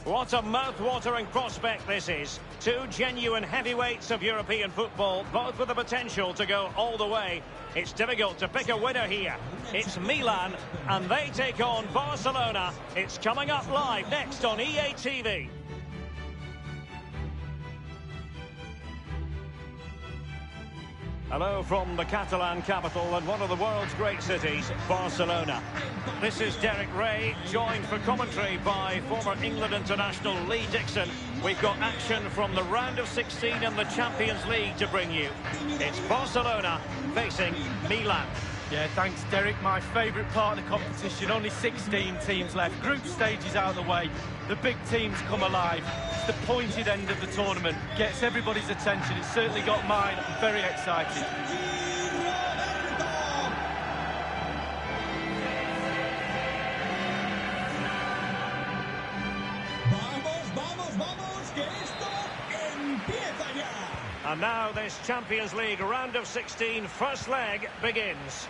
What a mouth-watering prospect this is. Two genuine heavyweights of European football, both with the potential to go all the way. It's difficult to pick a winner here. It's Milan, and they take on Barcelona. It's coming up live next on EA TV. Hello from the Catalan capital and one of the world's great cities, Barcelona. This is Derek Ray, joined for commentary by former England international Lee Dixon. We've got action from the round of 16 in the Champions League to bring you. It's Barcelona facing Milan. Yeah, thanks, Derek. My favourite part of the competition. Only 16 teams left. Group stage is out of the way. The big teams come alive. It's the pointed end of the tournament. Gets everybody's attention. It's certainly got mine. I'm very excited. And now this Champions League round of 16 first leg begins.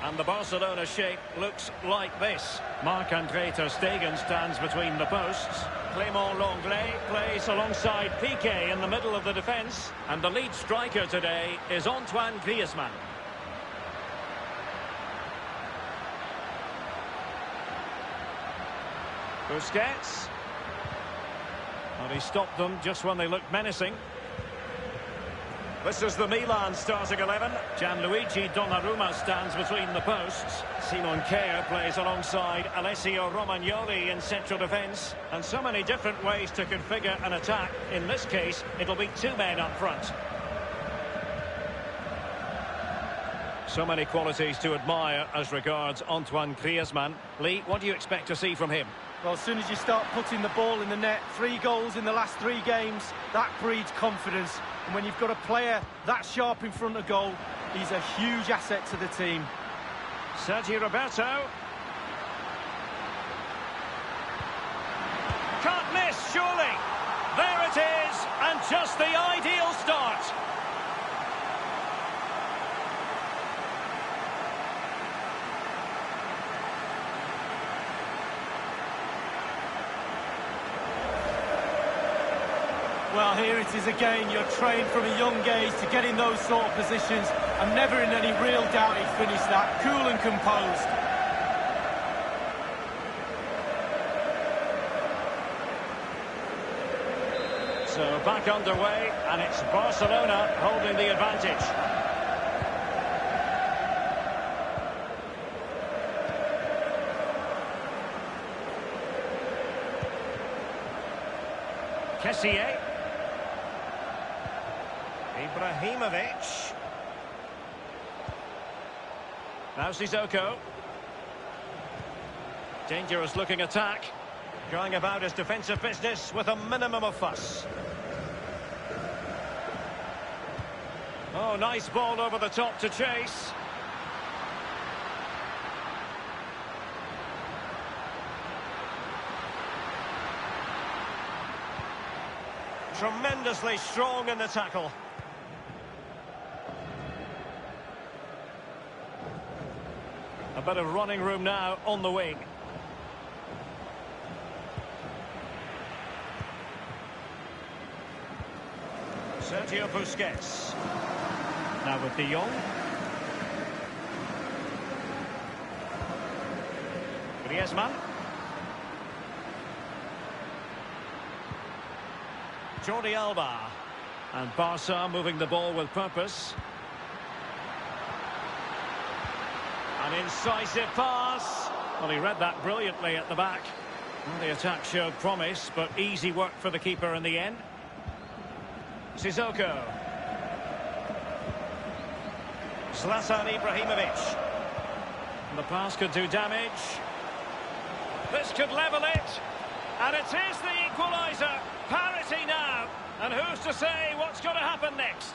And the Barcelona shape looks like this. Marc-André ter Stegen stands between the posts. Clément Lenglet plays alongside Piqué in the middle of the defence. And the lead striker today is Antoine Griezmann. Busquets. And he stopped them just when they looked menacing. This is the Milan starting 11. Gianluigi Donnarumma stands between the posts. Simon Kjær plays alongside Alessio Romagnoli in central defence. And so many different ways to configure an attack. In this case, it'll be two men up front. So many qualities to admire as regards Antoine Griezmann. Lee, what do you expect to see from him? Well, as soon as you start putting the ball in the net, 3 goals in the last 3 games, that breeds confidence. And when you've got a player that sharp in front of goal, he's a huge asset to the team. Sergio Roberto. Can't miss, surely. There it is, and just the ideal start. Well, here it is again. You're trained from a young age to get in those sort of positions. I'm never in any real doubt he'd finish that. Cool and composed. So back underway, and it's Barcelona holding the advantage. Kessié. Ibrahimovic. Now Sissoko. Dangerous looking attack. Going about his defensive business with a minimum of fuss. Oh, nice ball over the top to chase. Tremendously strong in the tackle. A bit of running room now on the wing. Sergio Busquets. Now with De Jong. Griezmann. Jordi Alba. And Barca moving the ball with purpose. An incisive pass. Well, he read that brilliantly at the back. Well, the attack showed promise, but easy work for the keeper in the end. Sissoko. Zlatan Ibrahimovic. And the pass could do damage. This could level it. And it is the equaliser. Parity now. And who's to say what's going to happen next?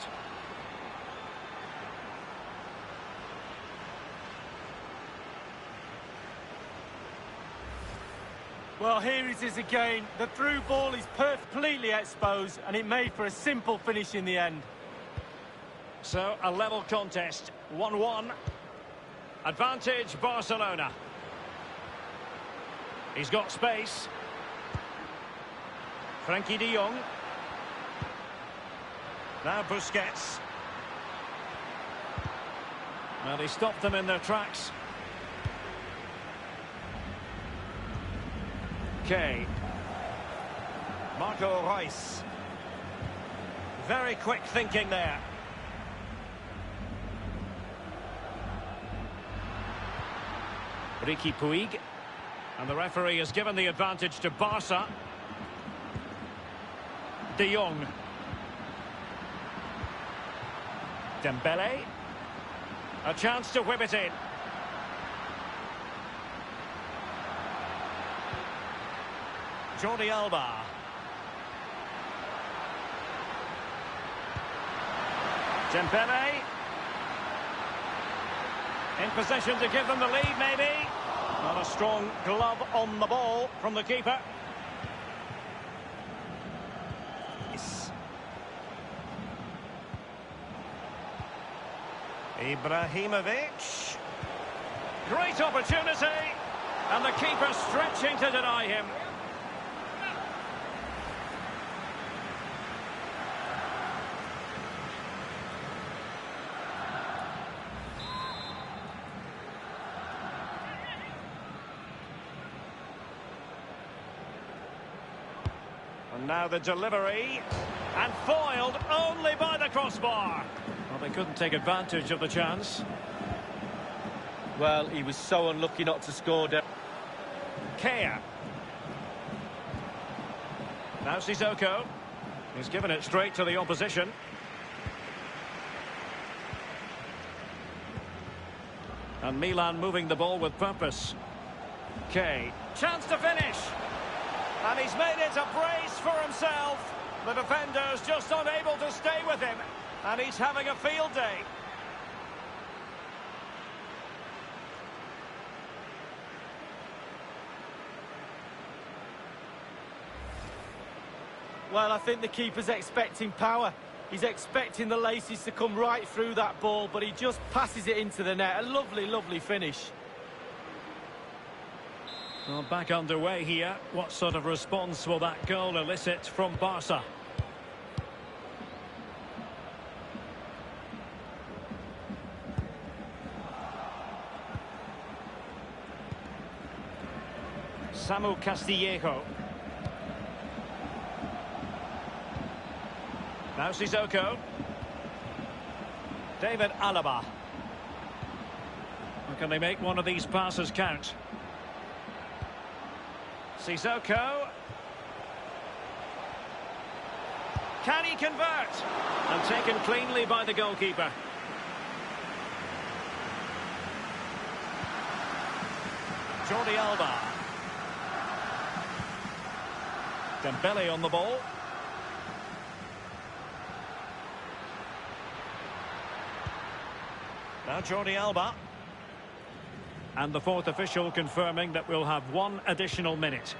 Well, here it is again. The through ball is completely exposed, and it made for a simple finish in the end. So, a level contest, 1-1. Advantage Barcelona. He's got space. Frankie de Jong. Now Busquets. Well, he stopped them in their tracks. Kay. Marco Reus. Very quick thinking there. Riqui Puig. And the referee has given the advantage to Barca. De Jong. Dembele. A chance to whip it in. Jordi Alba. Dembele. In position to give them the lead, maybe. Not a strong glove on the ball from the keeper. Ibrahimovic. Great opportunity. And the keeper stretching to deny him. And now the delivery. And foiled only by the crossbar. Well, they couldn't take advantage of the chance. Well, he was so unlucky not to score. Kea. Now Sissoko. He's given it straight to the opposition. And Milan moving the ball with purpose. Kay. Chance to finish. And he's made it a brace for himself. The defender's just unable to stay with him. And he's having a field day. Well, I think the keeper's expecting power. He's expecting the laces to come right through that ball, but he just passes it into the net. A lovely, lovely finish. Well, back underway here. What sort of response will that goal elicit from Barca? Samu Castillejo. Now Sissoko. David Alaba. Can they make one of these passes count? Sissoko. Can he convert? And taken cleanly by the goalkeeper. Jordi Alba. Dembele on the ball. Now Jordi Alba. And the fourth official confirming that we'll have one additional minute.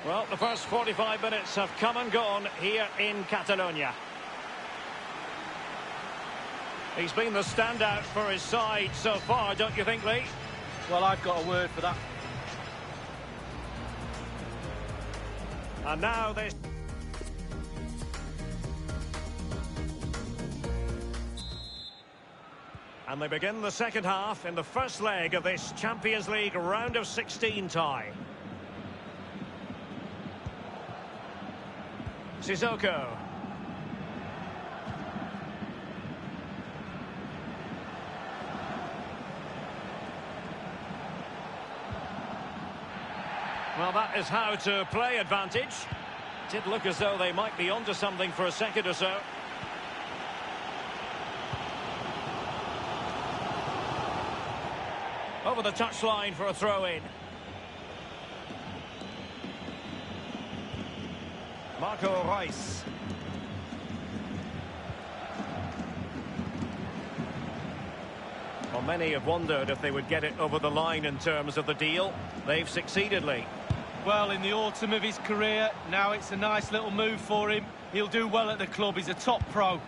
Well, the first 45 minutes have come and gone here in Catalonia. He's been the standout for his side so far, don't you think, Lee? Well, I've got a word for that. And now this... And they begin the second half in the first leg of this Champions League round of 16 tie. Sissoko. Well, that is how to play advantage. Did look as though they might be onto something for a second or so. Over the touchline for a throw-in. Marco Reus. Well, many have wondered if they would get it over the line in terms of the deal. They've succeeded, Lee. Well, in the autumn of his career, now it's a nice little move for him. He'll do well at the club. He's a top pro.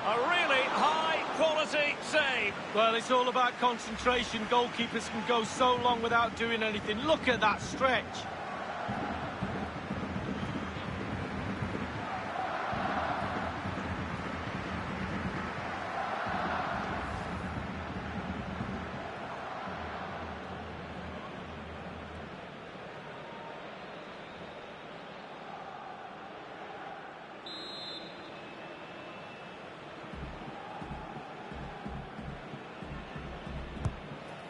A really high quality save. Well, it's all about concentration. Goalkeepers can go so long without doing anything. Look at that stretch.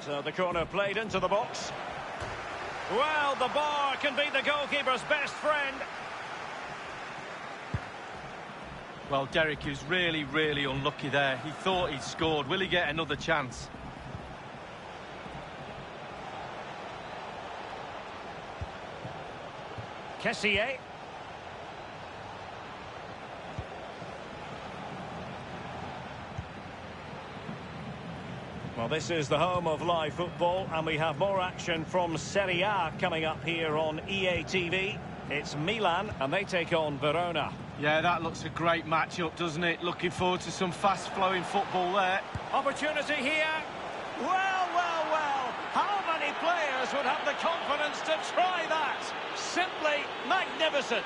So the corner played into the box. Well, the bar can be the goalkeeper's best friend. Well, Derek is really, really unlucky there. He thought he'd scored. Will he get another chance? Kessié. Well, this is the home of live football, and we have more action from Serie A coming up here on EA TV. It's Milan, and they take on Verona. Yeah, that looks a great match-up, doesn't it? Looking forward to some fast-flowing football there. Opportunity here. Well, well, well. How many players would have the confidence to try that? Simply magnificent.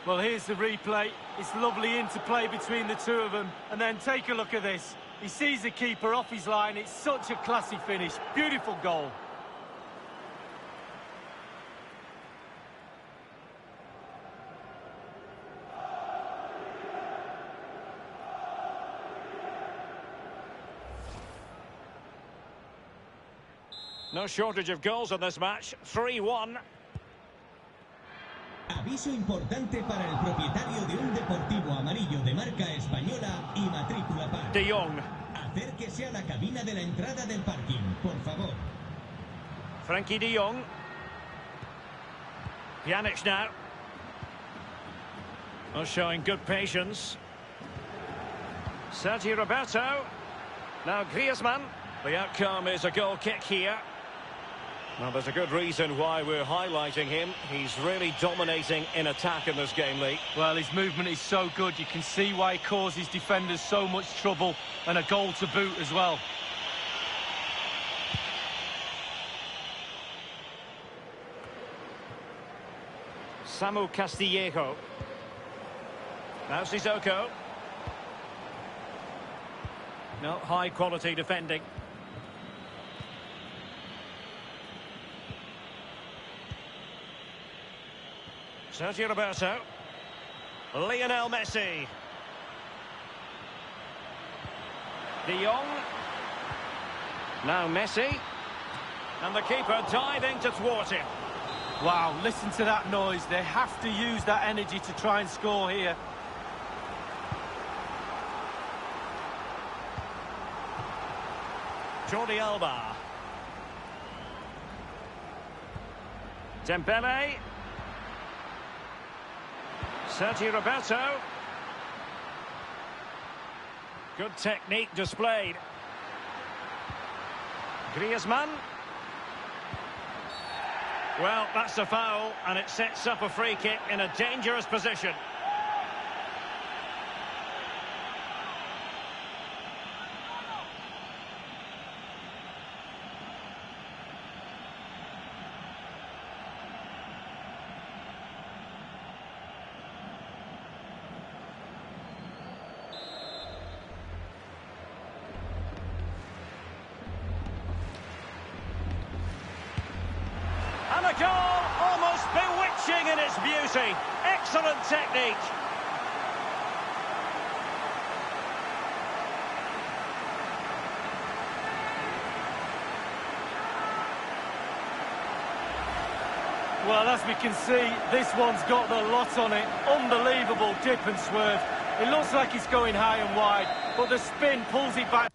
Well, here's the replay. It's lovely interplay between the two of them. And then take a look at this. He sees the keeper off his line. It's such a classy finish. Beautiful goal. No shortage of goals in this match. 3-1. Aviso importante para el propietario de un deportivo amarillo de marca española y matrícula par. De Jong. Acérquese a la cabina de la entrada del parking, por favor. Frankie de Jong. Pjanic now. Oh, showing good patience. Sergio Roberto. Now Griezmann. The outcome is a goal kick here. Well, there's a good reason why we're highlighting him. He's really dominating in attack in this game, Lee. Well, his movement is so good. You can see why he causes defenders so much trouble, and a goal to boot as well. Samu Castillejo. Now Sissoko. No, high-quality defending. Sergio Roberto. Lionel Messi. De Jong. Now Messi. And the keeper diving to thwart him. Wow, listen to that noise. They have to use that energy to try and score here. Jordi Alba. Dembele. Sergio Roberto. Good technique displayed. Griezmann. Well, that's a foul, and it sets up a free kick in a dangerous position. And a goal, almost bewitching in its beauty. Excellent technique. Well, as we can see, this one's got the lot on it. Unbelievable dip and swerve. It looks like it's going high and wide, but the spin pulls it back.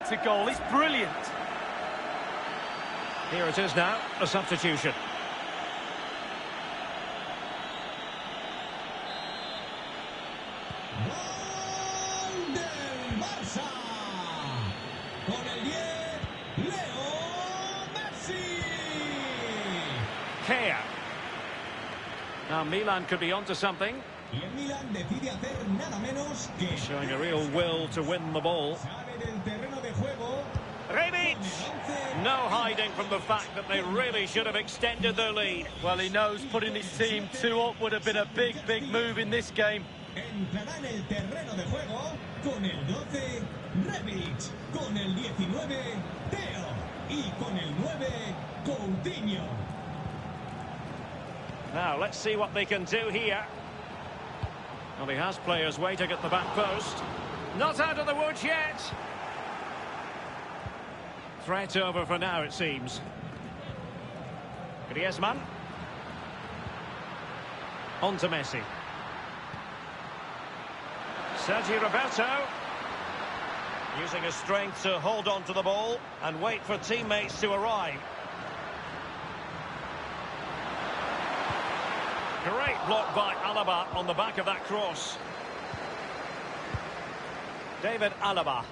to goal. It's brilliant. Here it is now, a substitution. ¡Gol del Barça! Con el 10, Leo Messi. Care. Now Milan could be onto something. Y el Milan decide hacer nada menos que Showing a real will to win the ball. sale del terreno de juego. Rebic! No hiding from the fact that they really should have extended their lead. Well, he knows putting his team 2 up would have been a big, big move in this game. Entrará en el terreno de juego con el 12, Rebic, con el 19, Teo y con el 9, Coutinho. Now, let's see what they can do here. Well, he has players waiting at the back post. Not out of the woods yet. Threat over for now, it seems. Griezmann. On to Messi. Sergio Roberto. Using his strength to hold on to the ball and wait for teammates to arrive. Great block by Alaba on the back of that cross. David Alaba.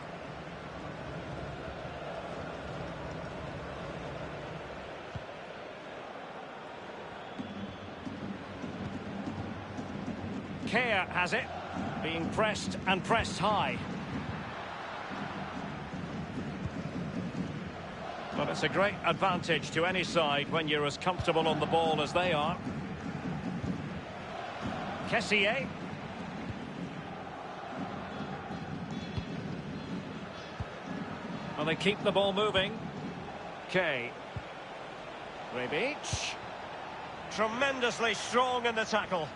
Care has it, being pressed and pressed high. But it's a great advantage to any side when you're as comfortable on the ball as they are. Kessié. Well, they keep the ball moving. Kay. Rebic. Tremendously strong in the tackle.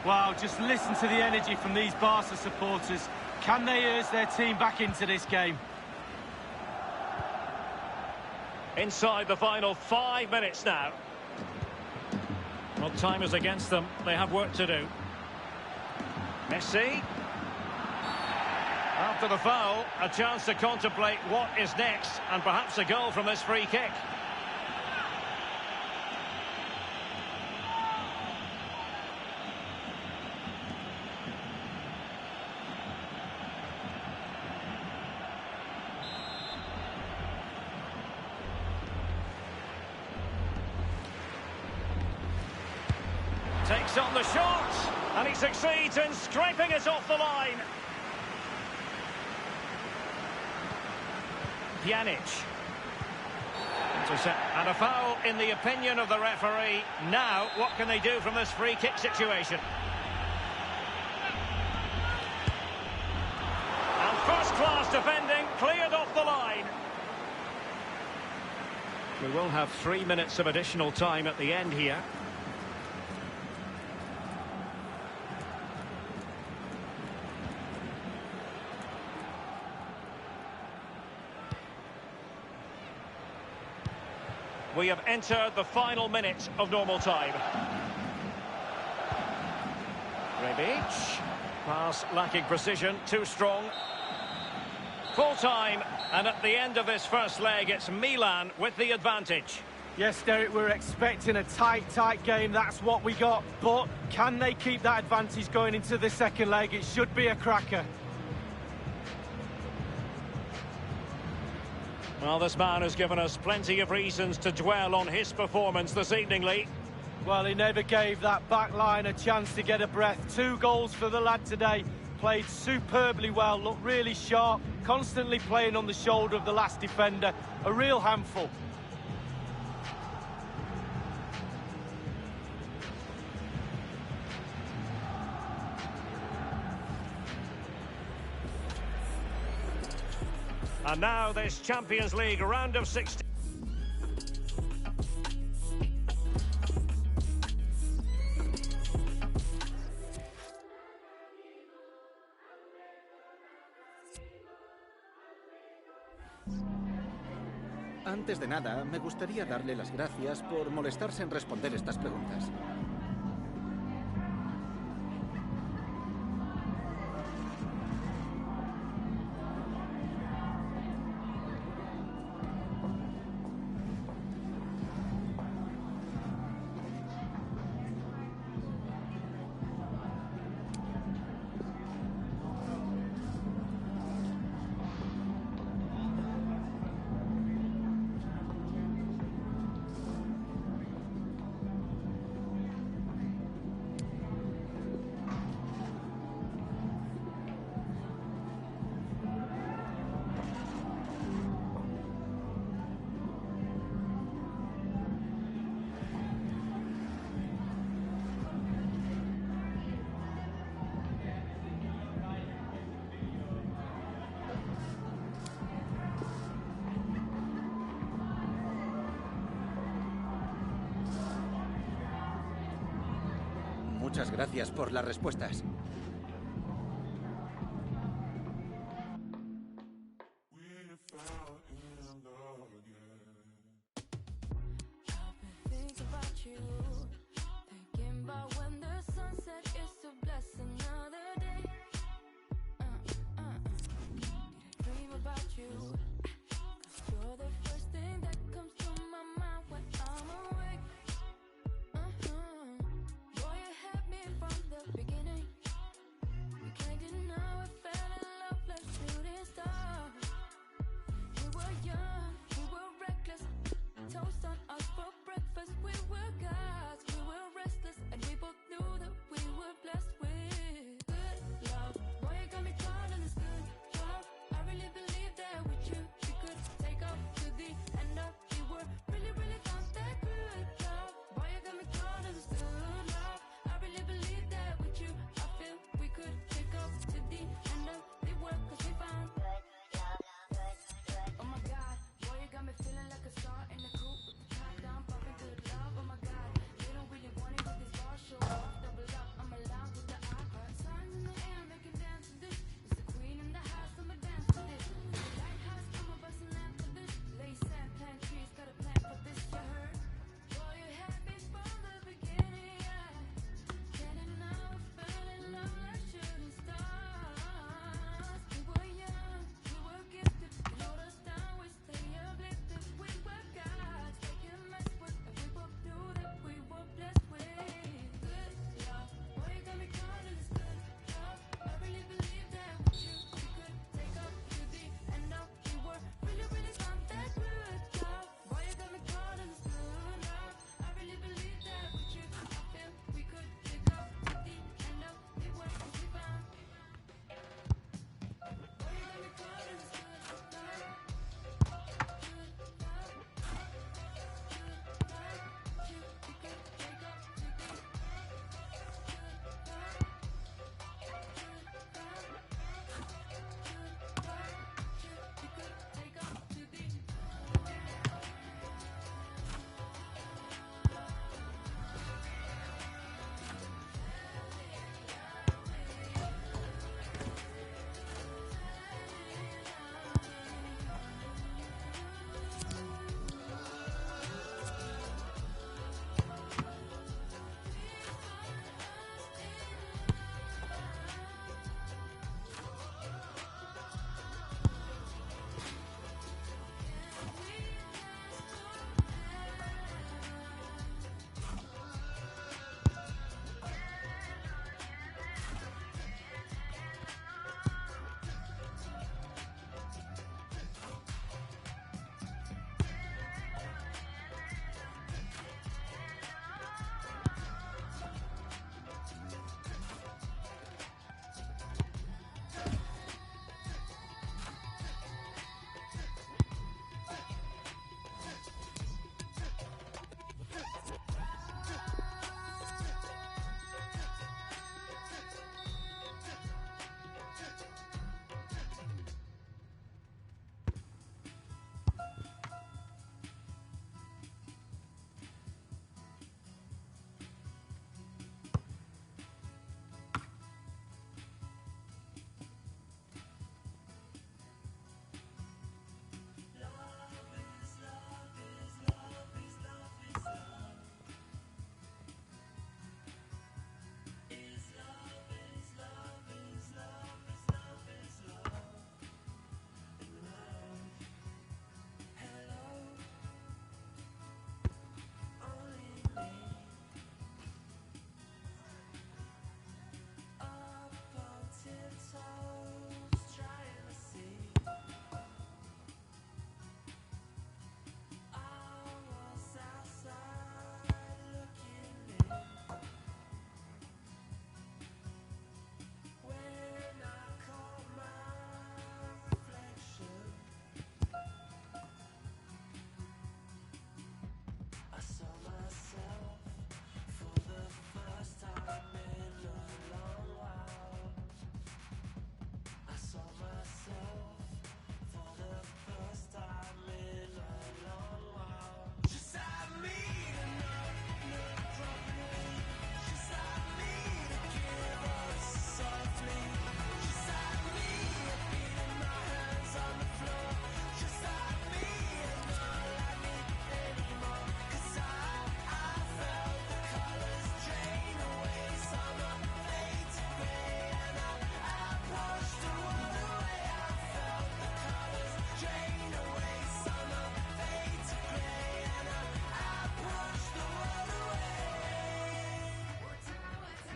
Wow, just listen to the energy from these Barca supporters. Can they ease their team back into this game? Inside the final 5 minutes now. Well, time is against them. They have work to do. Messi. After the foul, a chance to contemplate what is next, and perhaps a goal from this free kick. Takes on the shot, and he succeeds in scraping it off the line. Pjanic. Intercept, and a foul in the opinion of the referee. Now, what can they do from this free kick situation? And first-class defending, cleared off the line. We will have 3 minutes of additional time at the end here. We have entered the final minute of normal time. Rebic. Pass lacking precision, too strong. Full time, and at the end of this first leg, it's Milan with the advantage. Yes, Derek, we're expecting a tight game. That's what we got. But can they keep that advantage going into the second leg? It should be a cracker. Well, this man has given us plenty of reasons to dwell on his performance this evening, Lee. Well, he never gave that back line a chance to get a breath. 2 goals for the lad today. Played superbly well, looked really sharp, constantly playing on the shoulder of the last defender. A real handful. And now this Champions League round of 16. Antes de nada, me gustaría darle las gracias por molestarse en responder estas preguntas. Muchas gracias por las respuestas.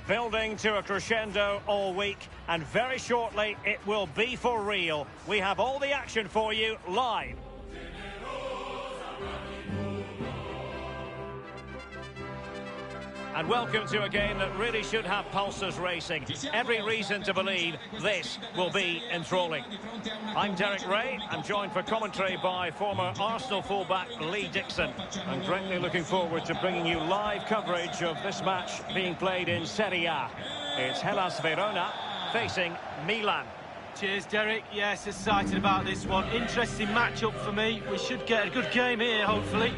Building to a crescendo all week, and very shortly it will be for real. We have all the action for you live. And welcome to a game that really should have pulses racing. Every reason to believe this will be enthralling. I'm Derek Ray. I'm joined for commentary by former Arsenal fullback Lee Dixon. I'm greatly looking forward to bringing you live coverage of this match being played in Serie A. It's Hellas Verona facing Milan. Cheers, Derek. Yes, excited about this one. Interesting matchup for me. We should get a good game here, hopefully.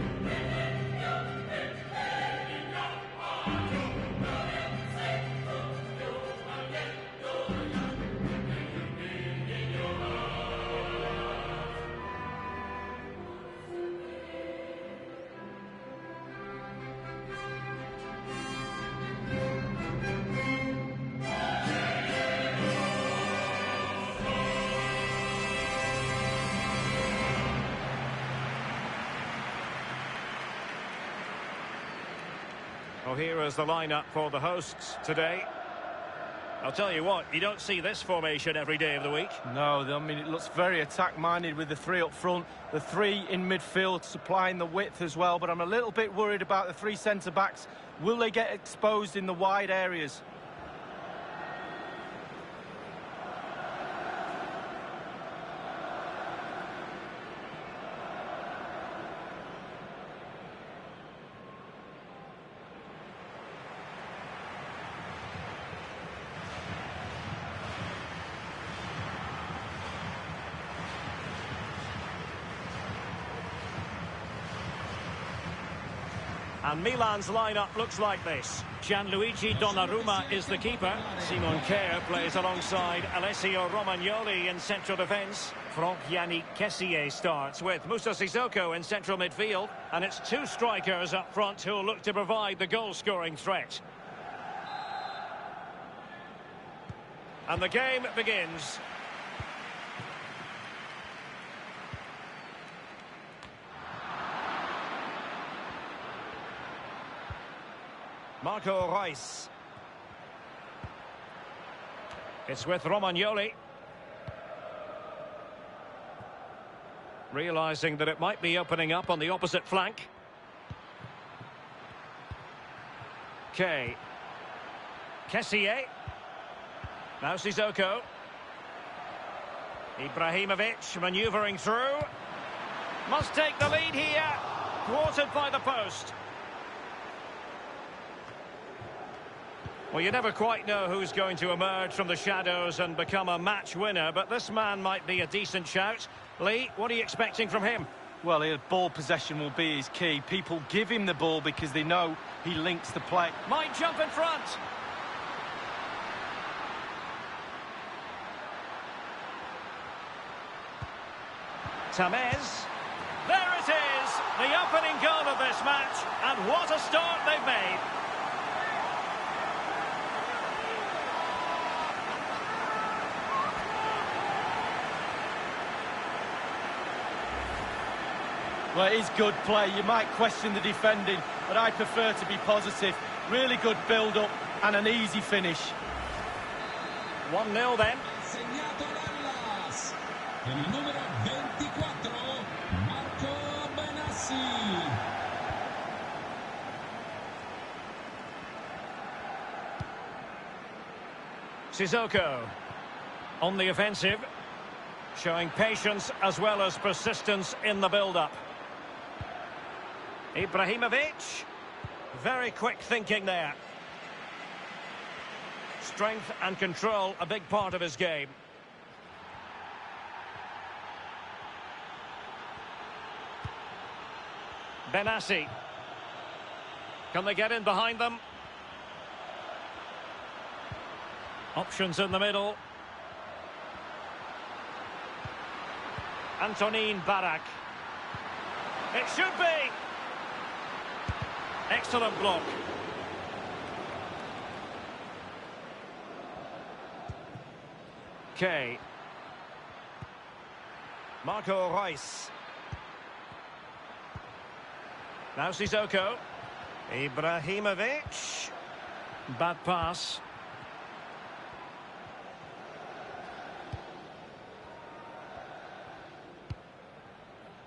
Well, here is the lineup for the hosts today. I'll tell you what, you don't see this formation every day of the week. No, I mean, it looks very attack-minded with the three up front, the three in midfield supplying the width as well, but I'm a little bit worried about the three centre-backs. Will they get exposed in the wide areas? And Milan's lineup looks like this. Gianluigi Donnarumma is the keeper. Simon Kjær plays alongside Alessio Romagnoli in central defence. Franck-Yannick Kessié starts with Moussa Sissoko in central midfield. And it's two strikers up front who'll look to provide the goal-scoring threat. And the game begins. Marco Reus. It's with Romagnoli. Realising that it might be opening up on the opposite flank. Kessié. Now Sissoko. Ibrahimovic manoeuvring through. Must take the lead here. Thwarted by the post. Well, you never quite know who's going to emerge from the shadows and become a match winner, but this man might be a decent shout. Lee, what are you expecting from him? Well, his ball possession will be his key. People give him the ball because they know he links the play. Might jump in front. Tamez. There it is, the opening goal of this match, and what a start they've made. Well, it is good play. You might question the defending, but I prefer to be positive. Really good build-up and an easy finish. 1-0 then. Segnato Dallas. El número 24, Marco Benassi. Sissoko on the offensive, showing patience as well as persistence in the build-up. Ibrahimovic, very quick thinking there. Strength and control, a big part of his game. Benassi. Can they get in behind them? Options in the middle. Antonin Barak. It should be. Excellent block. Marco Reus. Now Sissoko. Ibrahimovic. Bad pass.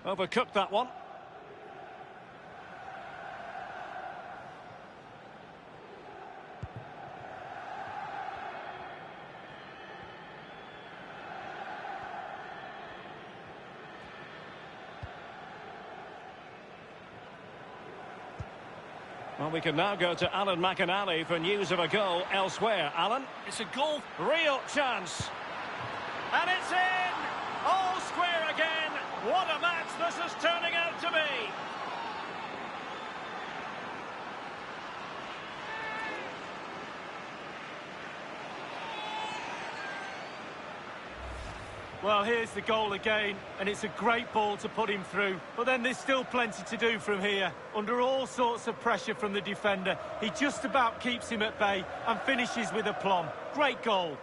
Overcooked that one. Well, we can now go to Alan McInally for news of a goal elsewhere. Alan? It's a goal. Real chance. And it's in! All square again. What a match this is turning out to be. Well, here's the goal again, and it's a great ball to put him through. But then there's still plenty to do from here. Under all sorts of pressure from the defender, he just about keeps him at bay and finishes with aplomb. Great goal.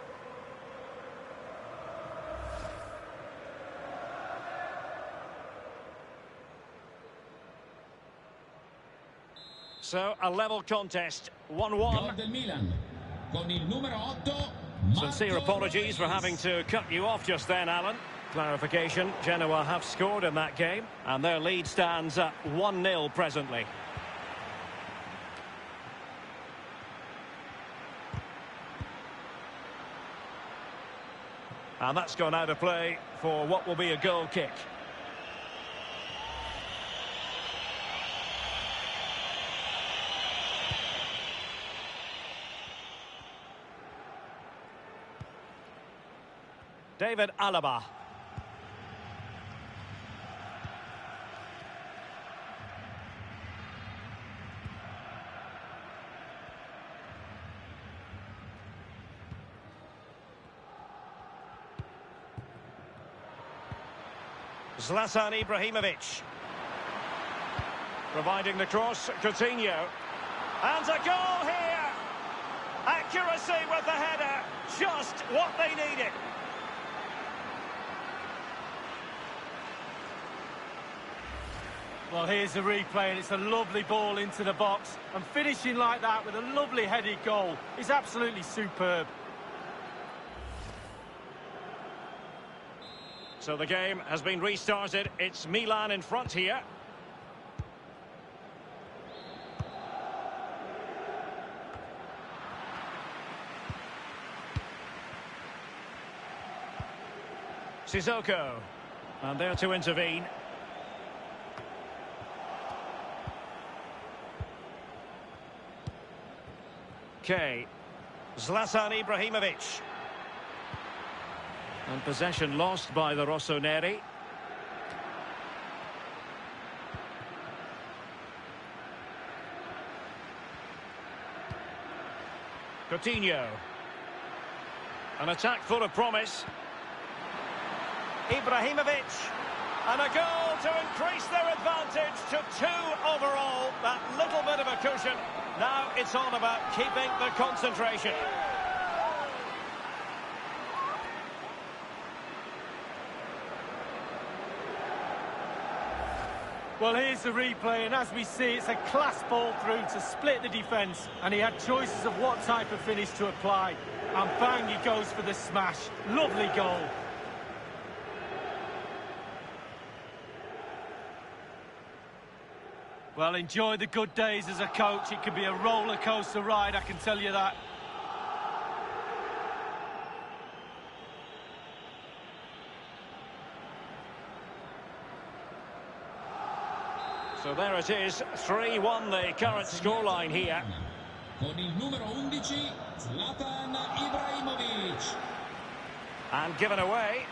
So, a level contest, 1-1. Gol del Milan. Con il numero 8. Sincere apologies for having to cut you off just then, Alan. Clarification, Genoa have scored in that game, and their lead stands at 1-0 presently. And that's gone out of play for what will be a goal kick. David Alaba. Zlatan Ibrahimovic. Providing the cross, Coutinho. And a goal here! Accuracy with the header, just what they needed. Well, here's the replay, and it's a lovely ball into the box. And finishing like that with a lovely headed goal is absolutely superb. So the game has been restarted. It's Milan in front here. Sissoko. And there to intervene. Okay, Zlatan Ibrahimovic. And possession lost by the Rossoneri. Coutinho. An attack full of promise. Ibrahimovic. And a goal to increase their advantage to 2 overall. That little bit of a cushion. Now it's all about keeping the concentration. Well, here's the replay, and as we see, it's a class ball through to split the defence, and he had choices of what type of finish to apply. And bang, he goes for the smash. Lovely goal. Well, enjoy the good days as a coach. It can be a roller coaster ride, I can tell you that. So there it is, 3-1 the current scoreline here. Con il numero 11, Zlatan Ibrahimovic. And given away.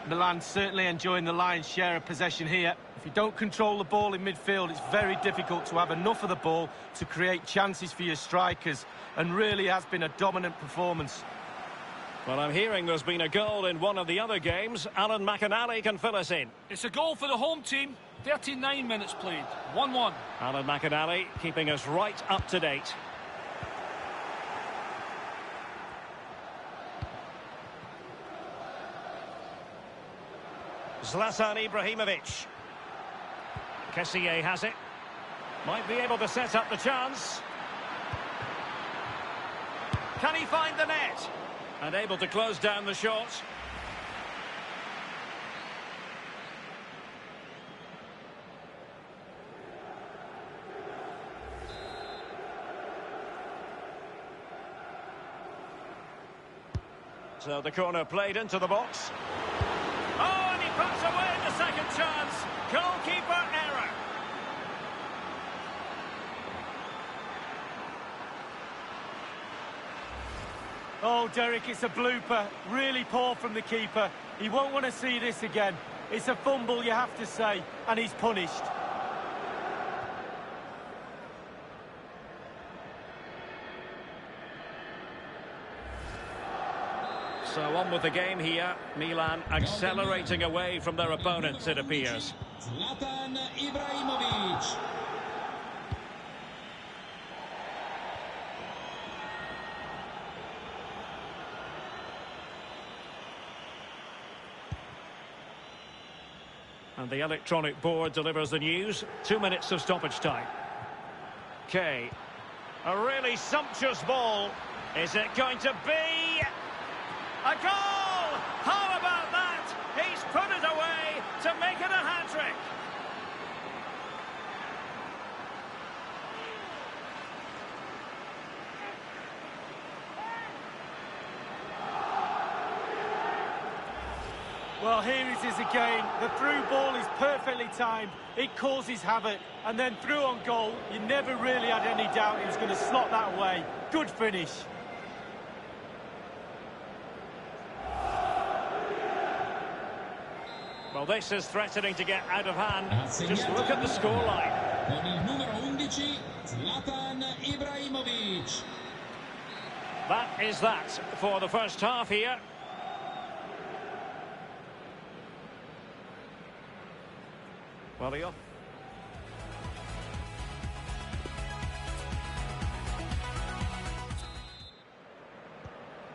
Milan certainly enjoying the lion's share of possession here. If you don't control the ball in midfield, it's very difficult to have enough of the ball to create chances for your strikers, and really has been a dominant performance. Well, I'm hearing there's been a goal in one of the other games. Alan McInally can fill us in. It's a goal for the home team. 39 minutes played. 1-1. Alan McInally keeping us right up to date. Zlatan Ibrahimovic. Kessié has it. Might be able to set up the chance. Can he find the net? And able to close down the shot. So the corner played into the box. Oh, and he puts away the second chance. Goalkeeper error. Oh, Derek, it's a blooper. Really poor from the keeper. He won't want to see this again. It's a fumble, you have to say, and he's punished. So on with the game here. Milan accelerating away from their opponents, it appears. Zlatan Ibrahimovic. And the electronic board delivers the news. 2 minutes of stoppage time. Okay. A really sumptuous ball. Is it going to be a goal? How about that? He's put it away to make it a hat-trick. Well, here it is again. The through ball is perfectly timed. It causes havoc. And then through on goal, you never really had any doubt he was going to slot that away. Good finish. Well, this is threatening to get out of hand. Just look at the scoreline. Con il numero 11, Zlatan Ibrahimovic. That is that for the first half here. Well, he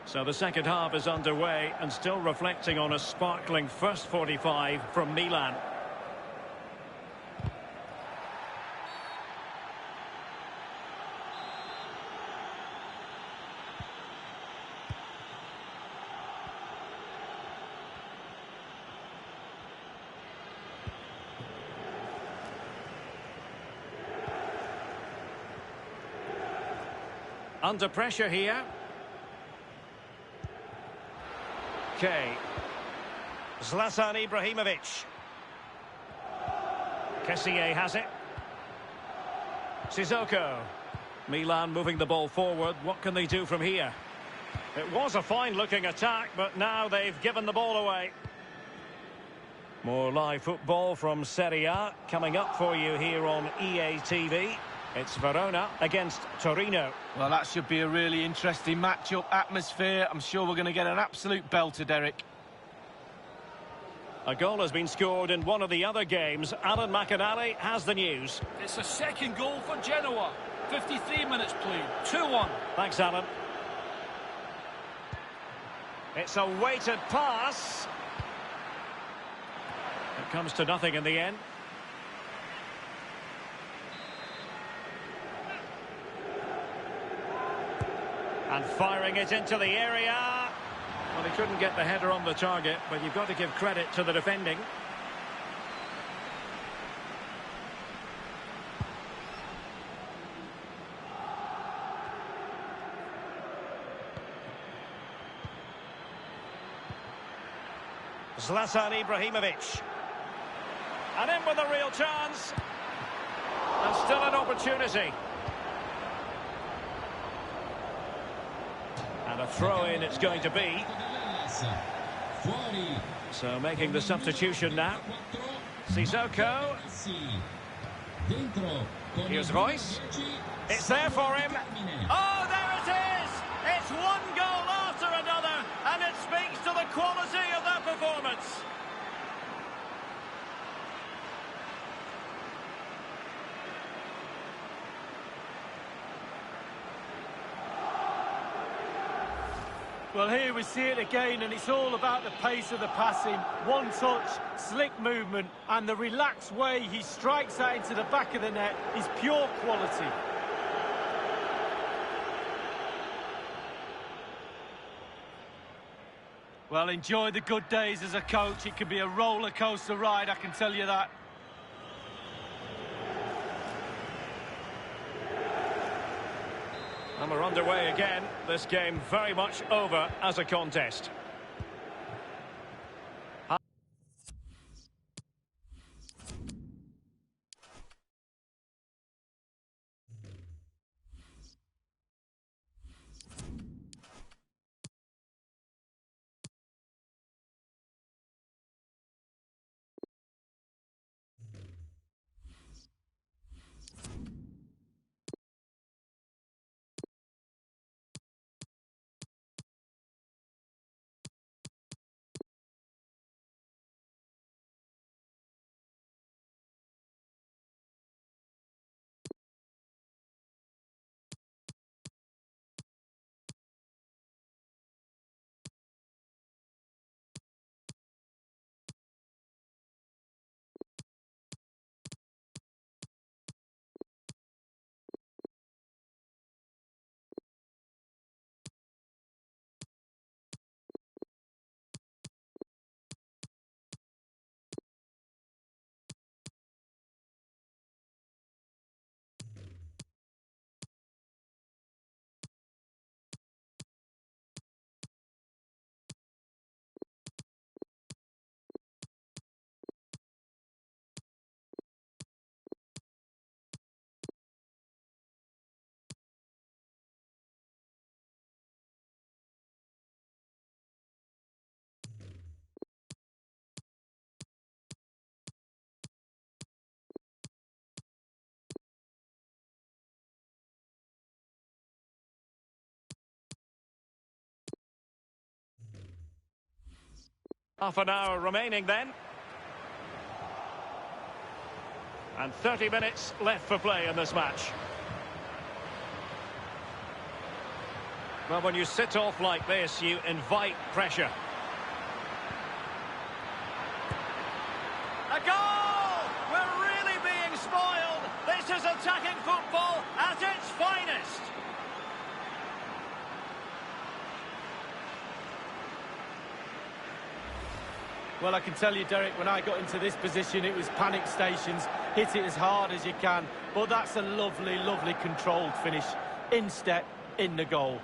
So the second half is underway and still reflecting on a sparkling first 45 from Milan. Under pressure here. Okay. Zlatan Ibrahimovic. Kessié has it. Sissoko. Milan moving the ball forward. What can they do from here? It was a fine-looking attack, but now they've given the ball away. More live football from Serie A coming up for you here on EA TV. It's Verona against Torino. Well, that should be a really interesting match-up atmosphere. I'm sure we're going to get an absolute belter, Derek. A goal has been scored in one of the other games. Alan McInally has the news. It's a second goal for Genoa. 53 minutes played. 2-1. Thanks, Alan. It's a weighted pass. It comes to nothing in the end. And firing it into the area. Well, he couldn't get the header on the target, but you've got to give credit to the defending. Zlatan Ibrahimovic. And in with a real chance. And still an opportunity. And a throw-in it's going to be. So making the substitution now. Sissoko. Here's Royce. It's there for him. Oh, there it is! It's one goal after another, and it speaks to the quality of their performance. Well, here we see it again, and it's all about the pace of the passing. One touch, slick movement, and the relaxed way he strikes that into the back of the net is pure quality. Well, enjoy the good days as a coach. It can be a roller coaster ride, I can tell you that. And we're underway again. This game very much over as a contest. Half an hour remaining then. And 30 minutes left for play in this match. Well, when you sit off like this, you invite pressure. A goal! We're really being spoiled. This is attacking football at its finest. Well, I can tell you, Derek, when I got into this position, it was panic stations. Hit it as hard as you can. But that's a lovely, lovely controlled finish. In step, in the goal.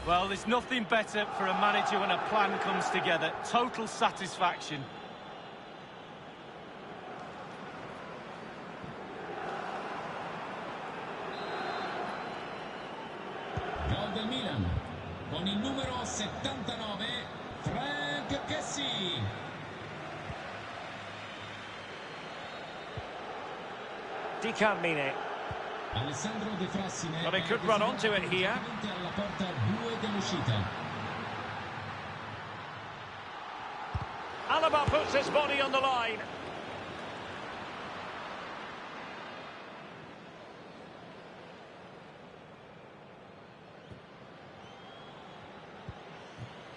Well, there's nothing better for a manager when a plan comes together. Total satisfaction. Gol del Milan, con il numero 79, Frank Kessie. Di Carmine. Alessandro De Frassine. Well, they could run onto it here. Alla porta 2 dell'uscita. Alaba puts his body on the line.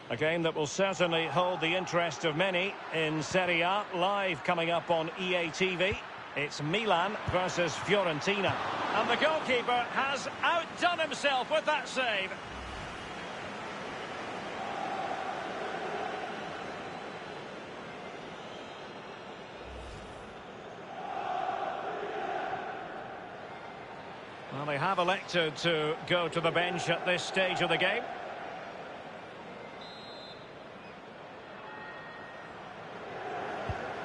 A game that will certainly hold the interest of many in Serie A, live coming up on EA TV. It's Milan versus Fiorentina. And the goalkeeper has outdone himself with that save. Well, they have elected to go to the bench at this stage of the game.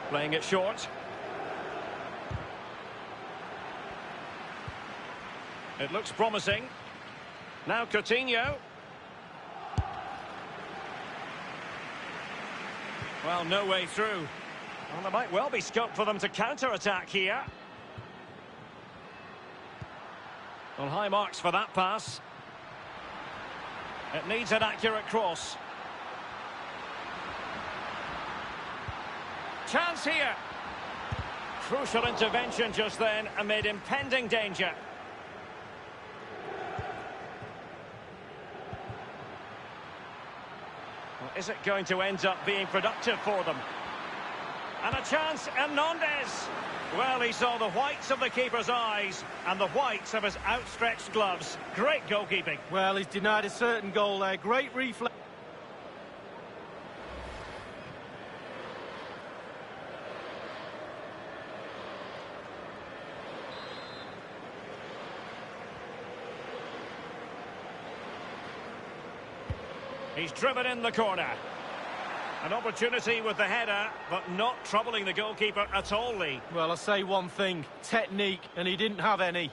Playing it short. It looks promising. Now Coutinho. Well, no way through. Well, there might well be scope for them to counter-attack here. Well, high marks for that pass. It needs an accurate cross. Chance here. Crucial intervention just then amid impending danger. Well, is it going to end up being productive for them? And a chance, Hernandez. Well, he saw the whites of the keeper's eyes and the whites of his outstretched gloves. Great goalkeeping. Well, he's denied a certain goal there. Great reflex. He's driven in the corner. An opportunity with the header, but not troubling the goalkeeper at all, Lee. Well, I'll say one thing. Technique, and he didn't have any.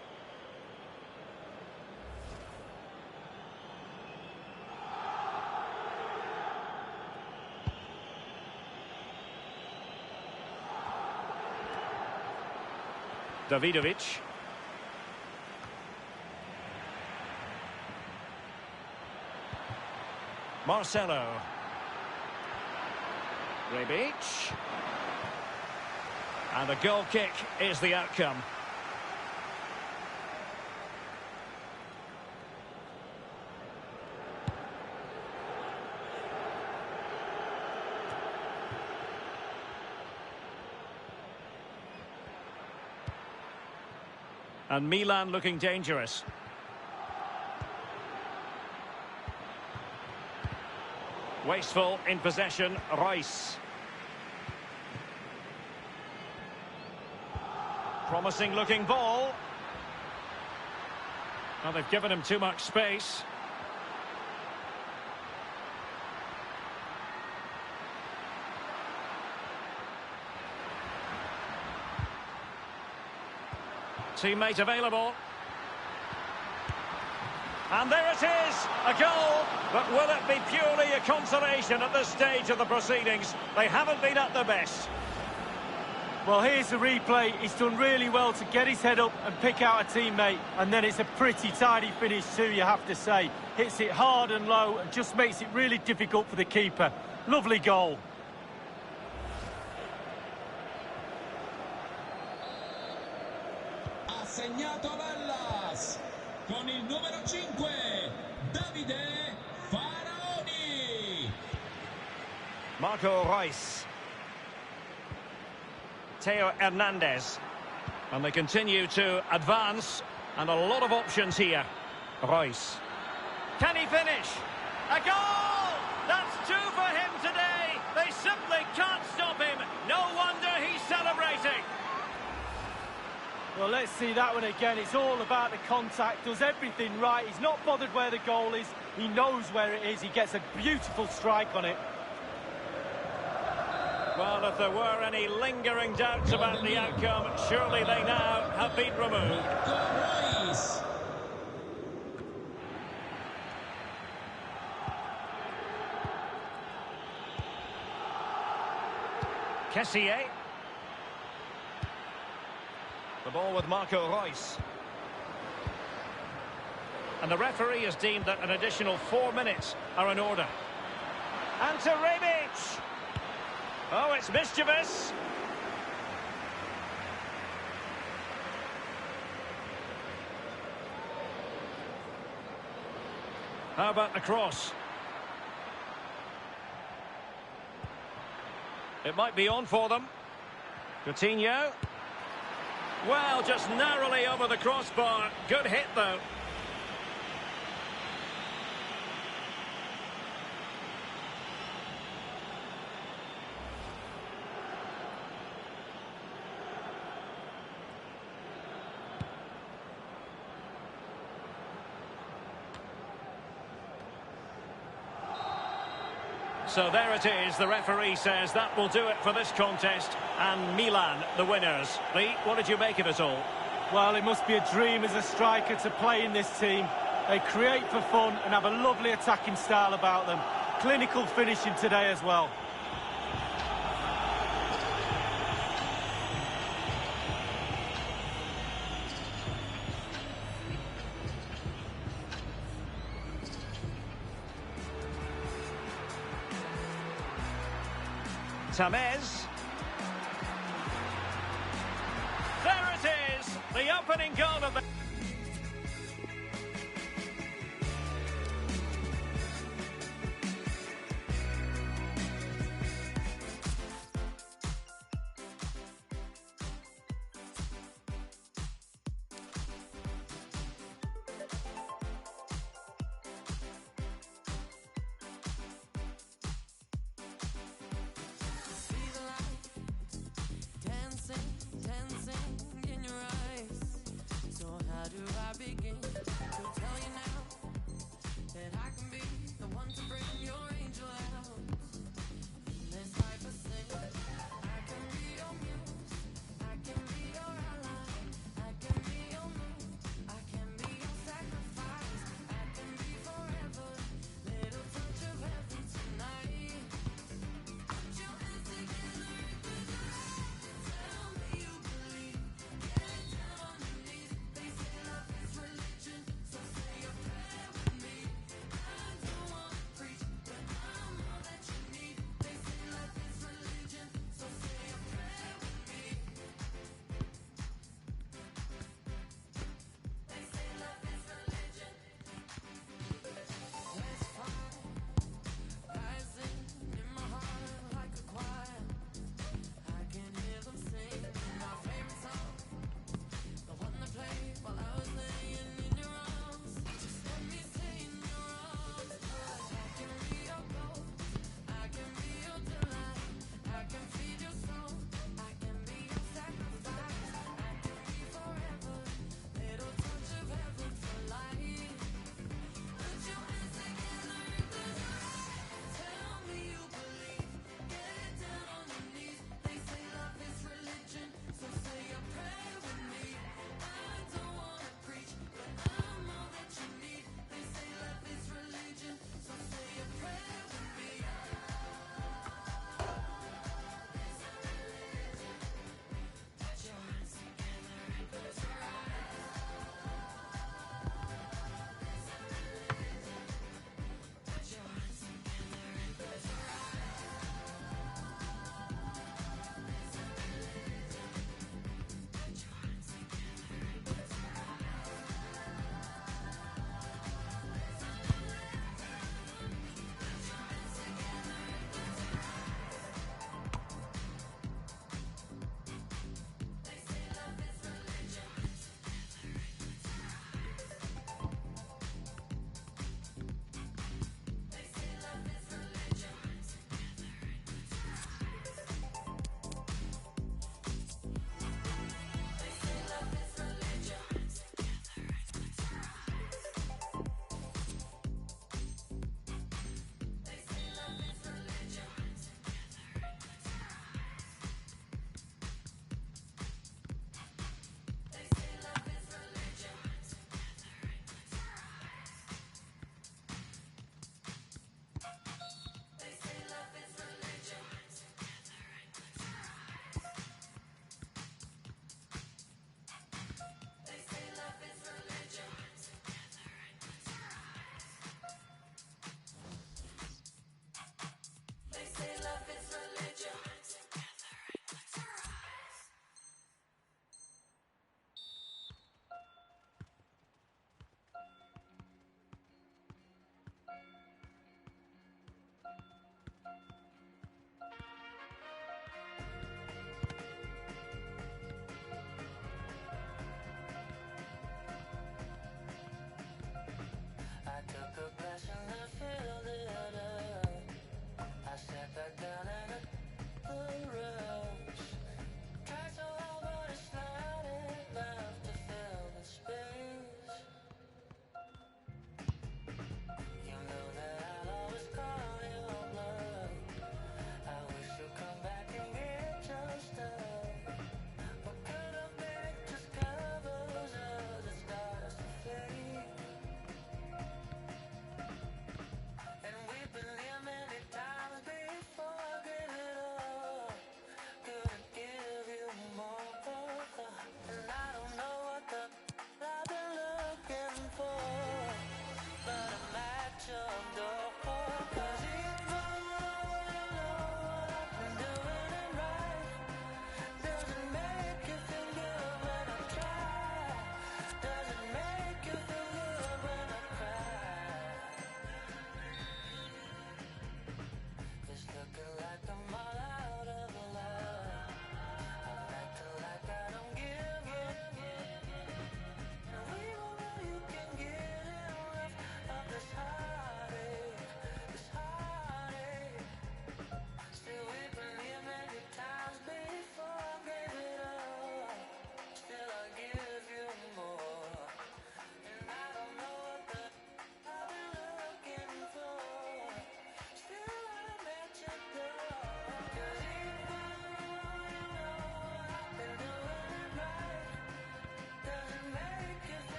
Davidovic. Marcelo. Rebic. And the goal kick is the outcome. And Milan looking dangerous. Wasteful in possession, Rice. Promising looking ball. Well, they've given him too much space. Teammate available. And there it is, a goal. But will it be purely a consolation at this stage of the proceedings? They haven't been at their best. Well, here's the replay. He's done really well to get his head up and pick out a teammate. And then it's a pretty tidy finish too, you have to say. Hits it hard and low and just makes it really difficult for the keeper. Lovely goal. Ha segnato Bellas con il numero 5, Davide Faraoni. Marco Rice. Theo Hernandez. And they continue to advance. And a lot of options here. Rice. Can he finish? A goal! That's two for him today. They simply can't stop him. No wonder he's celebrating. Well, let's see that one again. It's all about the contact. Does everything right. He's not bothered where the goal is. He knows where it is. He gets a beautiful strike on it. Well, if there were any lingering doubts about the outcome, surely they now have been removed. Rice. Kessié. The ball with Marco Rice. And the referee has deemed that an additional 4 minutes are in order. And to Rebic. Oh, it's mischievous. How about the cross? It might be on for them. Coutinho. Well, just narrowly over the crossbar. Good hit, though. So there it is. The referee says that will do it for this contest. And Milan, the winners. Lee, what did you make of it all? Well, it must be a dream as a striker to play in this team. They create for fun and have a lovely attacking style about them. Clinical finishing today as well. Tamez. The opening goal of the... Dancing in your eyes, so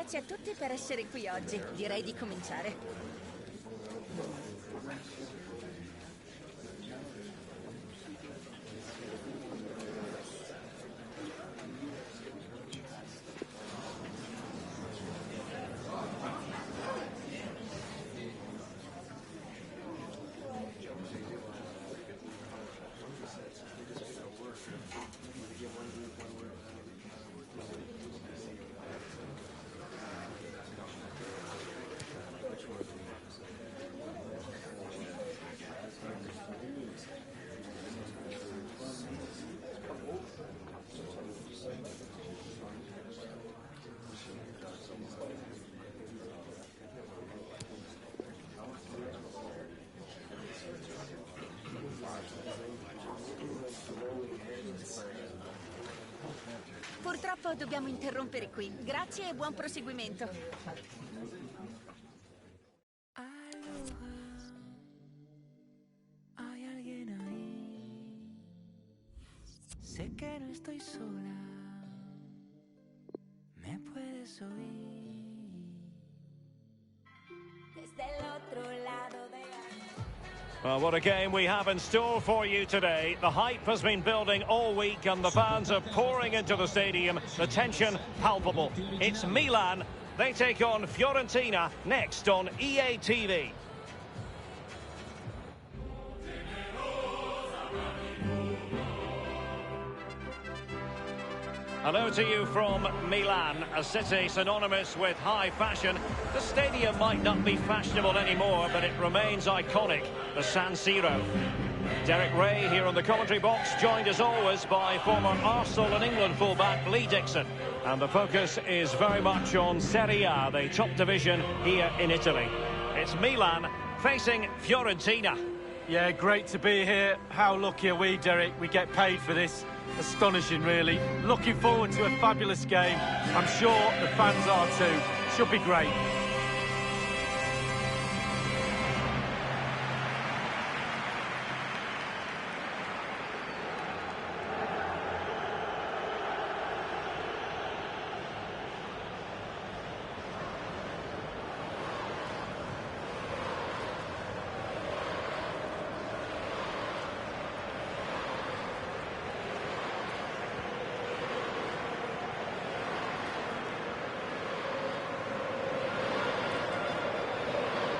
Grazie a tutti per essere qui oggi. Direi di cominciare. Purtroppo dobbiamo interrompere qui. Grazie e buon proseguimento. Hay alguien ahí. Sé que no estoy sola. Me puedes oír. Desde el otro lado de... Well, what a game we have in store for you today. The hype has been building all week and the fans are pouring into the stadium. The tension palpable. It's Milan. They take on Fiorentina next on EA TV. Hello to you from Milan, a city synonymous with high fashion. The stadium might not be fashionable anymore, but it remains iconic, the San Siro. Derek Ray here on the commentary box, joined as always by former Arsenal and England fullback Lee Dixon. And the focus is very much on Serie A, the top division here in Italy. It's Milan facing Fiorentina. Yeah, great to be here. How lucky are we, Derek? We get paid for this. Astonishing, really. Looking forward to a fabulous game. I'm sure the fans are too. Should be great.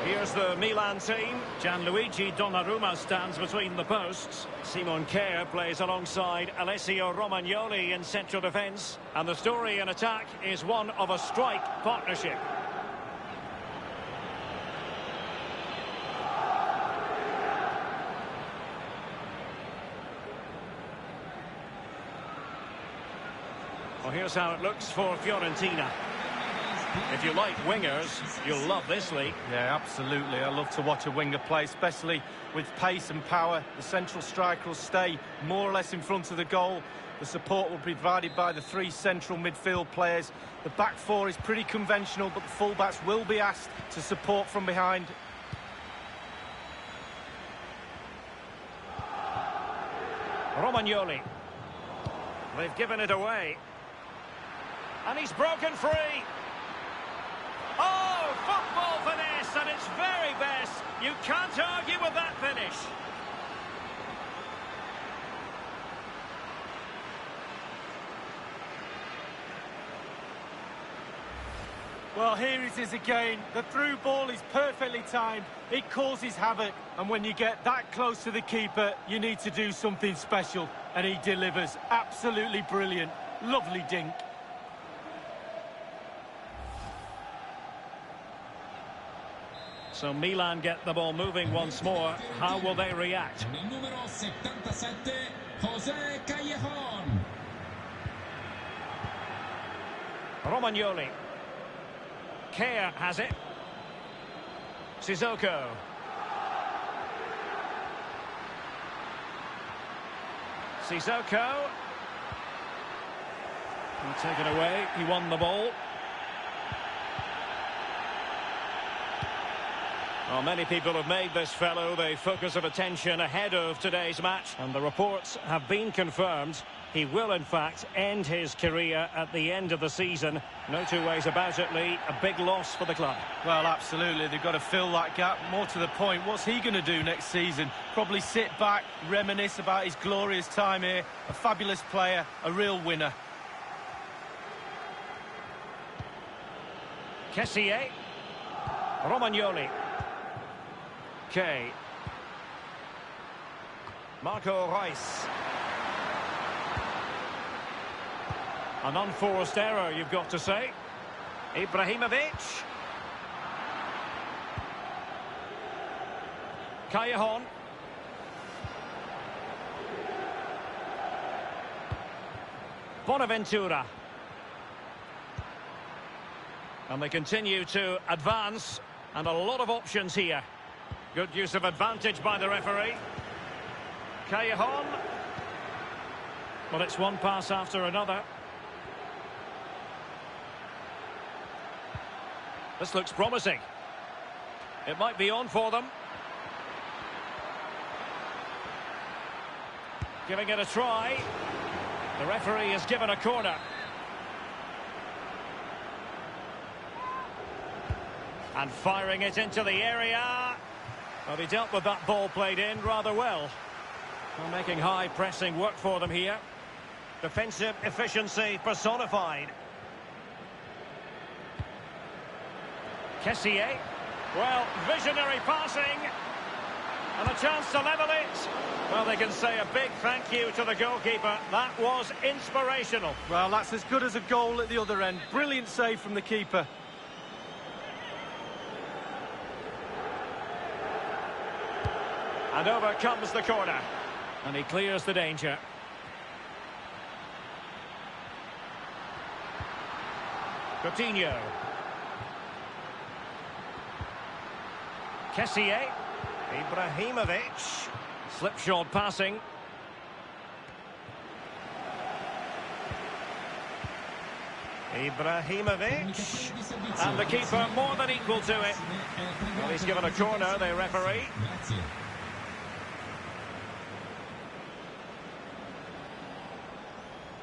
Here's the Milan team. Gianluigi Donnarumma stands between the posts. Simon Kjær plays alongside Alessio Romagnoli in central defence. And the story in attack is one of a strike partnership. Well, here's how it looks for Fiorentina. If you like wingers, you'll love this league. Yeah, absolutely. I love to watch a winger play, especially with pace and power. The central striker will stay more or less in front of the goal. The support will be provided by the three central midfield players. The back four is pretty conventional, but the fullbacks will be asked to support from behind. Romagnoli. They've given it away. And he's broken free. Oh, football finesse at its very best. You can't argue with that finish. Well, here it is again. The through ball is perfectly timed. It causes havoc. And when you get that close to the keeper, you need to do something special. And he delivers. Absolutely brilliant. Lovely dink. So Milan get the ball moving once more. How will they react? Con el número 77, José Callejón. Romagnoli. Kjær has it. Sissoko. Sissoko. He'll take it away. He won the ball. Well, many people have made this fellow the focus of attention ahead of today's match, and the reports have been confirmed. He will, in fact, end his career at the end of the season. No two ways about it, Lee. A big loss for the club. Well, absolutely. They've got to fill that gap. More to the point, what's he going to do next season? Probably sit back, reminisce about his glorious time here. A fabulous player, a real winner. Kessié. Romagnoli. Kay. Marco Reus. An unforced error, you've got to say. Ibrahimovic. Callejon. Bonaventura. And they continue to advance, and a lot of options here. Good use of advantage by the referee. Callejon. Well, it's one pass after another. This looks promising. It might be on for them. Giving it a try. The referee has given a corner. And firing it into the area. Well, he dealt with that ball played in rather well. Well, making high pressing work for them here. Defensive efficiency personified. Kessié. Well, visionary passing. And a chance to level it. Well, they can say a big thank you to the goalkeeper. That was inspirational. Well, that's as good as a goal at the other end. Brilliant save from the keeper. And over comes the corner. And he clears the danger. Coutinho. Kessié. Ibrahimovic. Slipshod passing. Ibrahimovic. And the keeper more than equal to it. Well, he's given a corner, the referee.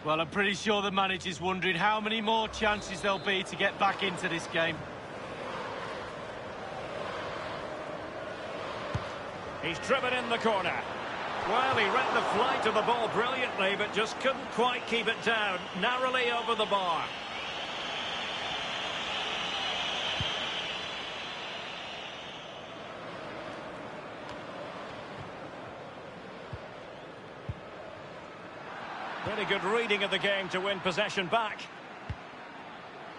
Well, I'm pretty sure the manager's wondering how many more chances there'll be to get back into this game. He's driven in the corner. Well, he read the flight of the ball brilliantly, but just couldn't quite keep it down. Narrowly over the bar. Pretty good reading of the game to win possession back.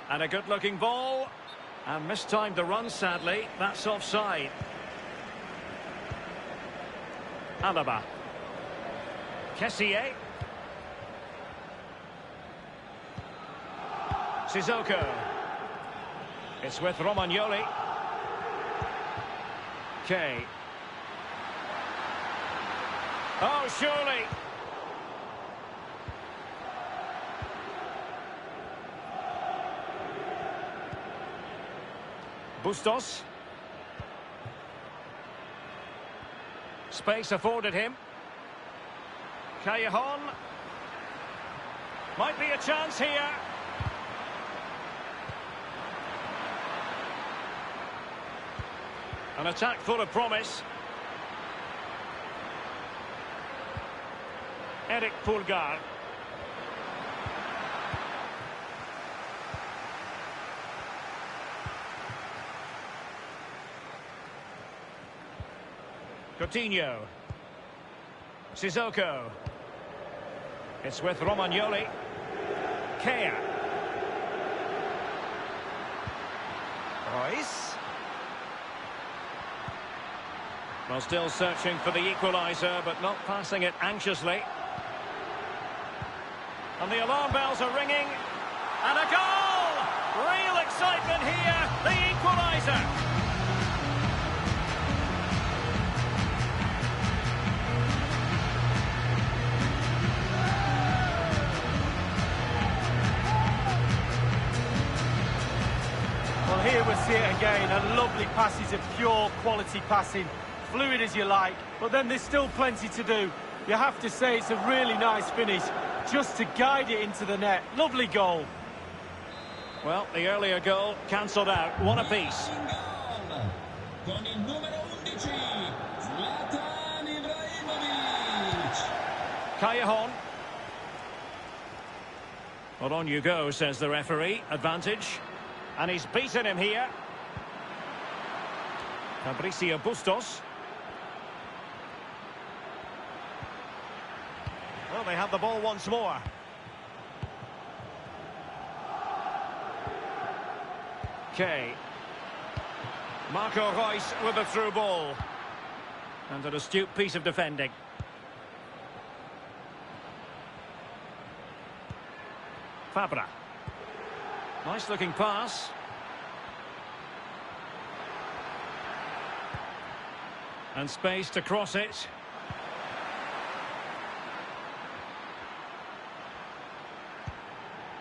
And a good-looking ball. And mistimed the run, sadly. That's offside. Alaba. Kessié. Sissoko. It's with Romagnoli. Kay. Oh, surely. Bustos. Space afforded him. Callejon. Might be a chance here. An attack full of promise. Eric Pulgar. Coutinho. Sissoko. It's with Romagnoli. Kea. Reus. Well, still searching for the equaliser, but not passing it anxiously. And the alarm bells are ringing. And a goal! Real excitement here. The equaliser. Well, here we see it again. A lovely passage of pure quality passing. Fluid as you like, but then there's still plenty to do. You have to say it's a really nice finish. just to guide it into the net. Lovely goal. Well, the earlier goal cancelled out. One apiece. In gol, con il numero 11, Zlatan Ibrahimovic. Callejon. Well, on you go, says the referee. Advantage. And he's beaten him here. Fabricio Bustos. Well, they have the ball once more. Kay. Marco Reus with the through ball. And an astute piece of defending. Fabra. Nice looking pass. And space to cross it.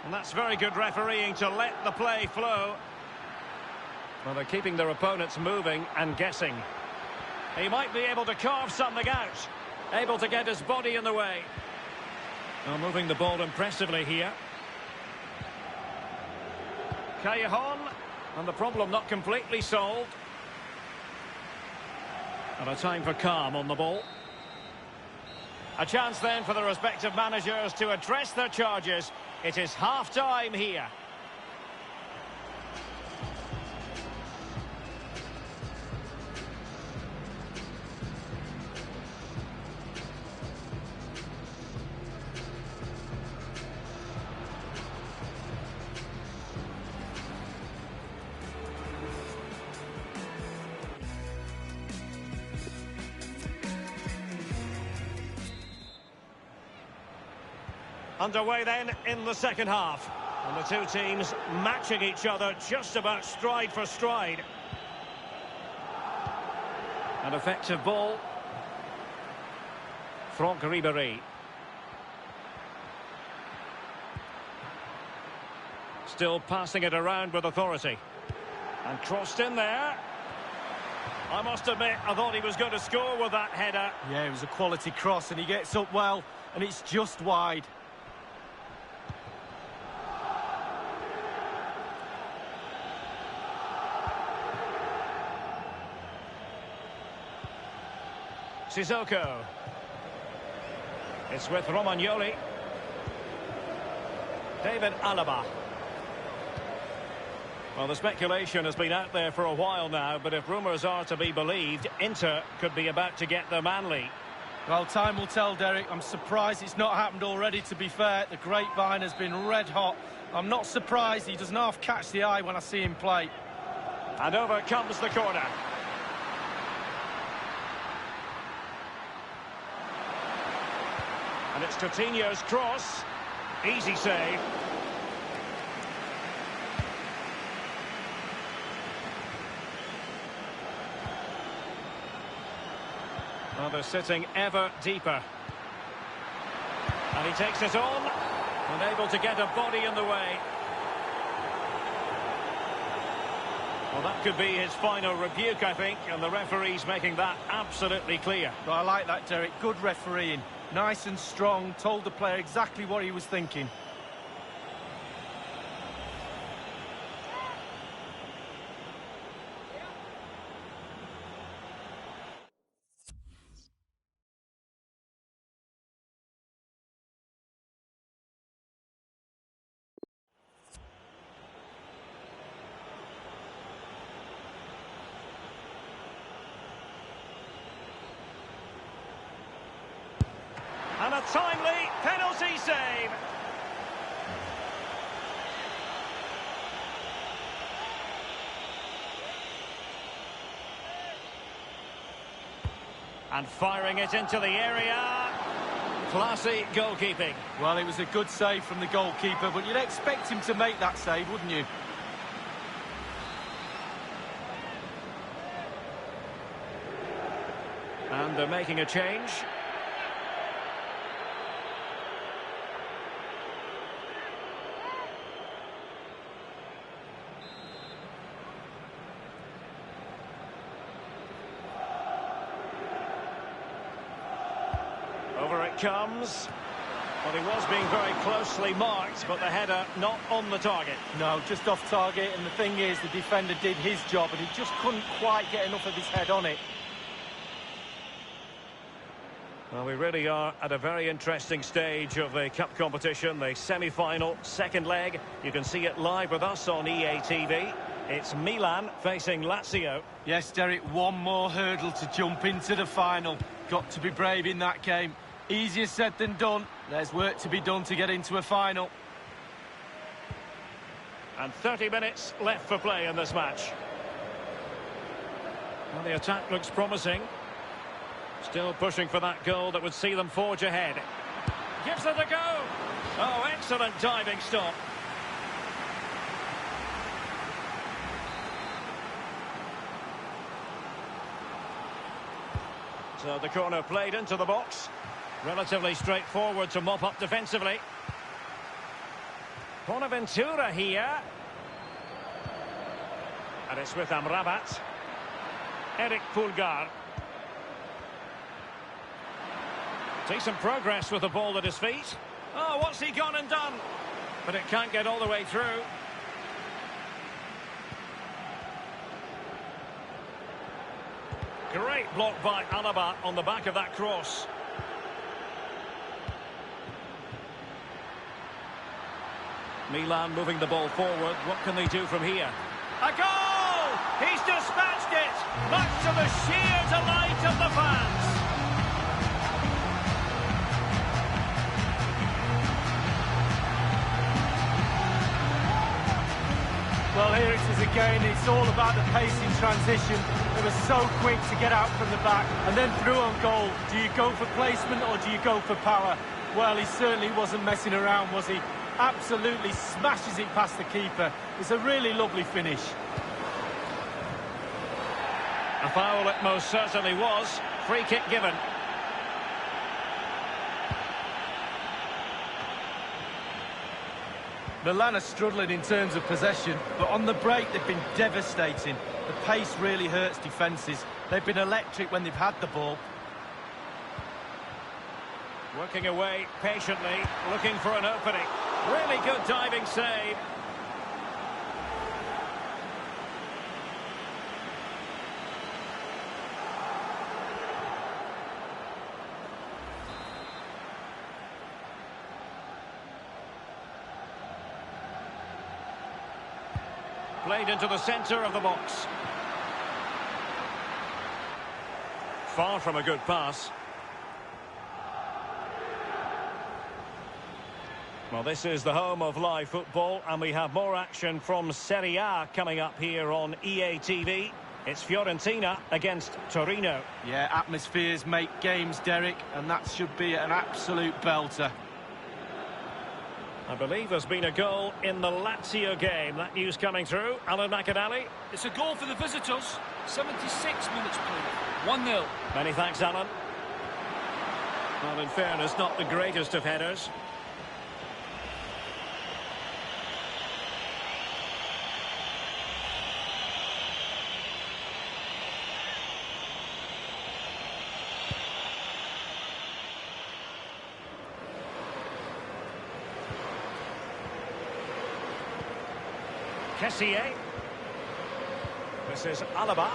And that's very good refereeing to let the play flow. Well, they're keeping their opponents moving and guessing. He might be able to carve something out. Able to get his body in the way. Well, moving the ball impressively here. Callejon. And the problem not completely solved. And a time for calm on the ball. A chance then for the respective managers to address their charges. It is half-time here. Underway then in the second half. And the two teams matching each other just about stride for stride. An effective ball. Franck Ribéry. Still passing it around with authority. And crossed in there. I must admit, I thought he was going to score with that header. Yeah, it was a quality cross and he gets up well and it's just wide. Sissoko. It's with Romagnoli. David Alaba. Well, the speculation has been out there for a while now, but if rumours are to be believed, Inter could be about to get their man league. Well, time will tell, Derek. I'm surprised it's not happened already, to be fair. The grapevine has been red hot. I'm not surprised he doesn't half catch the eye when I see him play. And over comes the corner. And it's Coutinho's cross. Easy save. Well, they're sitting ever deeper. And he takes it on. Unable to get a body in the way. Well, that could be his final rebuke, I think. And the referee's making that absolutely clear. But I like that, Derek. Good refereeing. Nice and strong, told the player exactly what he was thinking. And a timely penalty save. And firing it into the area. Classy goalkeeping. Well, it was a good save from the goalkeeper, but you'd expect him to make that save, wouldn't you? And they're making a change. Over it comes. Well, he was being very closely marked, but the header not on the target. No, just off target, and the thing is, the defender did his job, and he just couldn't quite get enough of his head on it. Well, we really are at a very interesting stage of the cup competition, the semi-final, second leg. You can see it live with us on EA TV. It's Milan facing Lazio. Yes, Derek, one more hurdle to jump into the final. Got to be brave in that game. Easier said than done. There's work to be done to get into a final. And 30 minutes left for play in this match. Well, the attack looks promising. Still pushing for that goal that would see them forge ahead. Gives it a go. Oh, excellent diving stop. So the corner played into the box. Relatively straightforward to mop up defensively. Bonaventura here. And it's with Amrabat. Eric Pulgar. Decent progress with the ball at his feet. Oh, what's he gone and done? But it can't get all the way through. Great block by Alaba on the back of that cross. Milan moving the ball forward. What can they do from here? A goal! He's dispatched it! Much to the sheer delight of the fans. Well, here it is again. It's all about the pace in transition. They were so quick to get out from the back and then through on goal. Do you go for placement or do you go for power? Well, he certainly wasn't messing around, was he? Absolutely smashes it past the keeper. It's a really lovely finish. A foul it most certainly was. Free kick given. Milan are struggling in terms of possession, but on the break they've been devastating. The pace really hurts defences. They've been electric when they've had the ball. Working away patiently, looking for an opening. Really good diving save. Played into the centre of the box. Far from a good pass. Well, this is the home of live football, and we have more action from Serie A coming up here on EA TV. It's Fiorentina against Torino. Yeah, atmospheres make games, Derek, and that should be an absolute belter. I believe there's been a goal in the Lazio game. That news coming through. Alan McAnally. It's a goal for the visitors. 76 minutes played. 1-0. Many thanks, Alan. Well, in fairness, not the greatest of headers. Kessié. This is Alaba.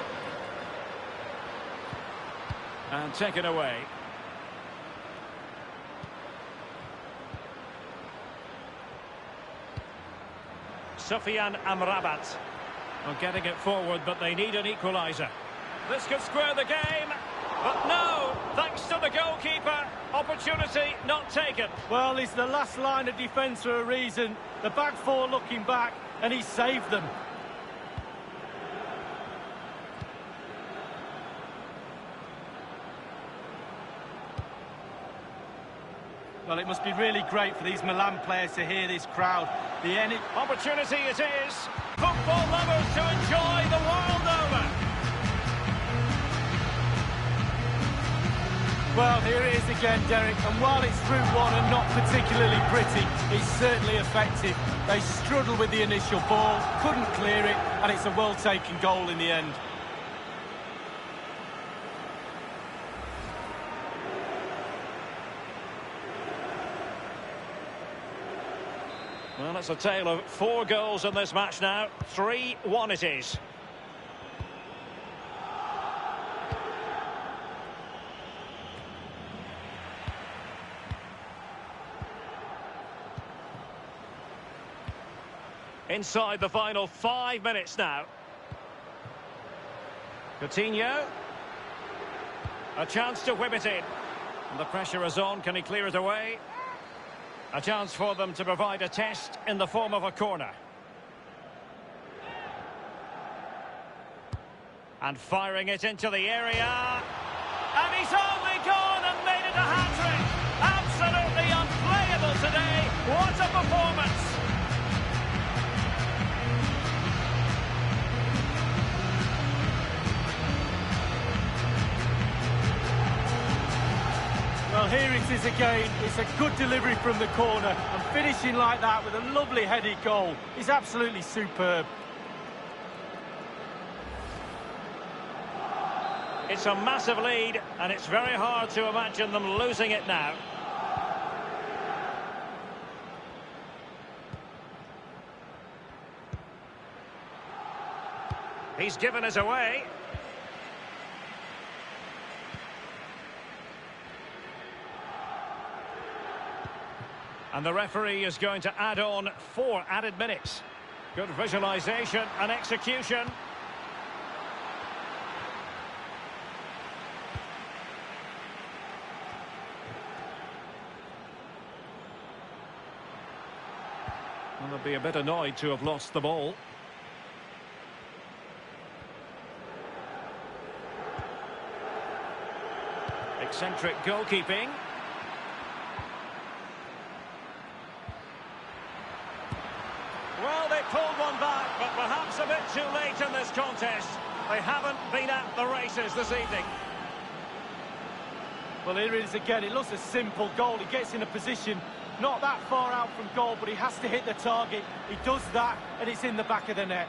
And taken away. Sufyan Amrabat. Well, getting it forward, but they need an equaliser. This could square the game. But no, thanks to the goalkeeper. Opportunity not taken. Well, it's the last line of defence for a reason. The back four looking back, and he saved them. Well, it must be really great for these Milan players to hear this crowd. The opportunity it is. Football lovers to enjoy the world over. Well, here it is again, Derek, and while it's through one and not particularly pretty, it's certainly effective. They struggled with the initial ball, couldn't clear it, and it's a well-taken goal in the end. Well, it's a tale of 4 goals in this match now. 3-1 it is. Inside the final 5 minutes now. Coutinho. A chance to whip it in. And the pressure is on. Can he clear it away? A chance for them to provide a test in the form of a corner. And firing it into the area. And he's only gone and made it a hat-trick. Absolutely unplayable today. What a performance. Well, here it is again. It's a good delivery from the corner. And finishing like that with a lovely headed goal is absolutely superb. It's a massive lead, and it's very hard to imagine them losing it now. He's given us away. And the referee is going to add on 4 added minutes. Good visualisation and execution. Well, they'll be a bit annoyed to have lost the ball. Eccentric goalkeeping. Well, they pulled one back, but perhaps a bit too late in this contest. They haven't been at the races this evening. Well, here it is again. It looks a simple goal. He gets in a position not that far out from goal, but he has to hit the target. He does that, and it's in the back of the net.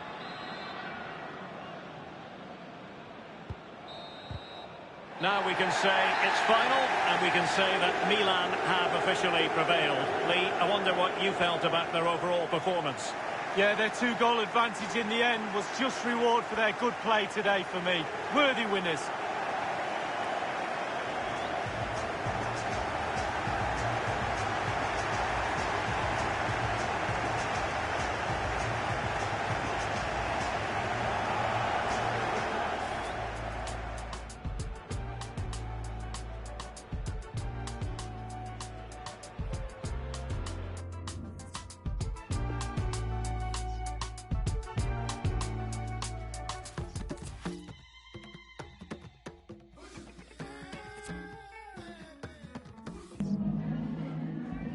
Now we can say it's final, and we can say that Milan have officially prevailed. Lee, I wonder what you felt about their overall performance. Yeah, their 2-goal advantage in the end was just reward for their good play today for me. Worthy winners.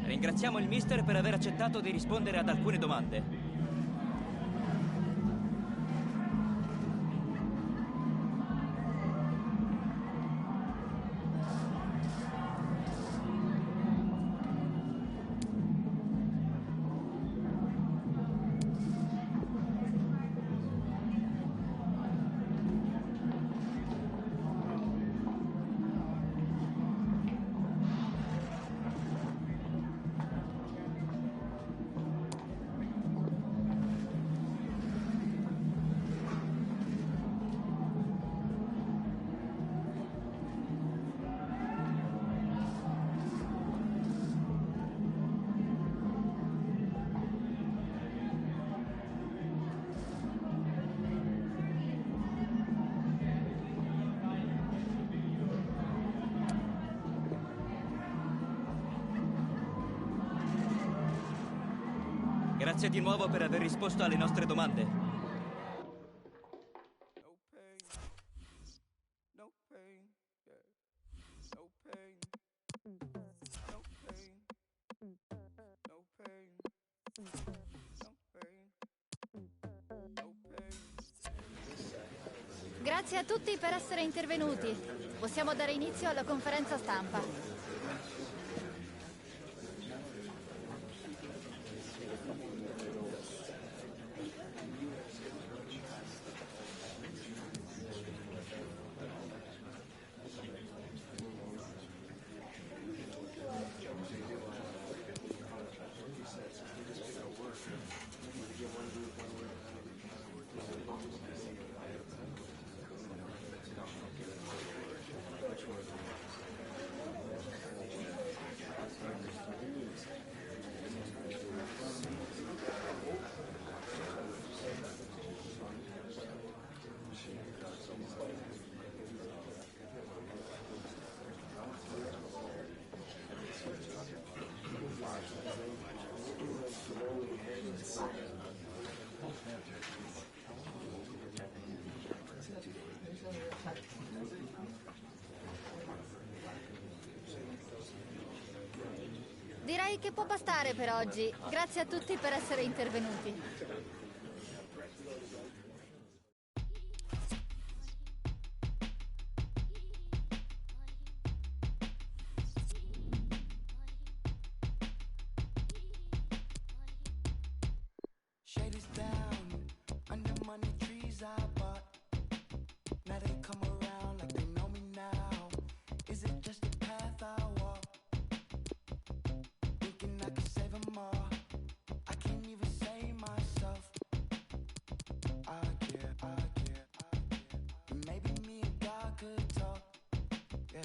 Ringraziamo il mister per aver accettato di rispondere ad alcune domande. Grazie di nuovo per aver risposto alle nostre domande. Grazie a tutti per essere intervenuti. Possiamo dare inizio alla conferenza stampa. che può bastare per oggi. Grazie a tutti per essere intervenuti. Shade is down, under money trees I bought. Now they come around like they know me now. Is it just the path I walk? Thinking I can save them all. I can't even save myself. I care. Maybe me and God could talk. Yeah.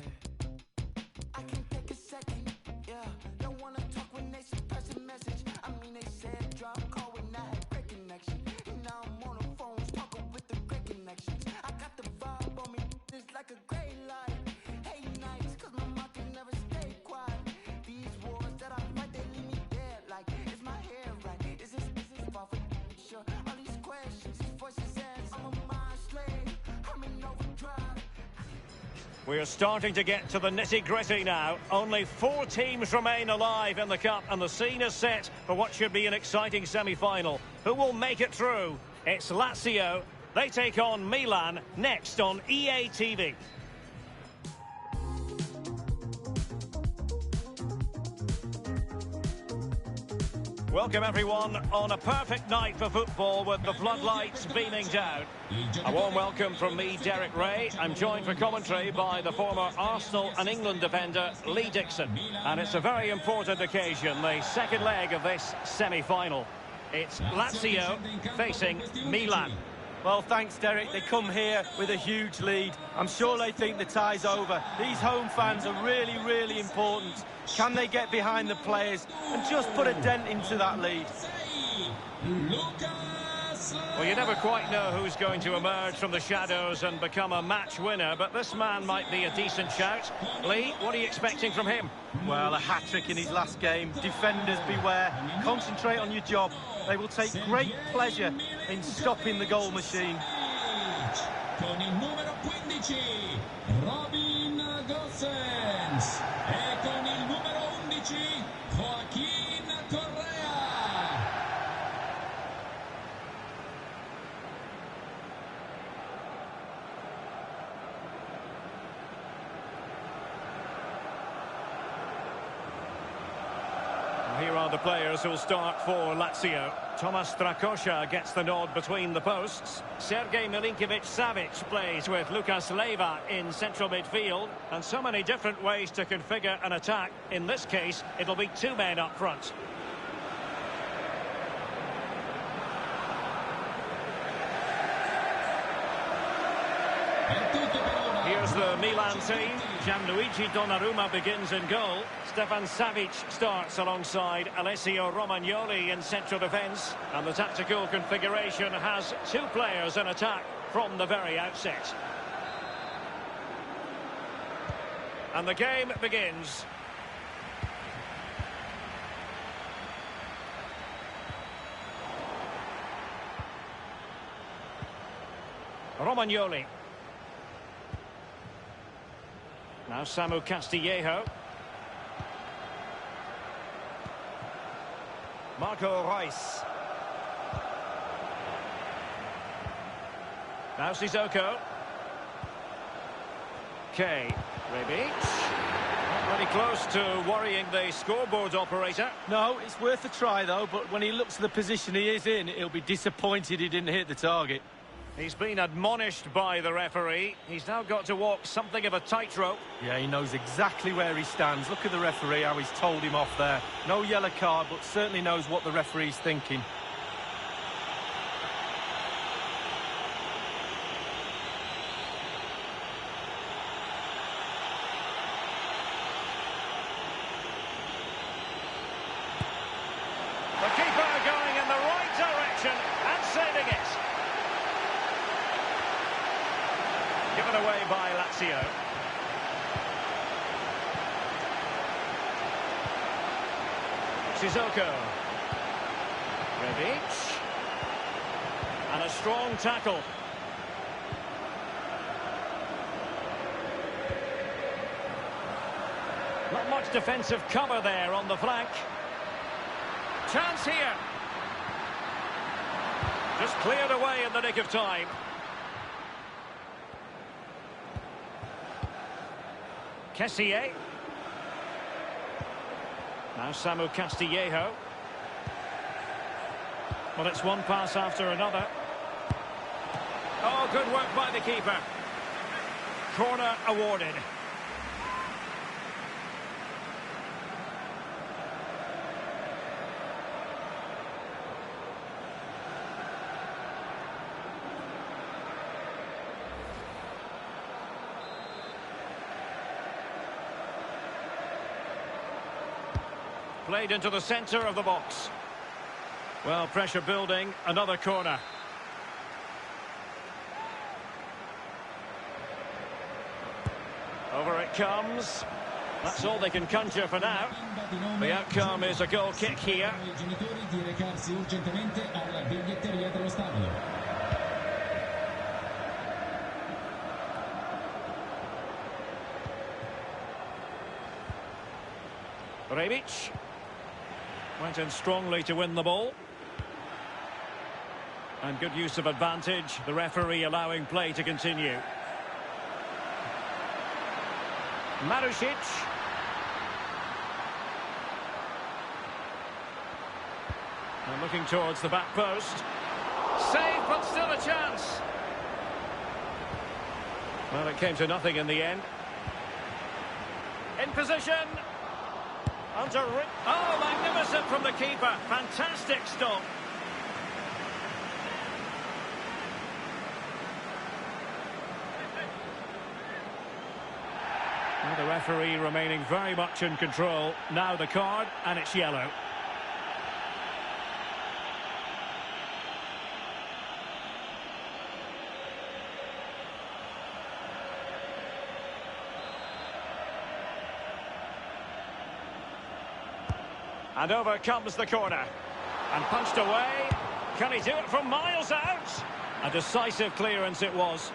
I can't take a second. Yeah. Don't wanna talk when they suppress a message. I mean they said drop call when I had great connection. And now I'm on the phones talking with the great connections. I got the vibe on me. It's like a gray light. Hey nights, cause my mouth can never stay quiet. These wars that I fight, they leave me dead. Like, is my hair right? Is this far from sure? All these questions, these voices answer. I'm a mind slave. I'm in overdrive. We're starting to get to the nitty-gritty now. Only 4 teams remain alive in the Cup, and the scene is set for what should be an exciting semi-final. Who will make it through? It's Lazio. They take on Milan next on EA TV. Welcome everyone on a perfect night for football with the floodlights beaming down. A warm welcome from me, Derek Ray. I'm joined for commentary by the former Arsenal and England defender Lee Dixon. And it's a very important occasion, the second leg of this semi-final. It's Lazio facing Milan. Well, thanks, Derek. They come here with a huge lead. I'm sure they think the tie's over. These home fans are really, really important. Can they get behind the players and just put a dent into that lead? Well, you never quite know who's going to emerge from the shadows and become a match winner, but this man might be a decent shout. Lee, what are you expecting from him? Well, a hat-trick in his last game. Defenders, beware. Concentrate on your job. They will take great pleasure in stopping the goal machine. Con il numero 15, Robin Gosens. E con il numero 11, Joaquin Correa. Here are the players who'll start for Lazio. Tomas Strakosha gets the nod between the posts. Sergej Milinkovic-Savic plays with Lucas Leiva in central midfield. And so many different ways to configure an attack. In this case, it'll be 2 men up front. Here's the Milan team. Gianluigi Donnarumma begins in goal. Stefan Savic starts alongside Alessio Romagnoli in central defence. And the tactical configuration has 2 players in attack from the very outset. And the game begins. Romagnoli. Now Samu Castillejo. Marco Reus. Now Sissoko. Rebic. Not really close to worrying the scoreboard operator. No, it's worth a try, though, but when he looks at the position he is in, he'll be disappointed he didn't hit the target. He's been admonished by the referee. He's now got to walk something of a tightrope. Yeah, he knows exactly where he stands. Look at the referee, how he's told him off there. No yellow card, but certainly knows what the referee's thinking. The keeper going in the right direction and saving it. Given away by Lazio. Sissoko. Rebic. And a strong tackle. Not much defensive cover there on the flank. Chance here. Just cleared away in the nick of time. Kessié. Now Samu Castillejo. Well, it's one pass after another. Oh, good work by the keeper. Corner awarded. Played into the centre of the box. Well, pressure building, another corner. Over it comes. That's all they can conjure for now. The outcome is a goal kick here. Rebic went in strongly to win the ball. And good use of advantage. The referee allowing play to continue. Marusic. And looking towards the back post. Save, but still a chance. Well, it came to nothing in the end. In position. Oh, magnificent from the keeper. Fantastic stop. Well, the referee remaining very much in control. Now the card, and it's yellow. And over comes the corner. And punched away. Can he do it from miles out? A decisive clearance it was.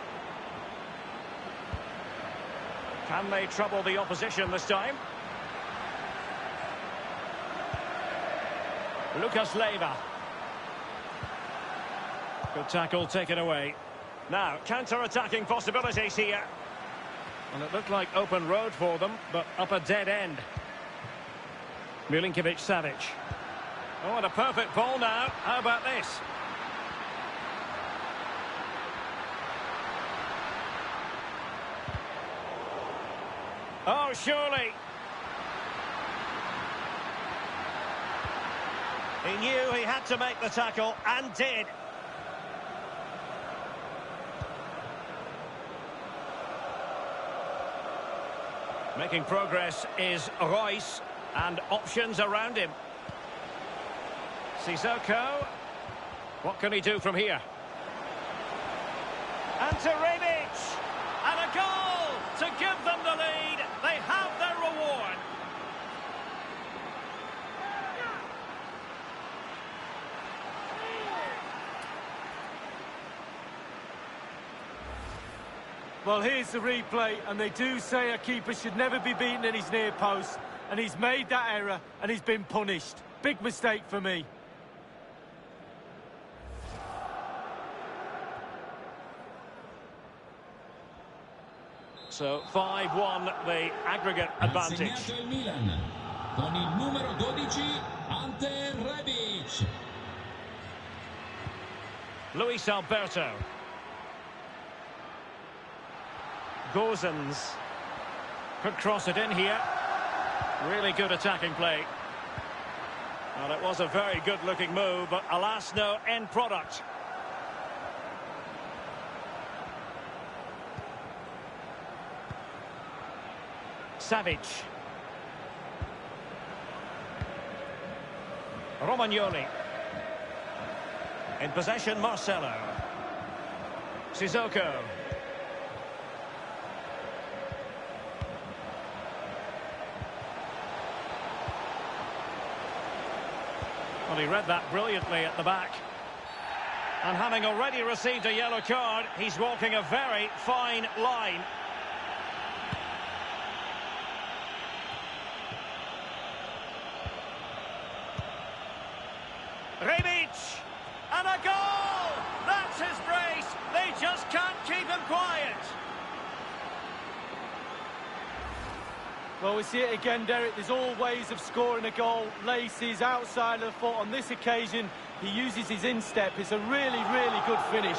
Can they trouble the opposition this time? Lucas Leiva. Good tackle taken away. Now, counter-attacking possibilities here. Well, it looked like open road for them, but up a dead end. Milinkovic-Savic. Oh, and a perfect ball now. How about this? Oh, surely. He knew he had to make the tackle, and did. Making progress is Royce. And options around him. Sissoko. What can he do from here? And to Rebic. And a goal to give them the lead. They have their reward. Well, here's the replay, and they do say a keeper should never be beaten in his near post. And he's made that error, and he's been punished. Big mistake for me. So 5-1, the aggregate advantage. Ha segnato il Milan con il numero 12 Ante Rebic. Luis Alberto. Gozens could cross it in here. Really good attacking play. Well, it was a very good-looking move, but alas, no end product. Savic. Romagnoli. In possession, Marcelo. Sissoko. Well, he read that brilliantly at the back. And having already received a yellow card, he's walking a very fine line. Well, we see it again, Derek. There's all ways of scoring a goal. Laces, outside of the foot. On this occasion, he uses his instep. It's a really, really good finish.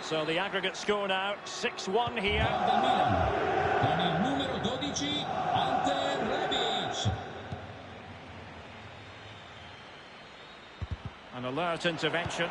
So the aggregate score now, 6-1 here. Del Milan, con il numero 12, Ante Rebic. An alert intervention.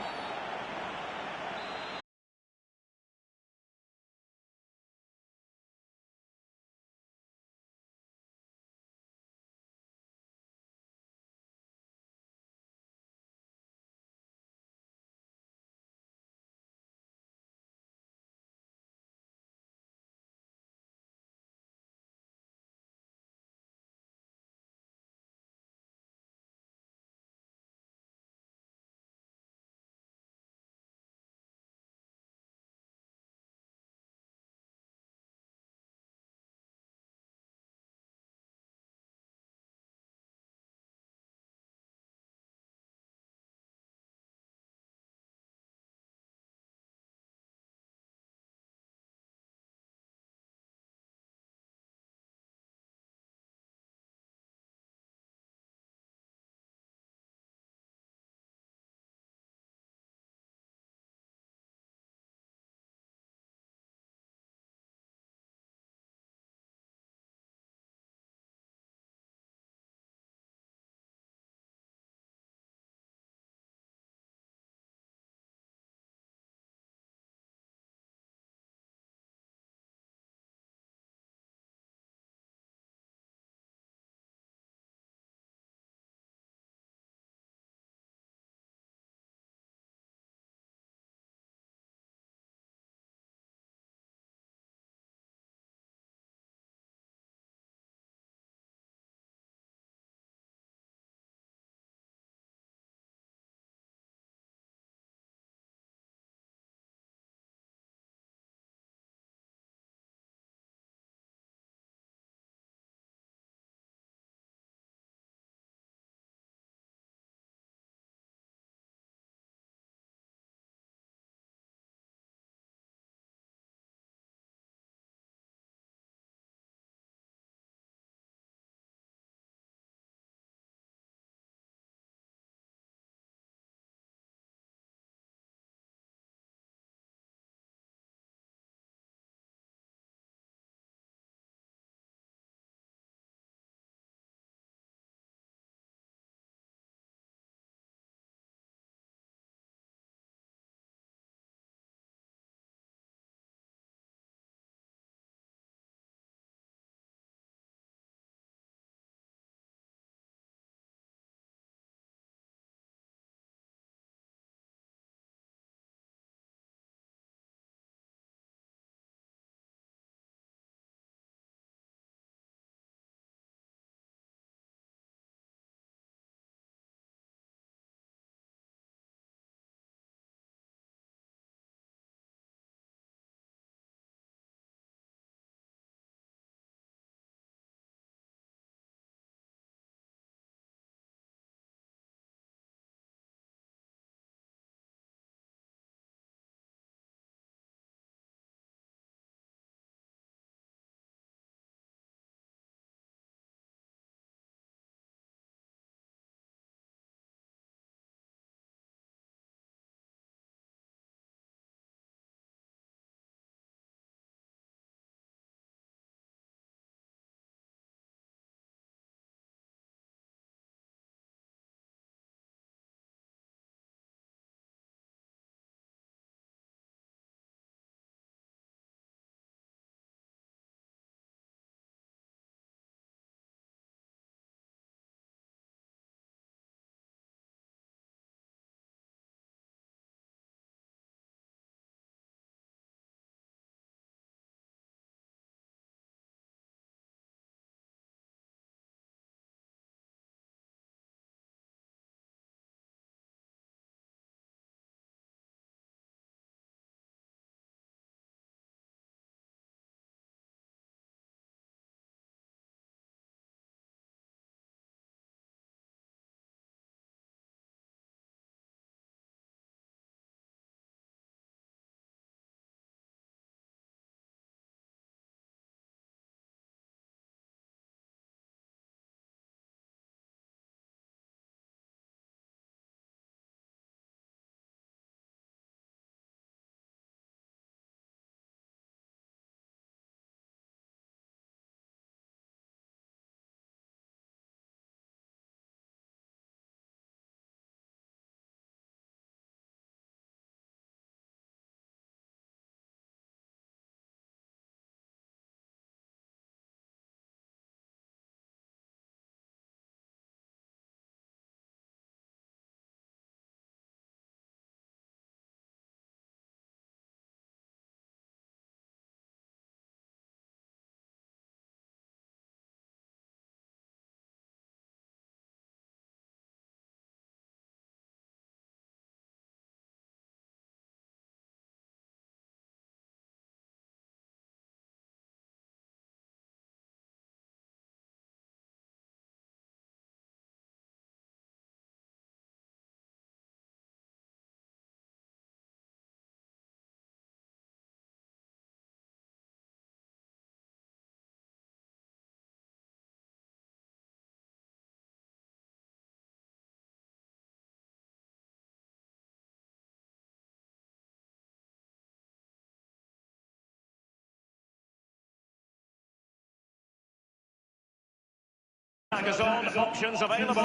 Is on, options available.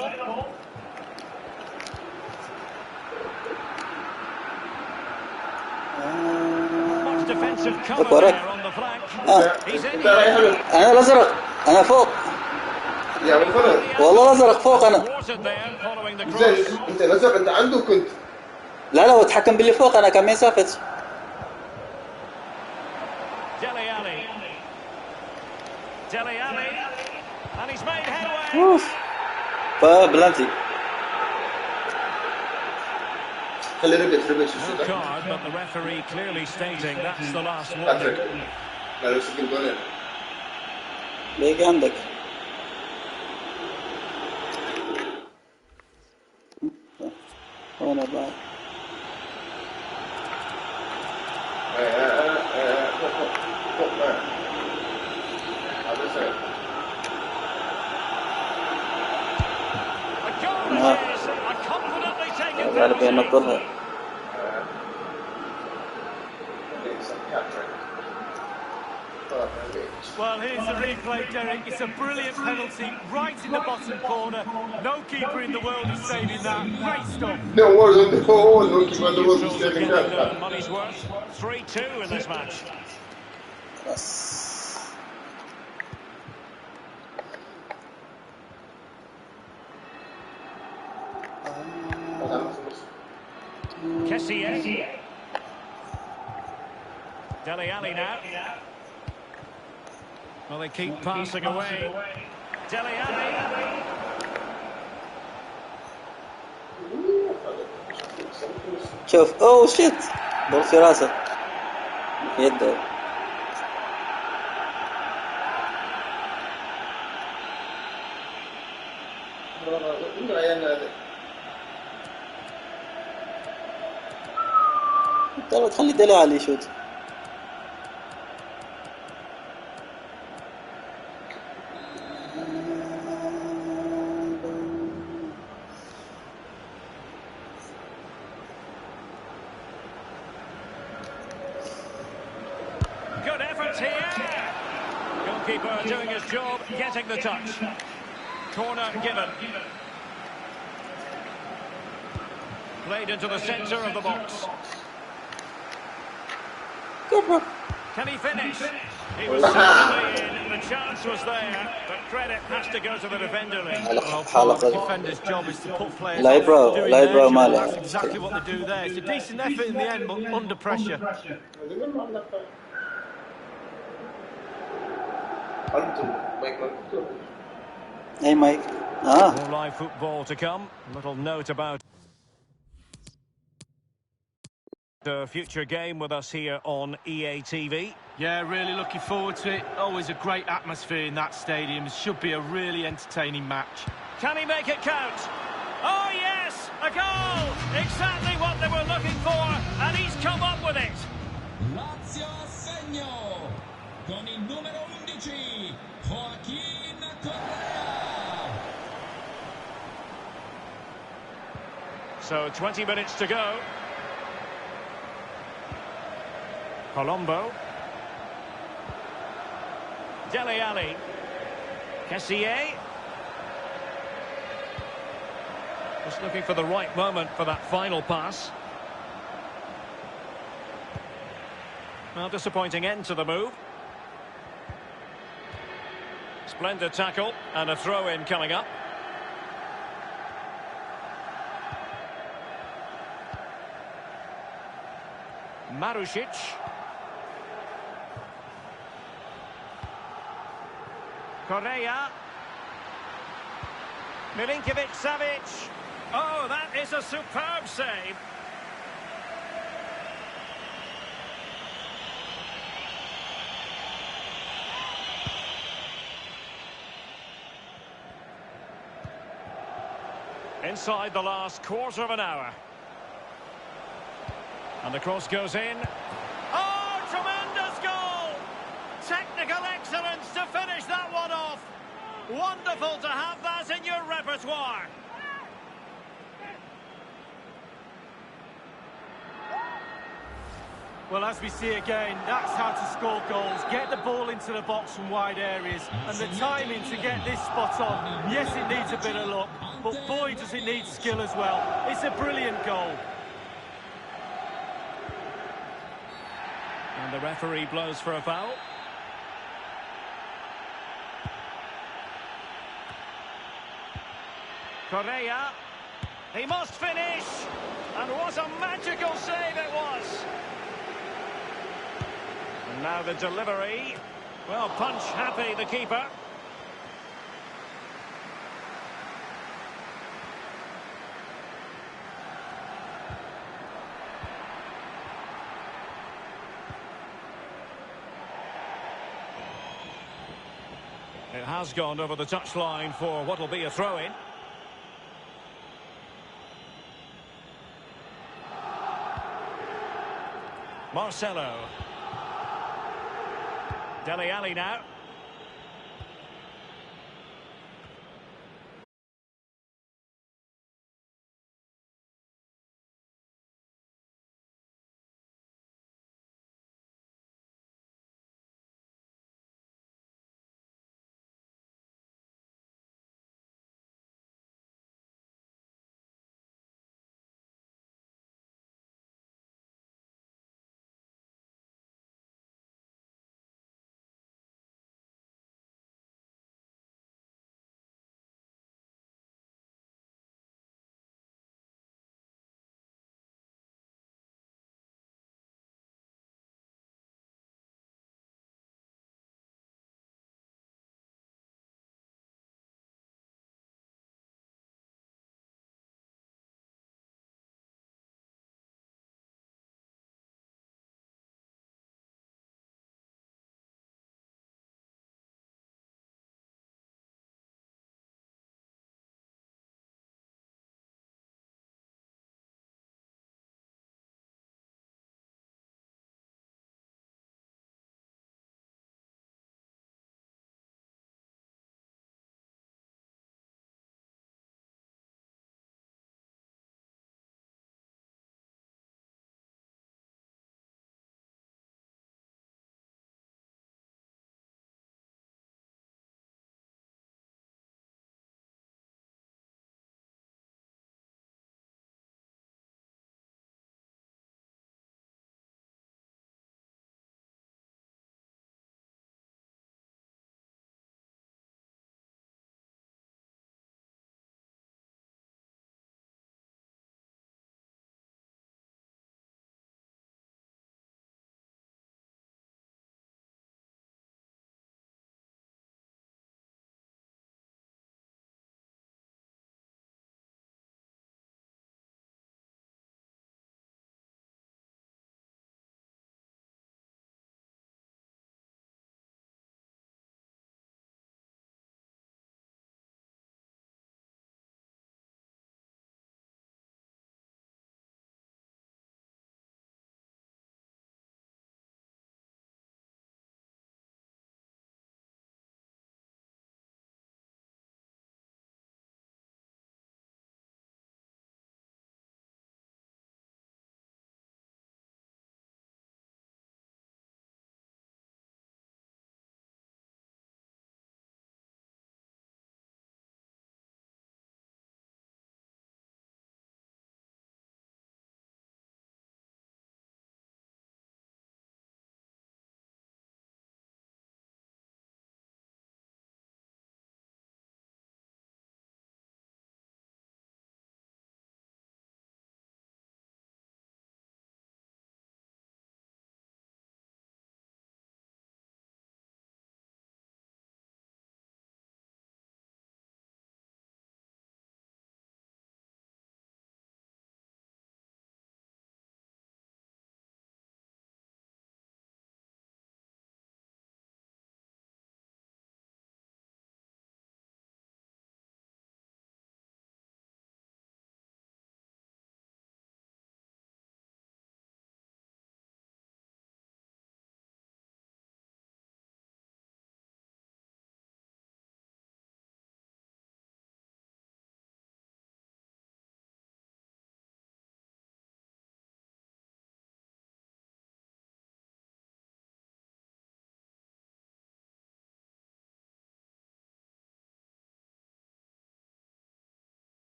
Much defensive cover there on the flank. He's in here. أنا الأزرق أنا فوق والله الأزرق فوق أنا زين أنت الأزرق أنت عنده كنت لا هو اتحكم باللي فوق أنا كان ما يسافت Dele Alli, and he's made headway. فبلانتي No card, but the referee clearly stating that's the last warning. بيجي عندك هنا بقى غالبا ينطلها Well, here's the replay, Derek. It's a brilliant penalty right in the bottom corner. No keeper in the world is saving that. Great stuff. No keeper in the world is saving that. Money's worth. 3-2 in this match. Kessier. Dele Alli now. Well, they keep passing away. Dele Alli. شوف اوه شيت ضرب في راسه في يده طب تخلي دلي على يشوت Good efforts here. Goalkeeper doing his job, getting the touch. Corner given. Played into the centre of the box. Can he finish? He was certainly in. The chance was there, but credit has to go to the defender. Well, the defender's job is to put players لا يبرو لا يبرو That's ماله exactly what they do there. It's a decent effort in the end, but under pressure. اي مايك More live football to come. A little note about the future game with us here on EA TV. Yeah, really looking forward to it. Always a great atmosphere in that stadium. It should be a really entertaining match. Can he make it count? Oh yes, a goal! Exactly what they were looking for, and he's come up with it. Lazio segno con il numero 11 Joaquin Correa. So 20 minutes to go. Colombo. Dele Alli. Kessier. Just looking for the right moment for that final pass. Well, disappointing end to the move. Splendid tackle and a throw-in coming up. Marušić. Correa. Milinkovic-Savic. Oh, that is a superb save. Inside the last quarter of an hour. And the cross goes in. Oh, tremendous goal! Technical excellence to finish that one off. Wonderful to have that in your repertoire. Well, as we see again, that's how to score goals. Get the ball into the box from wide areas. And the timing to get this spot on, yes, it needs a bit of luck, but boy, does it need skill as well. It's a brilliant goal. And the referee blows for a foul. Correa. He must finish. And what a magical save it was. And now the delivery. Well, punch happy, the keeper. It has gone over the touchline for what will be a throw-in. Marcelo. Dele Alli now.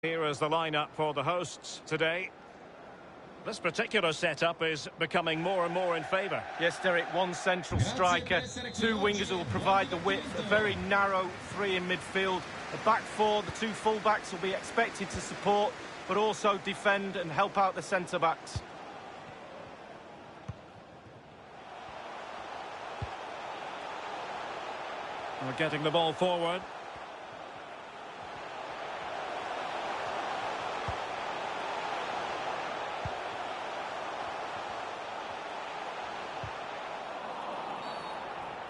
Here is the lineup for the hosts today. This particular setup is becoming more and more in favour. Yes, Derek, one central striker, two wingers who will provide the width, a very narrow three in midfield. The back four, the two full-backs will be expected to support, but also defend and help out the centre-backs. We're getting the ball forward.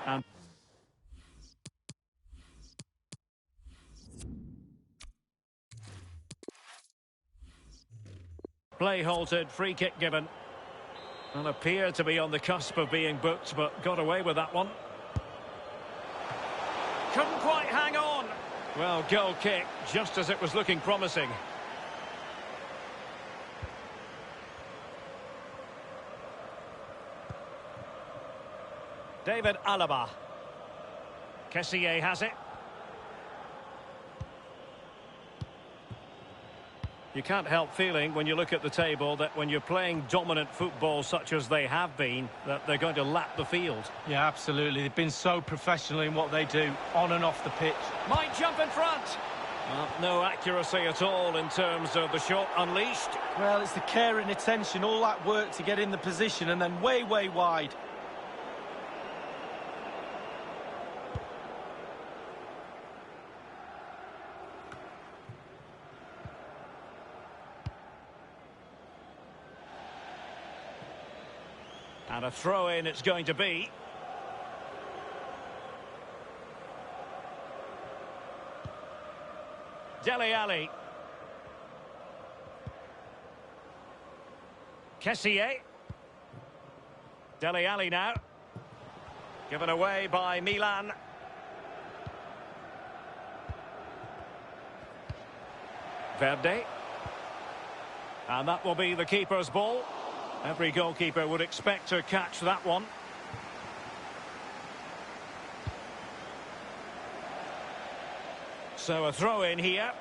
And play halted, free kick given. And appeared to be on the cusp of being booked, but got away with that one. Couldn't quite hang on. Well, goal kick, just as it was looking promising. David Alaba. Kessié has it. You can't help feeling, when you look at the table, that when you're playing dominant football such as they have been, that they're going to lap the field. Yeah, absolutely. They've been so professional in what they do, on and off the pitch. Might jump in front. Well, no accuracy at all in terms of the shot unleashed. Well, it's the care and attention, all that work to get in the position, and then way, way wide. And a throw-in it's going to be. Dele Alli. Kessié. Dele Alli now. Given away by Milan. Verde. And that will be the keeper's ball. Every goalkeeper would expect to catch that one. So a throw-in here.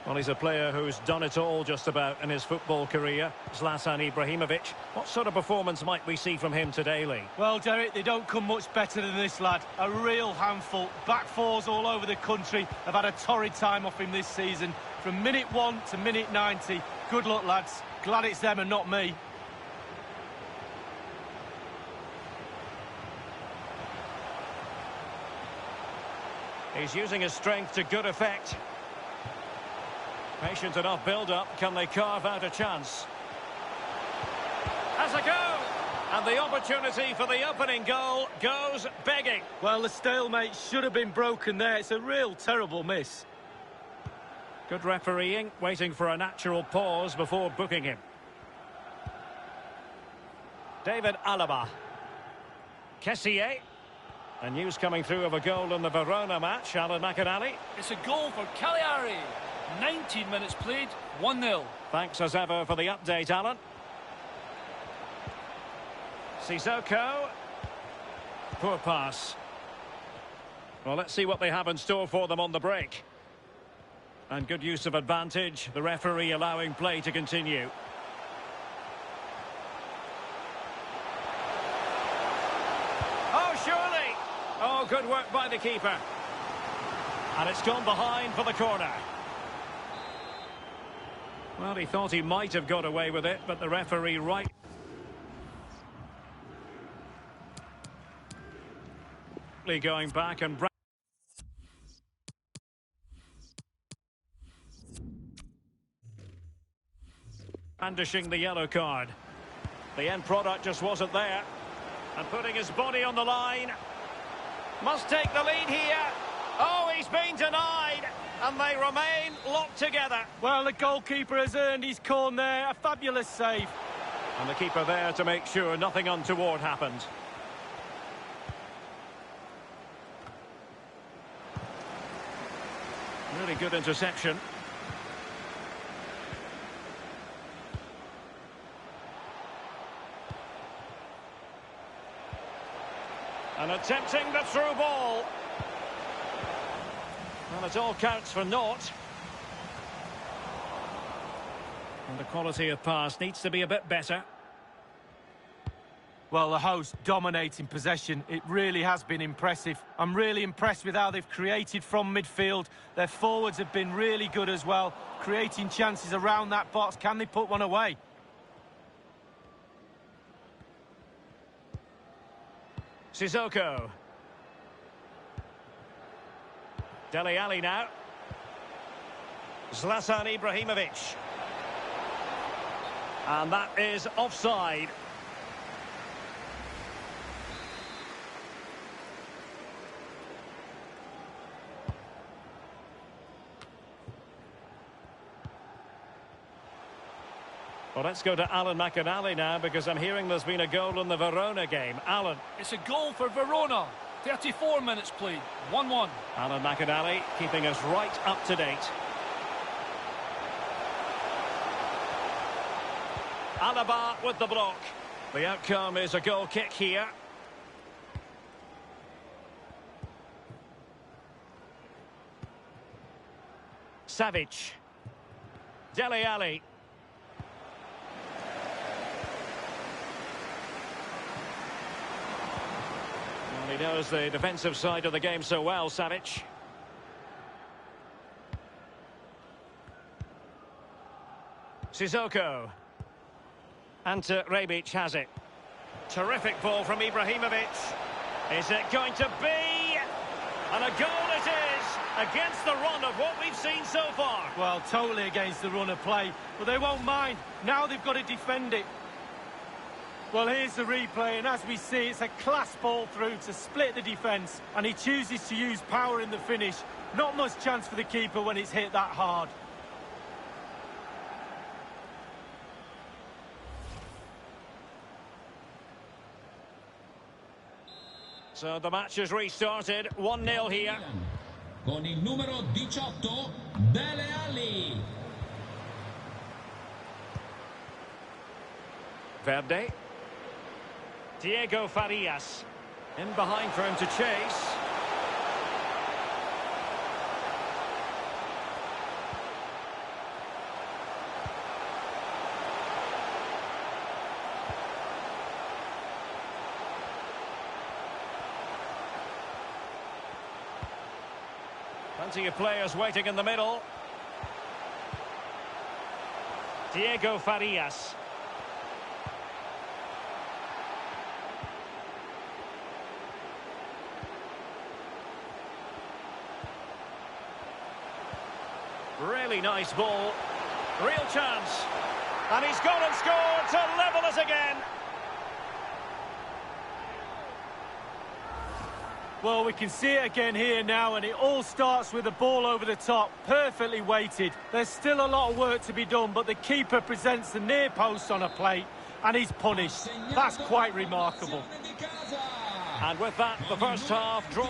Well, he's a player who's done it all just about in his football career, Zlatan Ibrahimovic. What sort of performance might we see from him today, Lee? Well, Derek, they don't come much better than this lad. A real handful. Back fours all over the country have had a torrid time off him this season. From minute 1 to minute 90. Good luck, lads. Glad it's them and not me. He's using his strength to good effect. Patient enough build-up. Can they carve out a chance? Has a go! And the opportunity for the opening goal goes begging. Well, the stalemate should have been broken there. It's a real terrible miss. Good refereeing, waiting for a natural pause before booking him. David Alaba. Kessié. And news coming through of a goal in the Verona match, Alan McInally. It's a goal for Cagliari. 19 minutes played, 1-0. Thanks as ever for the update, Alan. Sissoko. Poor pass. Well, let's see what they have in store for them on the break. And good use of advantage, the referee allowing play to continue. Oh, surely! Oh, good work by the keeper. And it's gone behind for the corner. Well, he thought he might have got away with it, but the referee right... going back and... brandishing the yellow card. The end product just wasn't there. And putting his body on the line. Must take the lead here. Oh, he's been denied. And they remain locked together. Well, the goalkeeper has earned his corner there. A fabulous save. And the keeper there to make sure nothing untoward happened. Really good interception. And attempting the through ball. Well, it all counts for naught. And the quality of pass needs to be a bit better. Well, the host dominating possession. It really has been impressive. I'm really impressed with how they've created from midfield. Their forwards have been really good as well, creating chances around that box. Can they put one away? Sissoko. Dele Alli now. Zlatan Ibrahimovic. And that is offside. Well, let's go to Alan McInally now, because I'm hearing there's been a goal in the Verona game. Alan. It's a goal for Verona. 34 minutes played. 1-1. Alan McInally keeping us right up to date. Alaba with the block. The outcome is a goal kick here. Savic. Dele Alli. He knows the defensive side of the game so well, Savic. Sissoko. Ante Rebic has it. Terrific ball from Ibrahimovic. Is it going to be? And a goal it is, against the run of what we've seen so far. Well, totally against the run of play, but they won't mind. Now they've got to defend it. Well, here's the replay, and as we see, it's a class ball through to split the defence, and he chooses to use power in the finish. Not much chance for the keeper when it's hit that hard. So the match has restarted, 1-0 here. Con il numero 18, Dele Alli. Verde. Diego Farias. In behind for him to chase. Plenty of players waiting in the middle. Diego Farias. Really nice ball. Real chance. And he's gone and scored to level us again. Well, we can see it again here now, and it all starts with the ball over the top, perfectly weighted. There's still a lot of work to be done, but the keeper presents the near post on a plate, and he's punished. That's quite remarkable. And with that, the first half draws.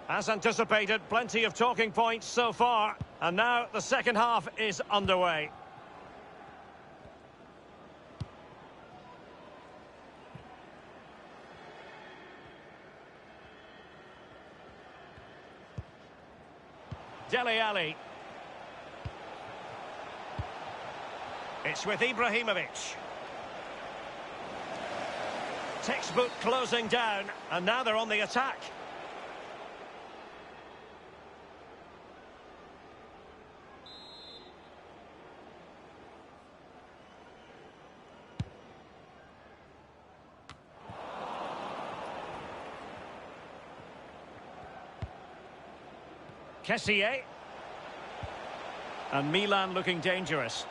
As anticipated, plenty of talking points so far. And now the second half is underway. Dele Alli. It's with Ibrahimovic. Textbook closing down, and now they're on the attack. Kessié. And Milan looking dangerous.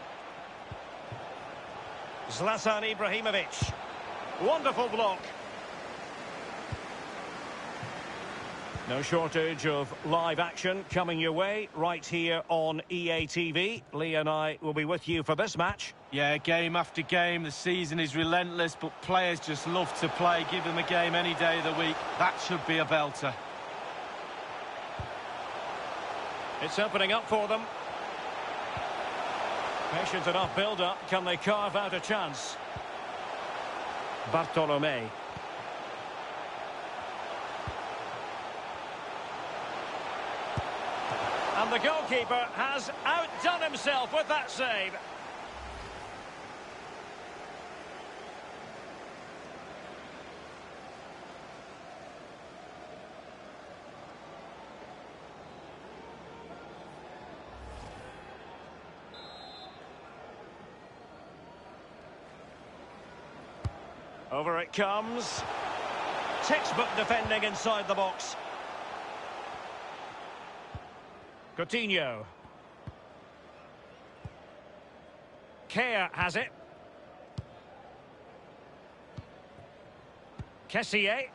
Zlatan Ibrahimovic. Wonderful block. No shortage of live action coming your way right here on EA TV. Lee and I will be with you for this match. Yeah, game after game, the season is relentless, but players just love to play. Give them a game any day of the week. That should be a belter. It's opening up for them. Patient enough build-up. Can they carve out a chance? Bartolomei. And the goalkeeper has outdone himself with that save. Over it comes. Textbook defending inside the box. Coutinho. Kerr has it. Kessié.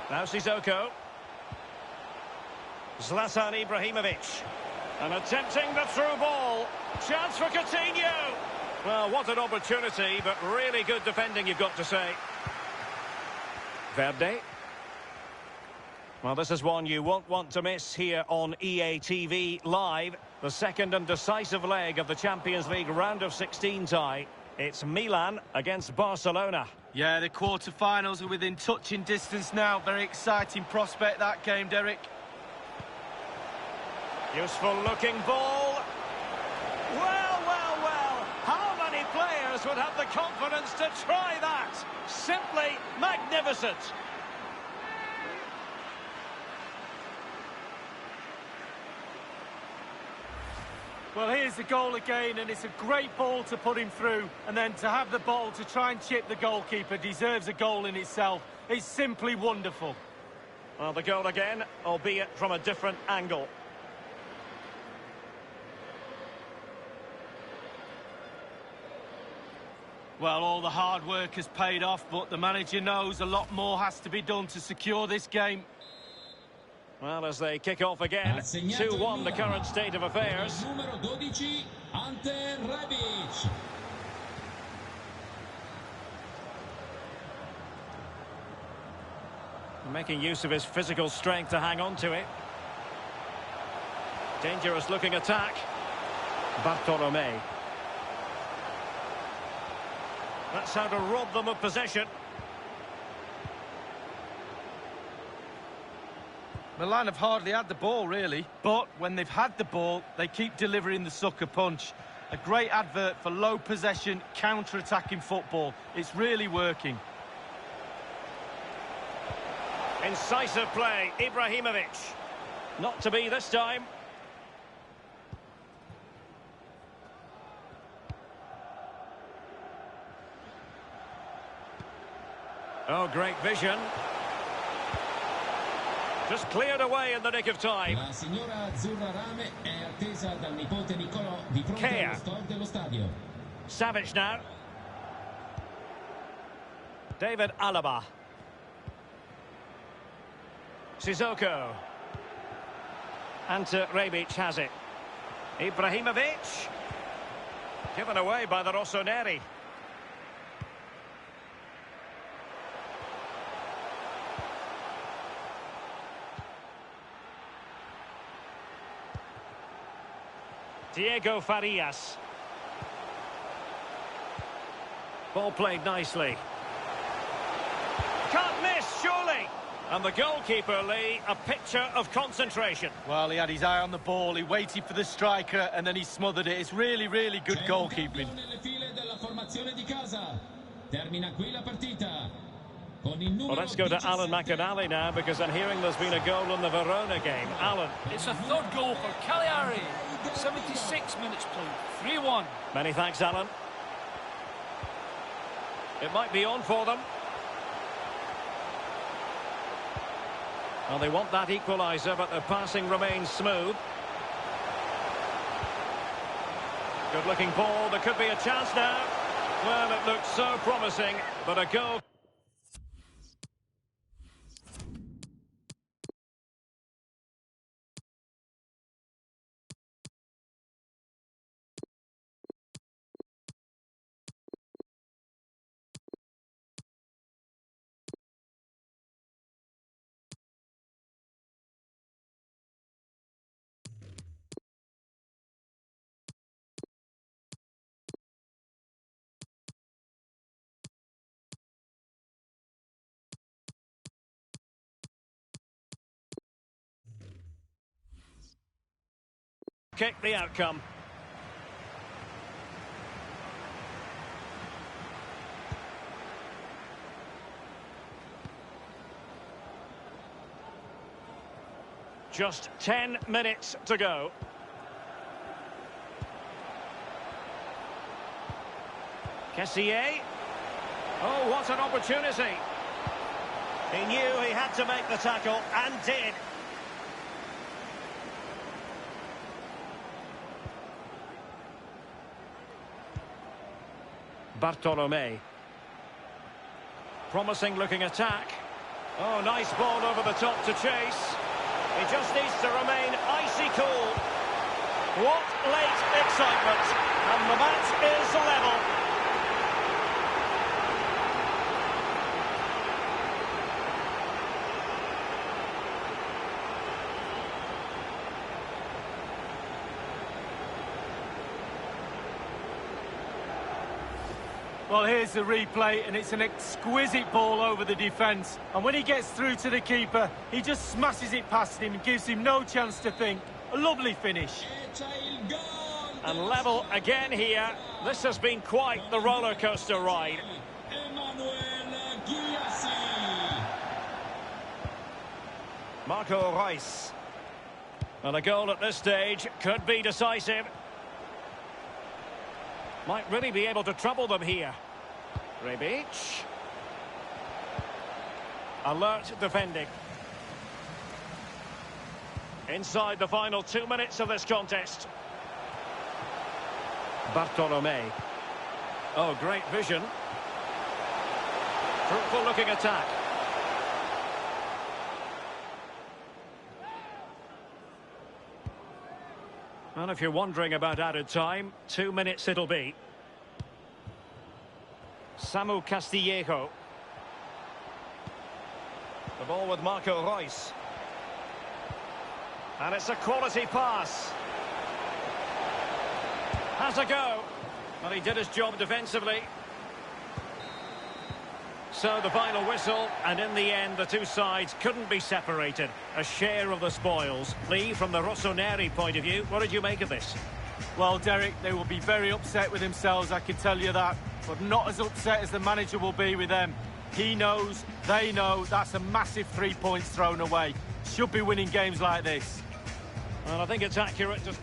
Now Sissoko. Zlatan Ibrahimovic. And attempting the through ball. Chance for Coutinho. Well, what an opportunity, but really good defending, you've got to say. Verde. Well, this is one you won't want to miss here on EA TV Live. The second and decisive leg of the Champions League round of 16 tie. It's Milan against Barcelona. Yeah, the quarter-finals are within touching distance now. Very exciting prospect, that game, Derek. Useful looking ball. Well, well, well. How many players would have the confidence to try that? Simply magnificent. Well, here's the goal again, and it's a great ball to put him through. And then to have the ball to try and chip the goalkeeper deserves a goal in itself. It's simply wonderful. Well, the goal again, albeit from a different angle. Well, all the hard work has paid off, but the manager knows a lot more has to be done to secure this game. Well, as they kick off again, 2-1 the current state of affairs. Numero 12, Ante Rebic. Making use of his physical strength to hang on to it. Dangerous looking attack. Bartolomei. That's how to rob them of possession. Milan have hardly had the ball, really. But when they've had the ball, they keep delivering the sucker punch. A great advert for low possession, counter-attacking football. It's really working. Incisive play, Ibrahimovic. Not to be this time. Oh, great vision. Just cleared away in the nick of time. La signora Azzurra Rame è attesa dal nipote Nicolò di fronte allo stor dello stadio. Savic now. David Alaba. Sissoko. Ante Rebic has it. Ibrahimovic. Given away by the Rossoneri. Diego Farias. Ball played nicely. Can't miss, surely. And the goalkeeper, Lee, a picture of concentration. Well, he had his eye on the ball, he waited for the striker, and then he smothered it. It's really, really good goalkeeping. Well, let's go to Alan McAnally now, because I'm hearing there's been a goal in the Verona game. Alan. It's a third goal for Cagliari. 76 minutes played. 3-1. Many thanks, Alan. It might be on for them. Well, they want that equaliser, but the passing remains smooth. Good-looking ball. There could be a chance now. Well, it looked so promising, but a goal... Kick the outcome. Just 10 minutes to go. Kessié. Oh, what an opportunity. He knew he had to make the tackle, and did. Bartolomé. Promising looking attack. Oh, nice ball over the top to chase. He just needs to remain icy cool. What late excitement. And the match is level. Well, here's the replay, and it's an exquisite ball over the defence. And when he gets through to the keeper, he just smashes it past him and gives him no chance to think. A lovely finish. And level again here. This has been quite the roller coaster ride. Marco Reus. Well, a goal at this stage could be decisive. Might really be able to trouble them here. Rebic. Alert defending. Inside the final 2 minutes of this contest. Bartolomé. Oh, great vision. Fruitful looking attack. Well, if you're wondering about added time, 2 minutes it'll be. Samu Castillejo. The ball with Marco Reus. And it's a quality pass. Has a go. Well, he did his job defensively. So the final whistle, and in the end the two sides couldn't be separated. A share of the spoils. Lee, from the Rossoneri point of view, what did you make of this? Well, Derek, they will be very upset with themselves, I can tell you that. But not as upset as the manager will be with them. He knows, they know, that's a massive 3 points thrown away. Should be winning games like this. Well, I think it's accurate to...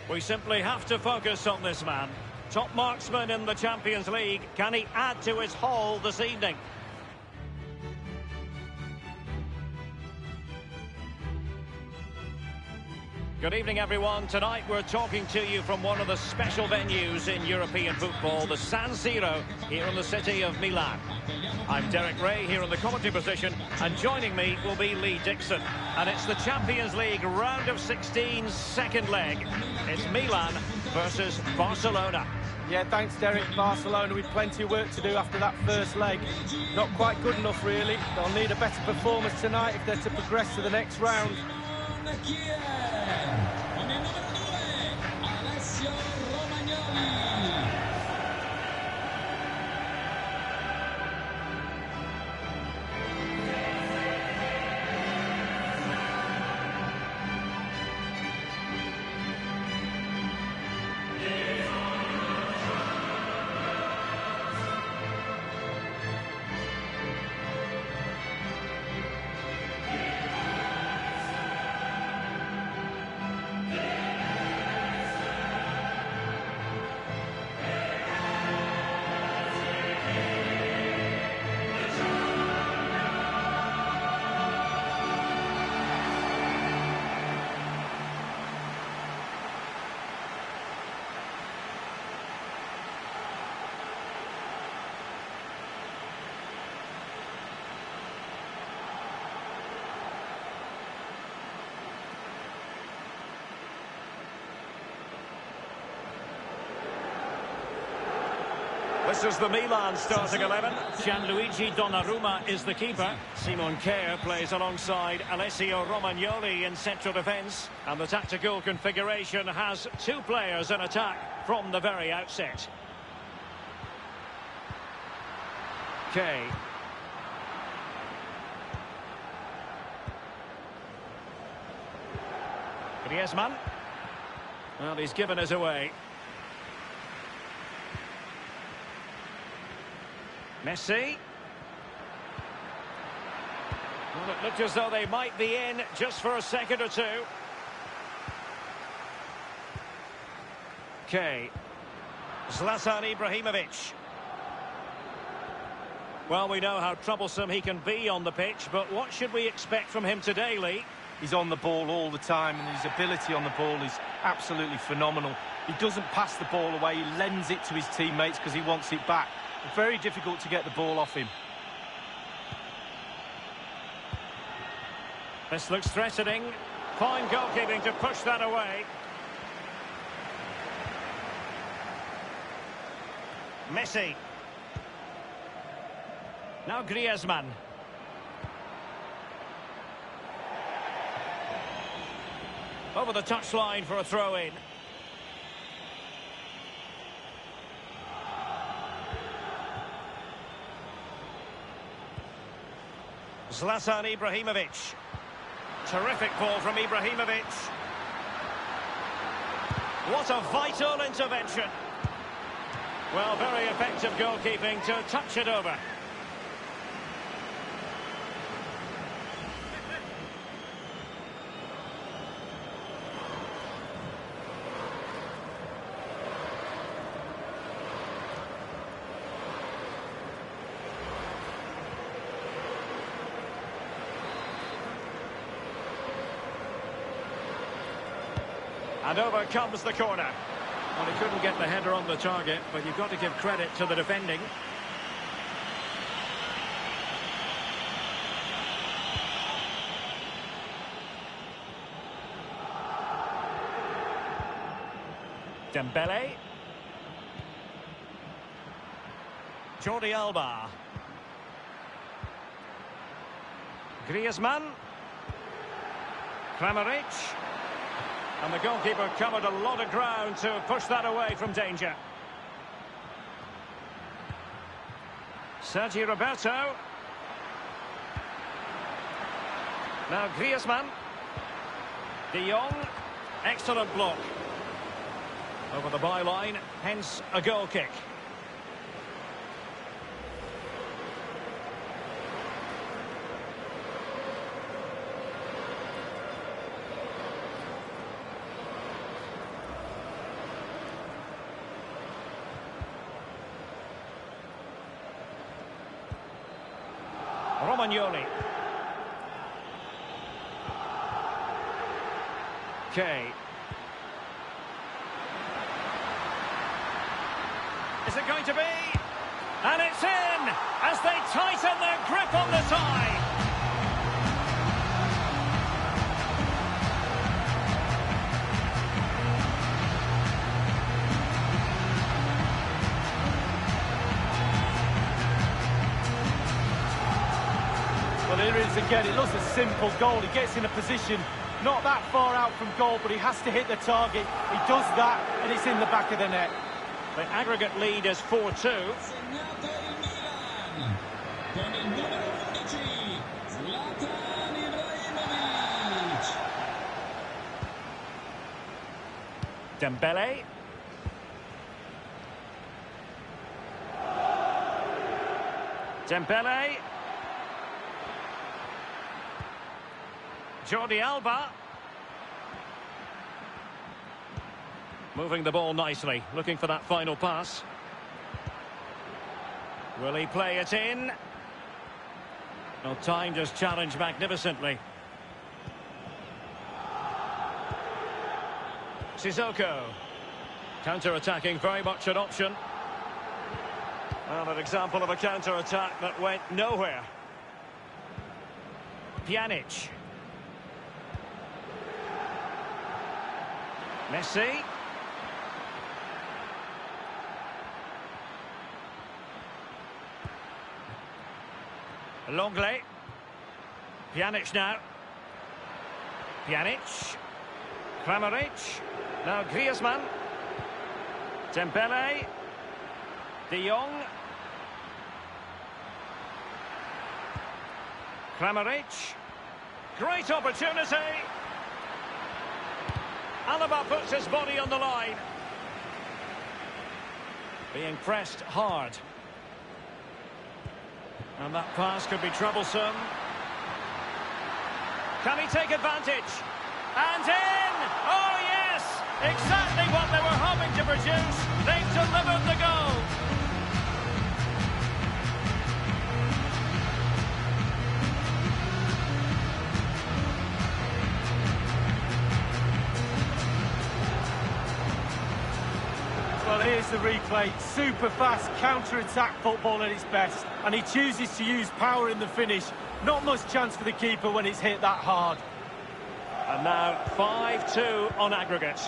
We simply have to focus on this man. Top marksman in the Champions League. Can he add to his haul this evening? Good evening, everyone. Tonight we're talking to you from one of the special venues in European football, the San Siro, here in the city of Milan. I'm Derek Ray here in the commentary position, and joining me will be Lee Dixon. And it's the Champions League round of 16 second leg. It's Milan versus Barcelona. Yeah, thanks, Derek. Barcelona with plenty of work to do after that first leg. Not quite good enough, really. They'll need a better performance tonight if they're to progress to the next round. Con el número 9, Alessio Romagnoli. This is the Milan starting 11. Gianluigi Donnarumma is the keeper. Simon Kjaer plays alongside Alessio Romagnoli in central defence. And the tactical configuration has two players in attack from the very outset. Kay. Griezmann. Well, he's given us away. Messi. Well, it looked as though they might be in just for a second or two. Okay. Zlatan Ibrahimovic. Well, we know how troublesome he can be on the pitch, but what should we expect from him today, Lee? He's on the ball all the time, and his ability on the ball is absolutely phenomenal. He doesn't pass the ball away, he lends it to his teammates because he wants it back. Very difficult to get the ball off him. This looks threatening. Fine goalkeeping to push that away. Messi. Now Griezmann. Over the touchline for a throw-in. Zlatan Ibrahimovic. Terrific ball from Ibrahimovic. What a vital intervention. Well, very effective goalkeeping to touch it over. And over comes the corner. Well, he couldn't get the header on the target, but you've got to give credit to the defending. Dembele. Jordi Alba. Griezmann. Kramaric. And the goalkeeper covered a lot of ground to push that away from danger. Sergi Roberto. Now Griezmann. De Jong. Excellent block. Over the byline, hence a goal kick. Romagnoli. okay. Is it going to be? And it's in as they tighten their grip on the tie. Well, here it is again. It looks a simple goal. He gets in a position not that far out from goal, but he has to hit the target. He does that, and it's in the back of the net. The aggregate lead is 4-2. Dembele. Dembele. Jordi Alba. Moving the ball nicely, looking for that final pass. Will he play it in? Well, time just challenged magnificently. Sissoko. Counter-attacking, very much an option. Well, an example of a counter-attack that went nowhere. Pjanic. Messi. Longley. Pjanic now. Pjanic. Kramaric. Now Griezmann. Dembele. De Jong. Kramaric. Great opportunity. Alaba puts his body on the line. Being pressed hard. And that pass could be troublesome. Can he take advantage? And in! Oh yes! Exactly what they were hoping to produce. They've delivered the goal. Well, here's the replay. Super fast counter-attack football at its best. And he chooses to use power in the finish. Not much chance for the keeper when it's hit that hard. And now 5-2 on aggregate.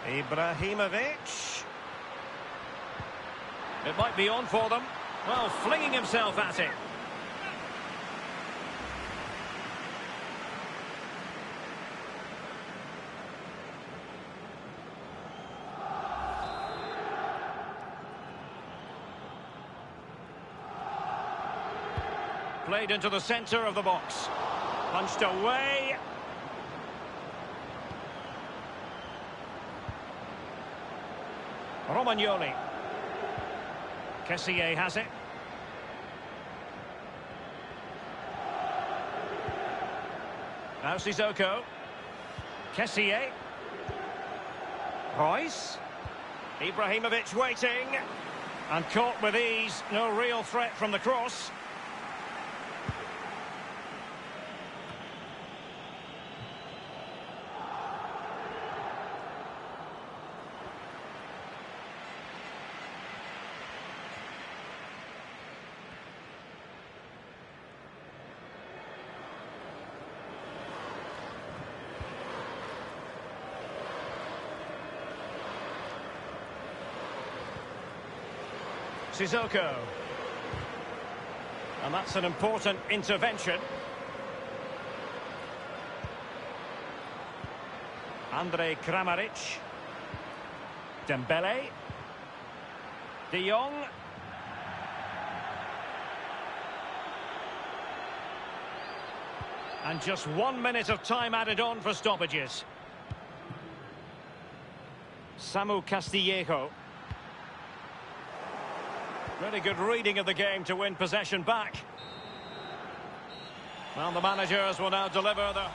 Ibrahimovic. It might be on for them. Well, flinging himself at it. Played into the centre of the box. Punched away. Romagnoli. Kessié has it. Now Sissoko. Kessié. Royce. Ibrahimovic waiting. And caught with ease. No real threat from the cross. Sissoko. And that's an important intervention. Andrej Kramaric. Dembele. De Jong. And just 1 minute of time added on for stoppages. Samu Castillejo. Really good reading of the game to win possession back. Well, the managers will now deliver the...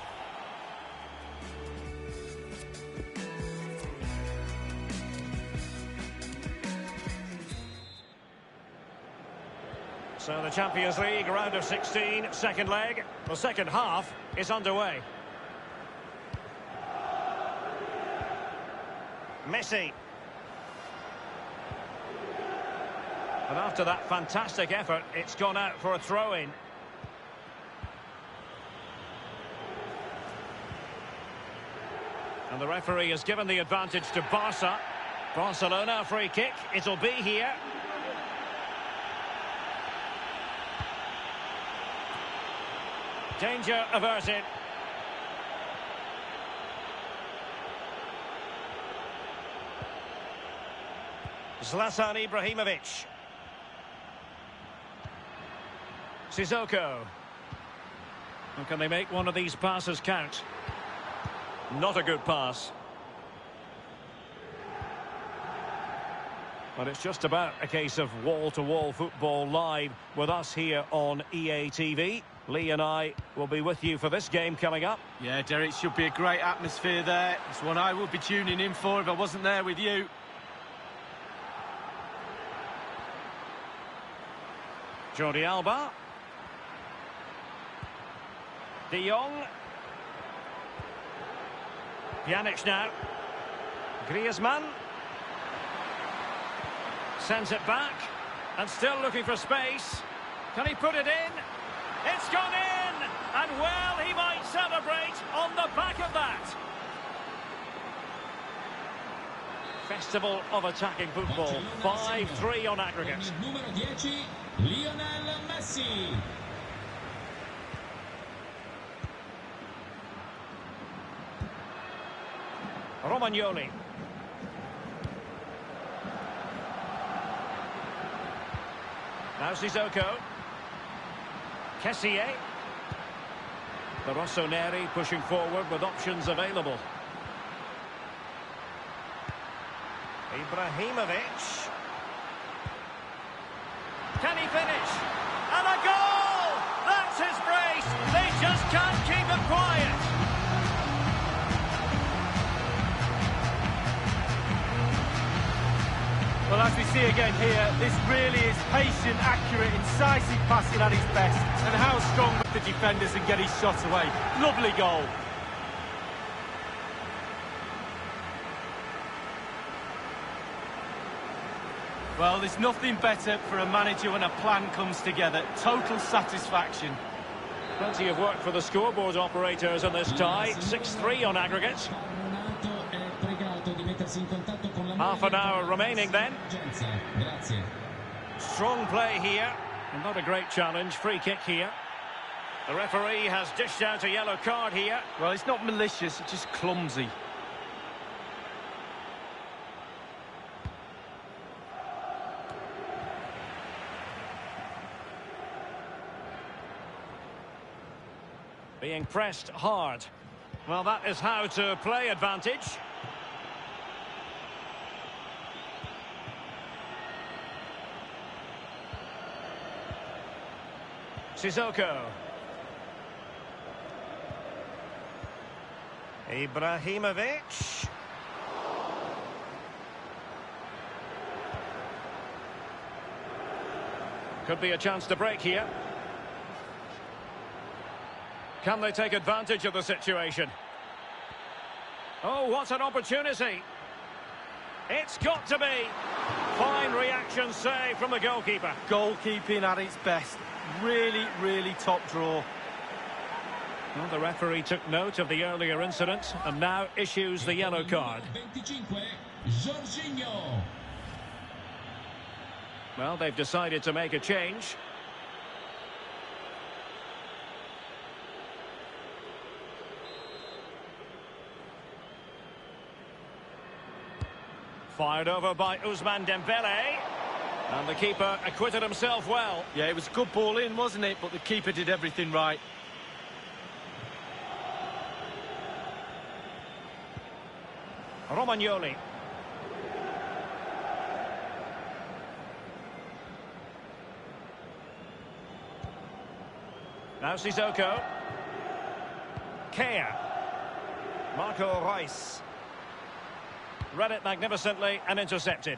So the Champions League round of 16, second leg. The second half is underway. Messi. And after that fantastic effort, it's gone out for a throw-in. And the referee has given the advantage to Barca. Barcelona free kick. It'll be here. Danger averted. Zlatan Ibrahimovic. Sissoko. And can they make one of these passes count? Not a good pass. But it's just about a case of wall-to-wall football live with us here on EA TV. Lee and I will be with you for this game coming up. Yeah, Derek, should be a great atmosphere there. It's one I would be tuning in for if I wasn't there with you. Jordi Alba. De Jong. Pjanic now. Griezmann. Sends it back. And still looking for space. Can he put it in? It's gone in! And well, he might celebrate on the back of that. Festival of attacking football. 5-3 on aggregate. Numero 10, Lionel Messi. Romagnoli. Now Sissoko. Kessié. The Rossoneri pushing forward with options available. Ibrahimovic. Can he finish? And a goal! That's his brace! They just can't keep him quiet! Well, as we see again here, this really is patient, accurate, incisive passing at its best. And how strong with the defenders and get his shot away. Lovely goal. Well, there's nothing better for a manager when a plan comes together. Total satisfaction. Plenty of work for the scoreboard operators in this tie. 6-3 on aggregate. Half an hour remaining then. Strong play here. And not a great challenge. Free kick here. The referee has dished out a yellow card here. Well, it's not malicious, it's just clumsy. Being pressed hard. Well, that is how to play advantage. Sissoko. Ibrahimovic. Could be a chance to break here. Can they take advantage of the situation? Oh, what an opportunity. It's got to be. Fine reaction save from the goalkeeper. Goalkeeping at its best. Really, really top draw. Well, the referee took note of the earlier incident and now issues the yellow card. 25, Jorginho. Well, they've decided to make a change. Fired over by Ousmane Dembele. And the keeper acquitted himself well. Yeah, it was a good ball in, wasn't it? But the keeper did everything right. Romagnoli. Now Sissoko. Kea. Marco Reus. Read it magnificently and intercepted.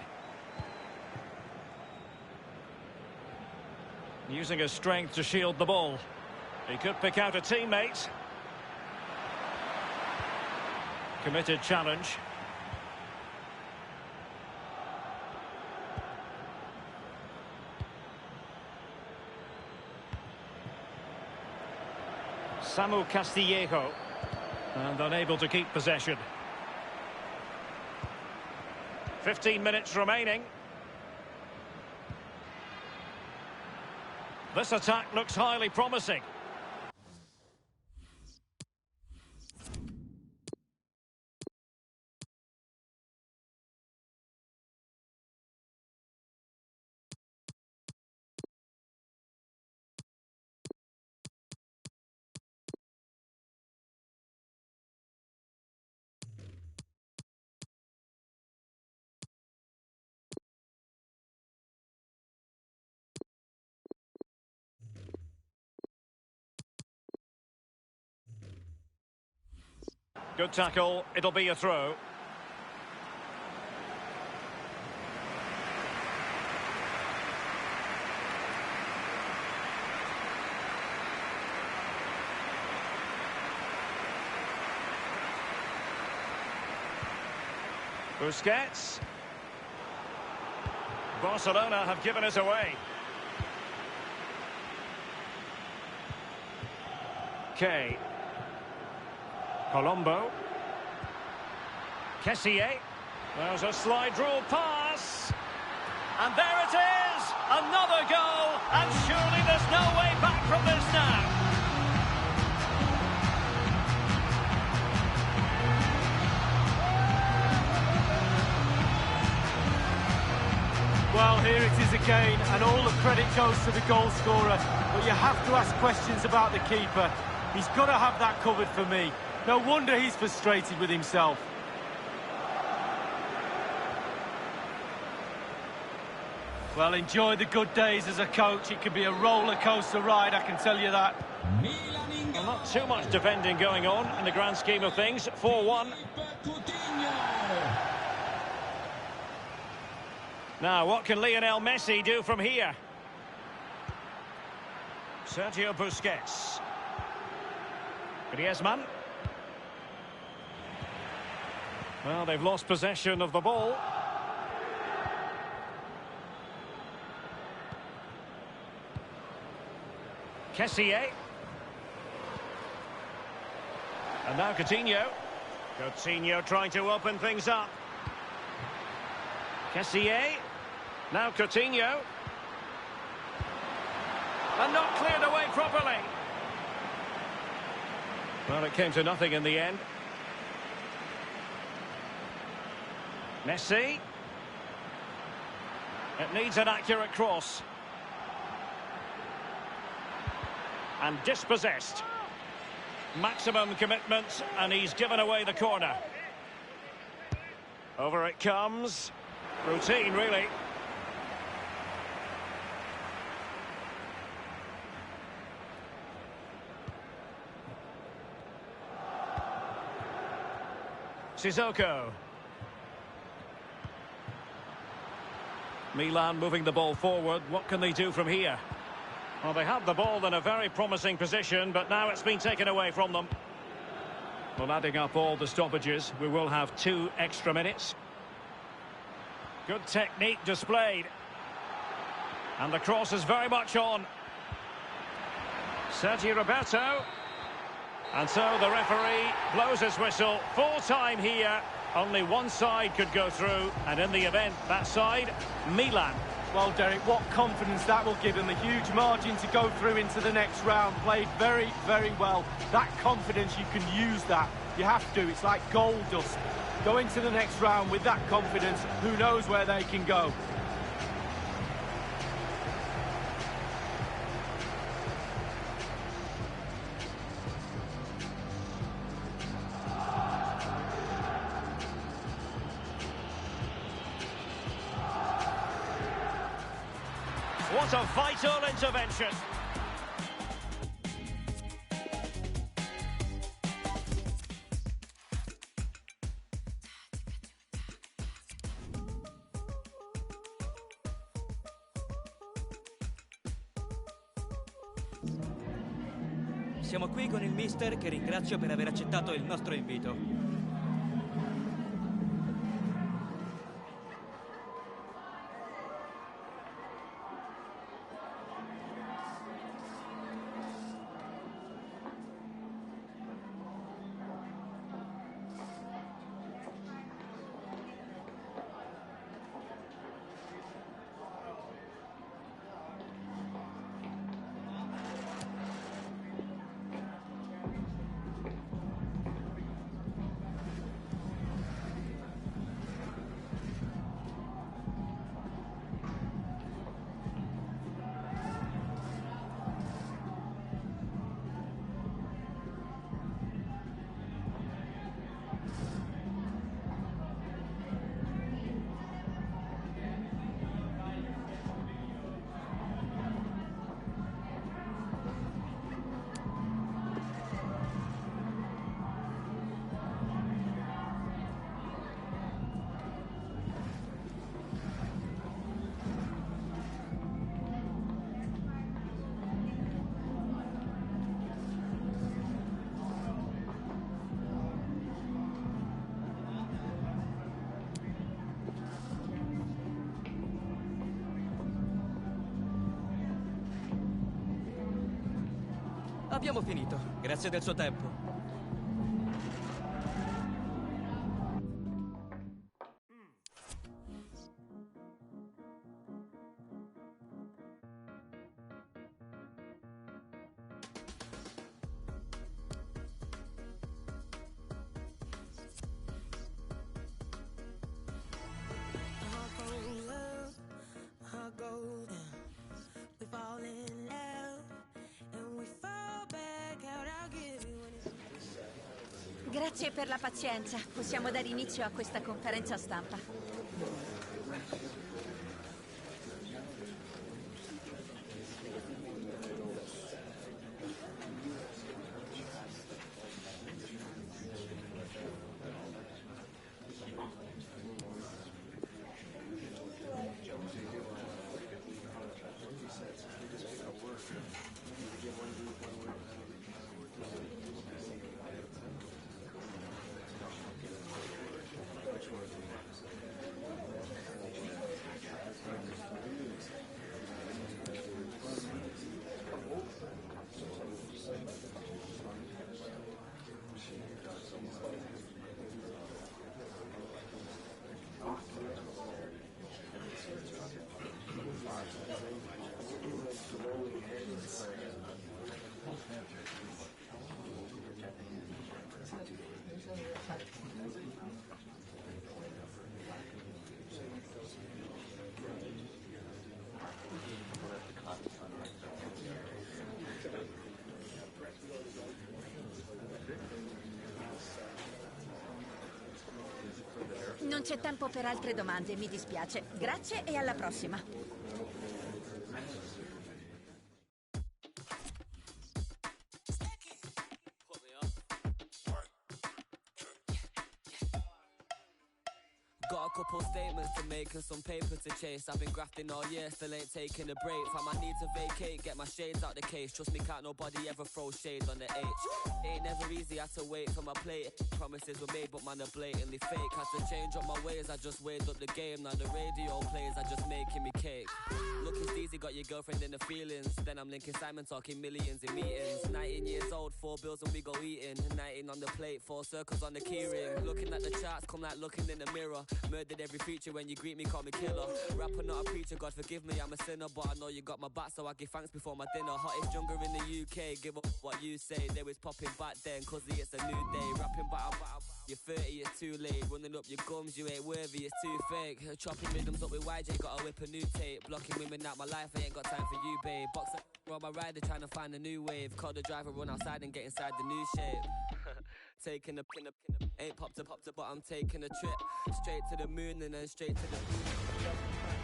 Using his strength to shield the ball. He could pick out a teammate. Committed challenge. Samu Castillejo. And unable to keep possession. 15 minutes remaining. This attack looks highly promising. Good tackle, it'll be a throw. Busquets. Barcelona have given us away. Kay. Colombo. Kessié. There's a slide rule pass. And there it is! Another goal! And surely there's no way back from this now. Well, here it is again, and all the credit goes to the goal scorer. But you have to ask questions about the keeper. He's got to have that covered for me. No wonder he's frustrated with himself. Well, enjoy the good days as a coach. It can be a roller coaster ride, I can tell you that. Well, not too much defending going on in the grand scheme of things. 4-1. Now, what can Lionel Messi do from here? Sergio Busquets. Griezmann. Well, they've lost possession of the ball. Kessié. And now Coutinho. Coutinho trying to open things up. Kessié. Now Coutinho. And not cleared away properly. Well, it came to nothing in the end. Messi. It needs an accurate cross. And dispossessed. Maximum commitment, and he's given away the corner. Over it comes. Routine, really. Sissoko. Milan moving the ball forward. What can they do from here? Well, they had the ball in a very promising position, but now it's been taken away from them. Well, adding up all the stoppages, we will have 2 extra minutes. Good technique displayed. And the cross is very much on. Sergio Roberto. And so the referee blows his whistle. Full time here. Only one side could go through, and in the event, that side, Milan. Well, Derek, what confidence that will give him. A huge margin to go through into the next round. Played very, very well. That confidence, you can use that. You have to. It's like gold dust. Go into the next round with that confidence. Who knows where they can go. What a vital intervention. Siamo qui con il mister, che ringrazio per aver accettato il nostro invito. Abbiamo finito. Grazie del suo tempo. Grazie per la pazienza. Possiamo dare inizio a questa conferenza stampa. Non c'è tempo per altre domande, mi dispiace. Grazie e alla prossima. Got a couple statements to make and some paper to chase. I've been grafting all year, still ain't taking a break. Fam, I need to vacate, get my shades out the case. Trust me, can't nobody ever throw shade on the H. Ain't never easy, had to wait for my plate. Promises were made, but man, are blatantly fake. Had to change up my ways, I just weighed up the game. Now the radio plays, I just making me cake. Looking steezy, got your girlfriend in the feelings. Then I'm linking Simon, talking millions in meetings. 19 years old, 4 bills and we go eating. 19 on the plate, 4 circles on the keyring. Looking at the charts, come like looking in the mirror. Murdered every feature when you greet me, call me killer. Rapper, not a preacher, God forgive me, I'm a sinner. But I know you got my back, so I give thanks before my dinner. Hottest jungle in the UK, give up what you say. They was popping back then, cause it's a new day. Rapping battle, you're 30, it's too late. Running up your gums, you ain't worthy, it's too fake. Chopping rhythms up with YJ, gotta whip a new tape. Blocking women out my life, I ain't got time for you, babe. Boxer, on my rider, trying to find a new wave. Call the driver, run outside and get inside the new shape. Taking a ain't popped up, but I'm taking a trip straight to the moon and then straight to the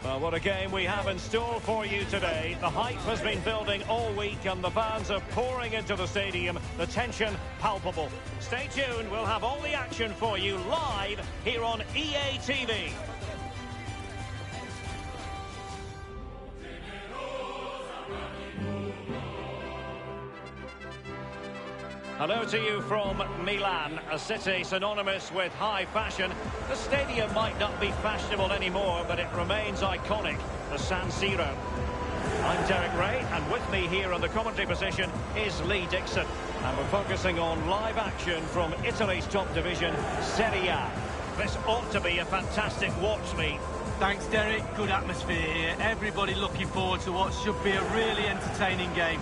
Well, what a game we have in store for you today. The hype has been building all week and the fans are pouring into the stadium. The tension palpable. Stay tuned, we'll have all the action for you live here on EA TV. Hello to you from Milan, a city synonymous with high fashion. The stadium might not be fashionable anymore, but it remains iconic, the San Siro. I'm Derek Ray, and with me here on the commentary position is Lee Dixon. And we're focusing on live action from Italy's top division, Serie A. This ought to be a fantastic watch, Lee. Thanks, Derek. Good atmosphere here. Everybody looking forward to what should be a really entertaining game.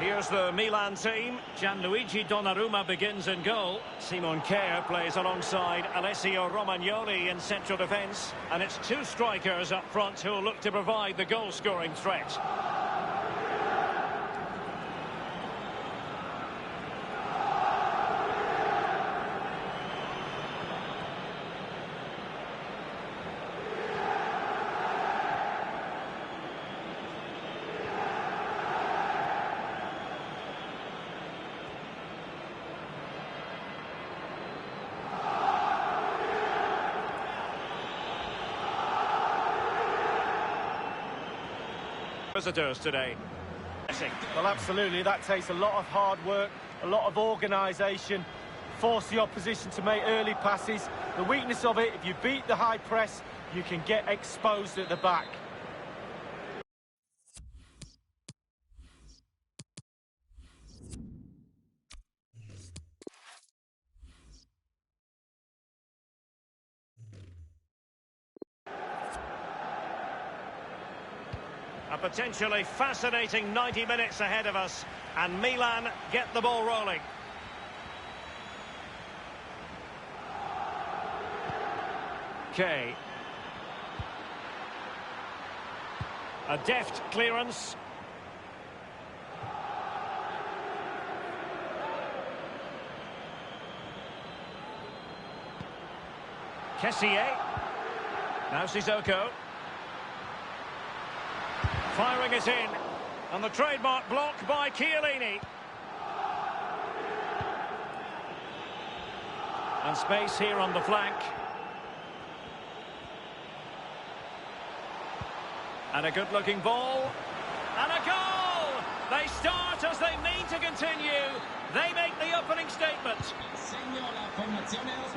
Here's the Milan team. Gianluigi Donnarumma begins in goal. Simon Kjaer plays alongside Alessio Romagnoli in central defence. And it's two strikers up front who will look to provide the goal-scoring threat. Visitors today. Well, absolutely. That takes a lot of hard work, a lot of organisation, force the opposition to make early passes. The weakness of it, if you beat the high press, you can get exposed at the back. A potentially fascinating 90 minutes ahead of us, and Milan get the ball rolling. Kay. A deft clearance. Kessié. Now Sissoko. Firing it in, and the trademark block by Chiellini. And space here on the flank. And a good-looking ball. And a goal! They start as they mean to continue. They make the opening statement.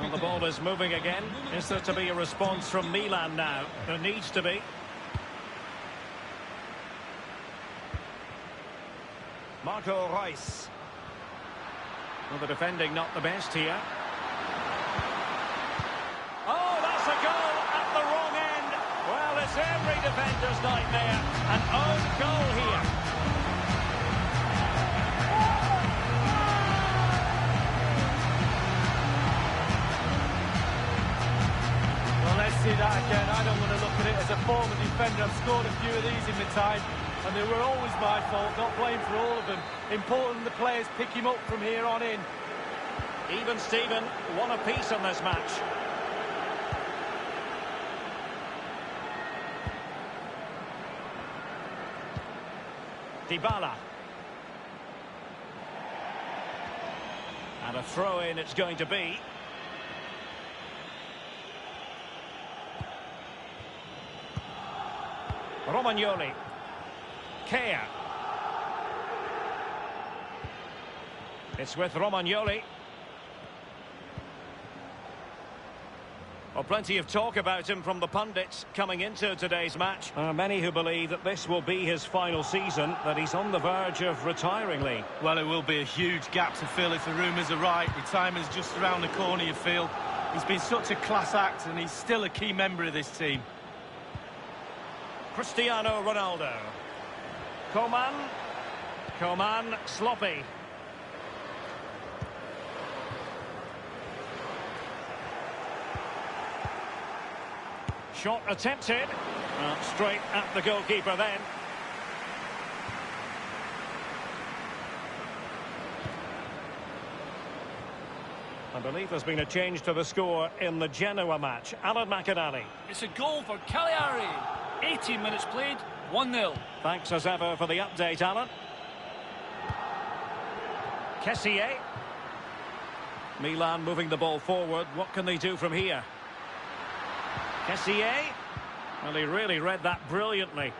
Well, the ball is moving again. Is there to be a response from Milan now? There needs to be. Marco Reus. Well, the defending not the best here. Oh, that's a goal at the wrong end. Well, it's every defender's nightmare. An own goal here. Well, let's see that again. I don't want to look at it as a former defender. I've scored a few of these in my time, and they were always my fault, not blamed for all of them. Important the players pick him up from here on in. Even Steven, one apiece on this match. Dybala. And a throw-in it's going to be. Romagnoli. Kjaer. It's with Romagnoli. Well, plenty of talk about him from the pundits coming into today's match. Many who believe that this will be his final season, that he's on the verge of retiring, Lee. Well, it will be a huge gap to fill if the rumours are right. Retirement's just around the corner, you feel. He's been such a class act, and he's still a key member of this team. Cristiano Ronaldo. Coman. Coman, sloppy. Shot attempted. Straight at the goalkeeper then. I believe there's been a change to the score in the Genoa match. Alan McInally. It's a goal for Cagliari. 18 minutes played, 1-0. Thanks as ever for the update, Alan. Kessié. Milan moving the ball forward. What can they do from here? Kessié. Well, he really read that brilliantly.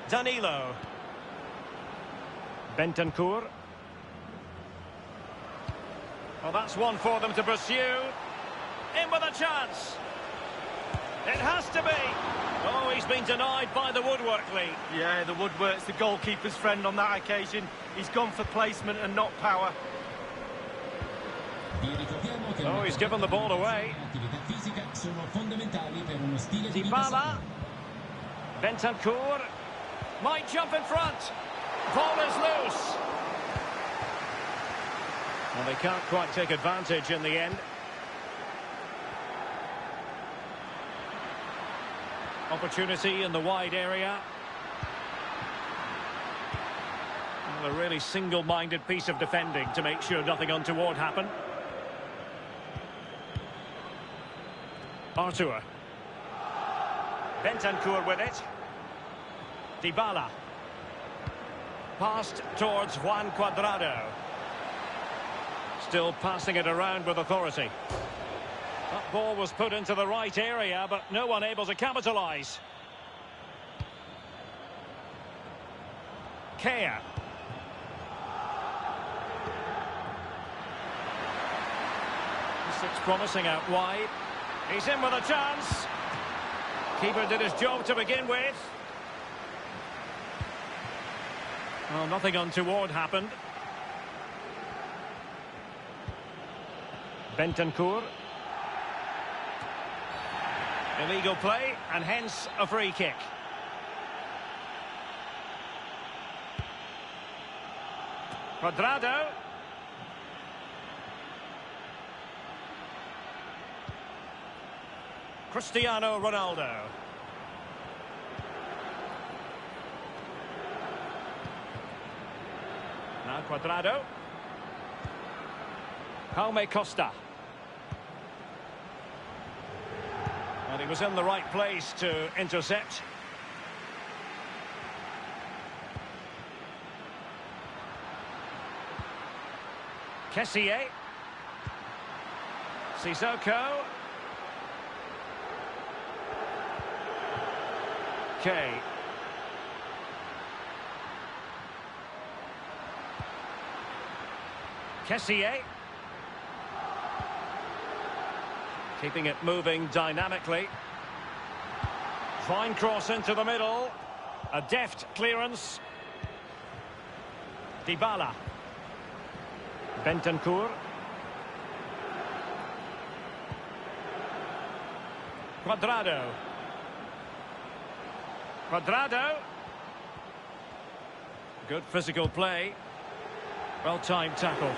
Danilo. Bentancur. Well, that's one for them to pursue. In with a chance. It has to be. Oh, he's been denied by the woodwork, Lee. Yeah, the woodwork's the goalkeeper's friend on that occasion. He's gone for placement and not power. Oh, he's given the ball away. Dybala. Bentancur. Might jump in front. Ball is loose. Well, they can't quite take advantage in the end. Opportunity in the wide area. Well, a really single-minded piece of defending to make sure nothing untoward happened. Artur. Bentancur with it. Dybala. Passed towards Juan Cuadrado. Still passing it around with authority. That ball was put into the right area, but no one able to capitalise. Kea. This looks promising out wide. He's in with a chance. Keeper did his job to begin with. Well, nothing untoward happened. Bentancur. Illegal play, and hence a free kick. Cuadrado. Cristiano Ronaldo. Now Cuadrado. Jaume Costa. And he was in the right place to intercept. Kessié. Sissoko. Kay. Kessié. Keeping it moving dynamically. Fine cross into the middle. A deft clearance. Dybala. Bentancur. Cuadrado. Cuadrado. Good physical play. Well-timed tackle.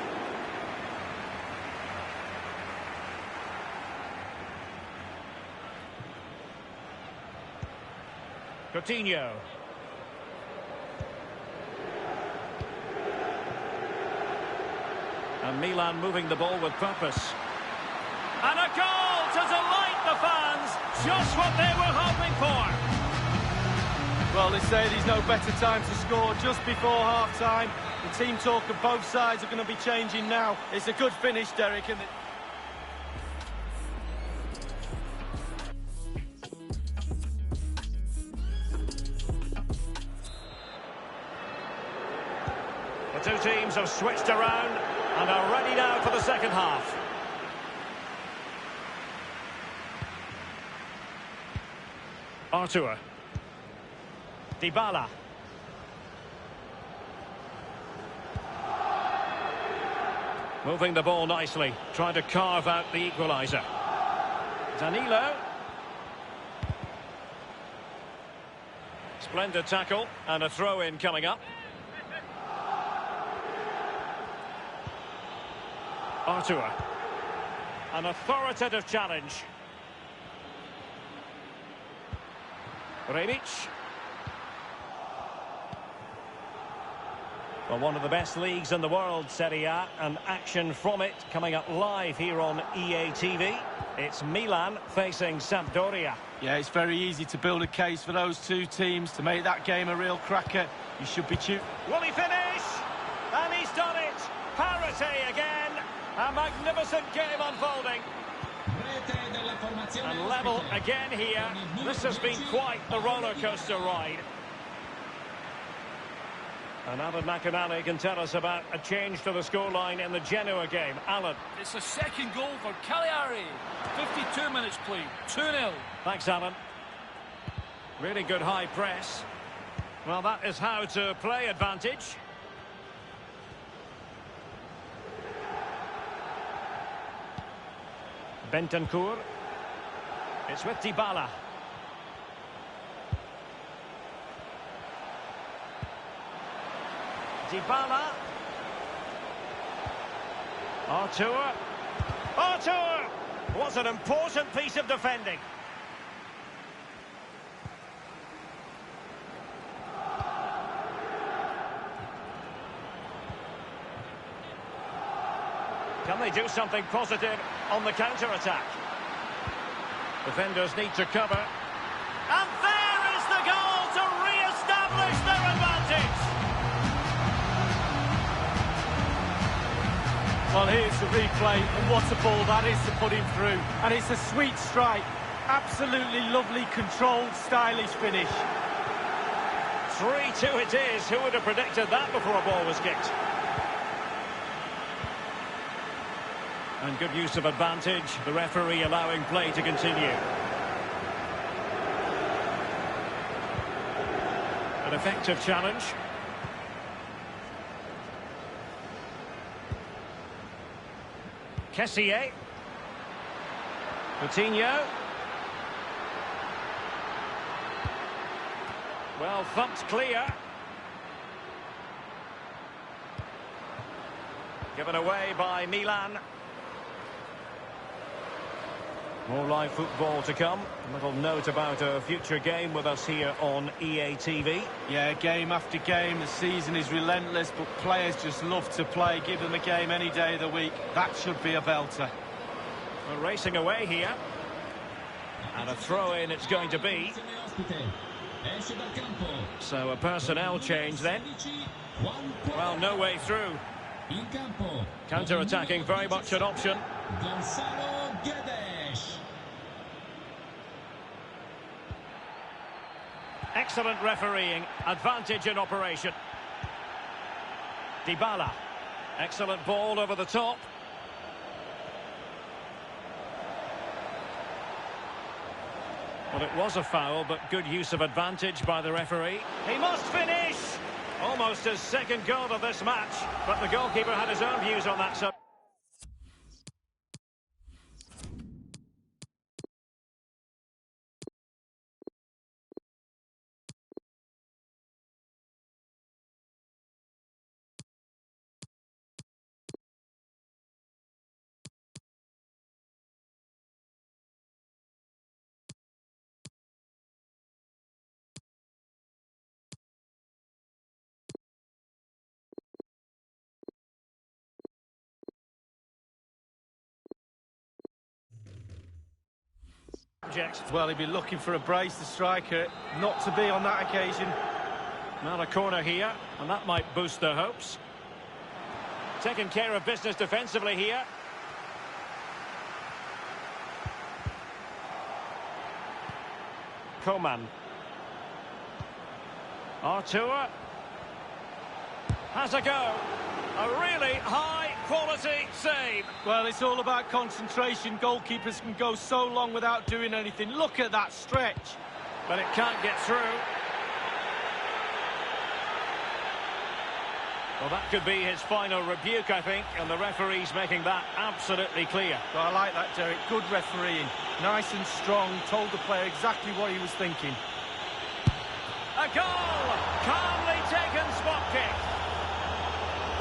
Coutinho. And Milan moving the ball with purpose. And a goal to delight the fans. Just what they were hoping for. Well, they say there's no better time to score just before half-time. The team talk of both sides are going to be changing now. It's a good finish, Derek. And the two teams have switched around and are ready now for the second half. Artur. Dybala. Moving the ball nicely, trying to carve out the equaliser. Danilo. Splendid tackle and a throw-in coming up. Artur. An authoritative challenge. Rebic. Well, one of the best leagues in the world, Serie A, and action from it coming up live here on EA TV. It's Milan facing Sampdoria. Yeah, it's very easy to build a case for those two teams to make that game a real cracker. You should be Will he finish? And he's done it! Parity again! A magnificent game unfolding. And level again here. This has been quite the roller coaster ride. And Alan McInally can tell us about a change to the scoreline in the Genoa game. Alan. It's a second goal for Cagliari. 52 minutes played. 2-0. Thanks, Alan. Really good high press. Well, that is how to play advantage. Bentancur. It's with Dybala. Dybala. Artur. Artur! Was an important piece of defending. Can they do something positive on the counter-attack? Defenders need to cover. And there is the goal to re-establish their advantage! Well, here's the replay, and what a ball that is to put him through. And it's a sweet strike. Absolutely lovely, controlled, stylish finish. 3-2 it is. Who would have predicted that before a ball was kicked? And good use of advantage. The referee allowing play to continue. An effective challenge. Kessié. Coutinho. Well, thumped clear. Given away by Milan. More live football to come. A little note about a future game with us here on EA TV. Yeah, game after game. The season is relentless, but players just love to play. Give them a game any day of the week. That should be a belter. We're racing away here. And a throw-in it's going to be. So a personnel change then. Well, no way through. Counter-attacking, very much an option. Excellent refereeing, advantage in operation. Dybala, excellent ball over the top. Well, it was a foul, but good use of advantage by the referee. He must finish! Almost his second goal of this match, but the goalkeeper had his own views on that subject. Well, he'd be looking for a brace, the striker, not to be on that occasion. Not a corner here, and that might boost their hopes. Taking care of business defensively here. Coman. Artur. Has a go. A really high-quality save. Well, it's all about concentration. Goalkeepers can go so long without doing anything. Look at that stretch. But it can't get through. Well, that could be his final rebuke, I think, and the referee's making that absolutely clear. Well, I like that, Derek. Good refereeing. Nice and strong. Told the player exactly what he was thinking. A goal! Calmly taken spot kick.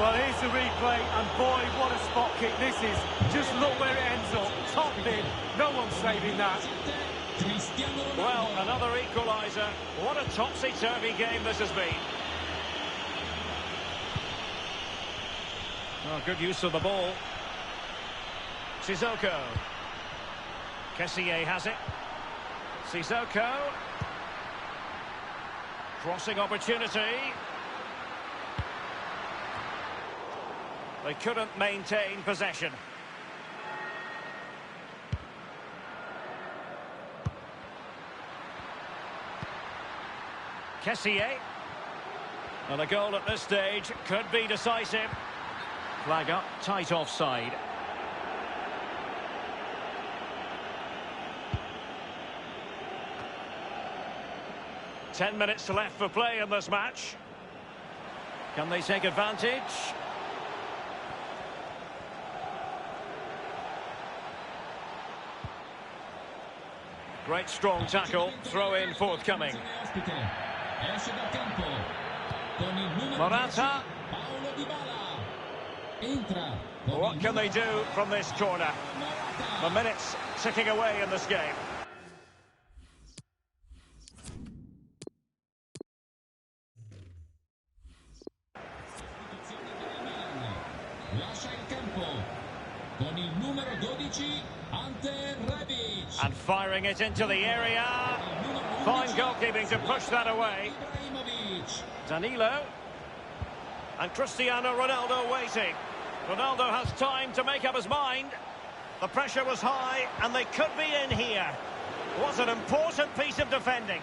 Well, here's the replay, and boy, what a spot kick this is. Just look where it ends up. Top bin. No one's saving that. Well, another equaliser. What a topsy-turvy game this has been. Oh, good use of the ball. Sissoko. Kessié has it. Sissoko. Crossing opportunity. They couldn't maintain possession. Kessié. And a goal at this stage could be decisive. Flag up, tight offside. Ten minutes left for play in this match. Can they take advantage? Great strong tackle, throw in forthcoming. Morata. What can they do from this corner? The minutes ticking away in this game. And firing it into the area. Fine goalkeeping to push that away. Danilo. And Cristiano Ronaldo waiting. Ronaldo has time to make up his mind. The pressure was high, and they could be in here. Was an important piece of defending.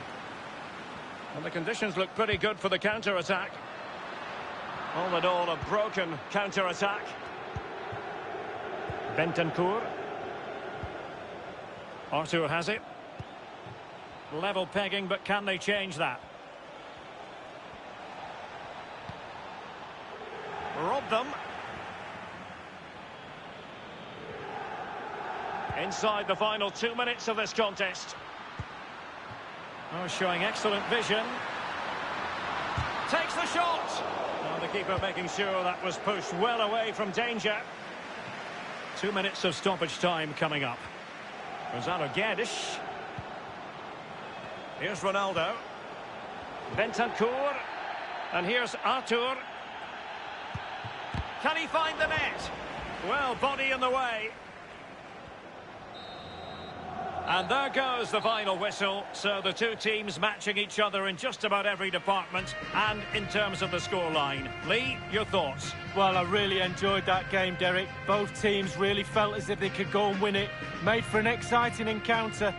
And the conditions look pretty good for the counter-attack. All in all, a broken counter-attack. Bentancur. Arthur has it. Level pegging, but can they change that? Rob them. Inside the final 2 minutes of this contest. Oh, showing excellent vision. Takes the shot. Oh, the keeper making sure that was pushed well away from danger. 2 minutes of stoppage time coming up. Gonzalo Guedes. Here's Ronaldo. Bentancur. And here's Arthur. Can he find the net? Well, body in the way. And there goes the final whistle. So the two teams matching each other in just about every department and in terms of the scoreline. Lee, your thoughts? Well, I really enjoyed that game, Derek. Both teams really felt as if they could go and win it. Made for an exciting encounter.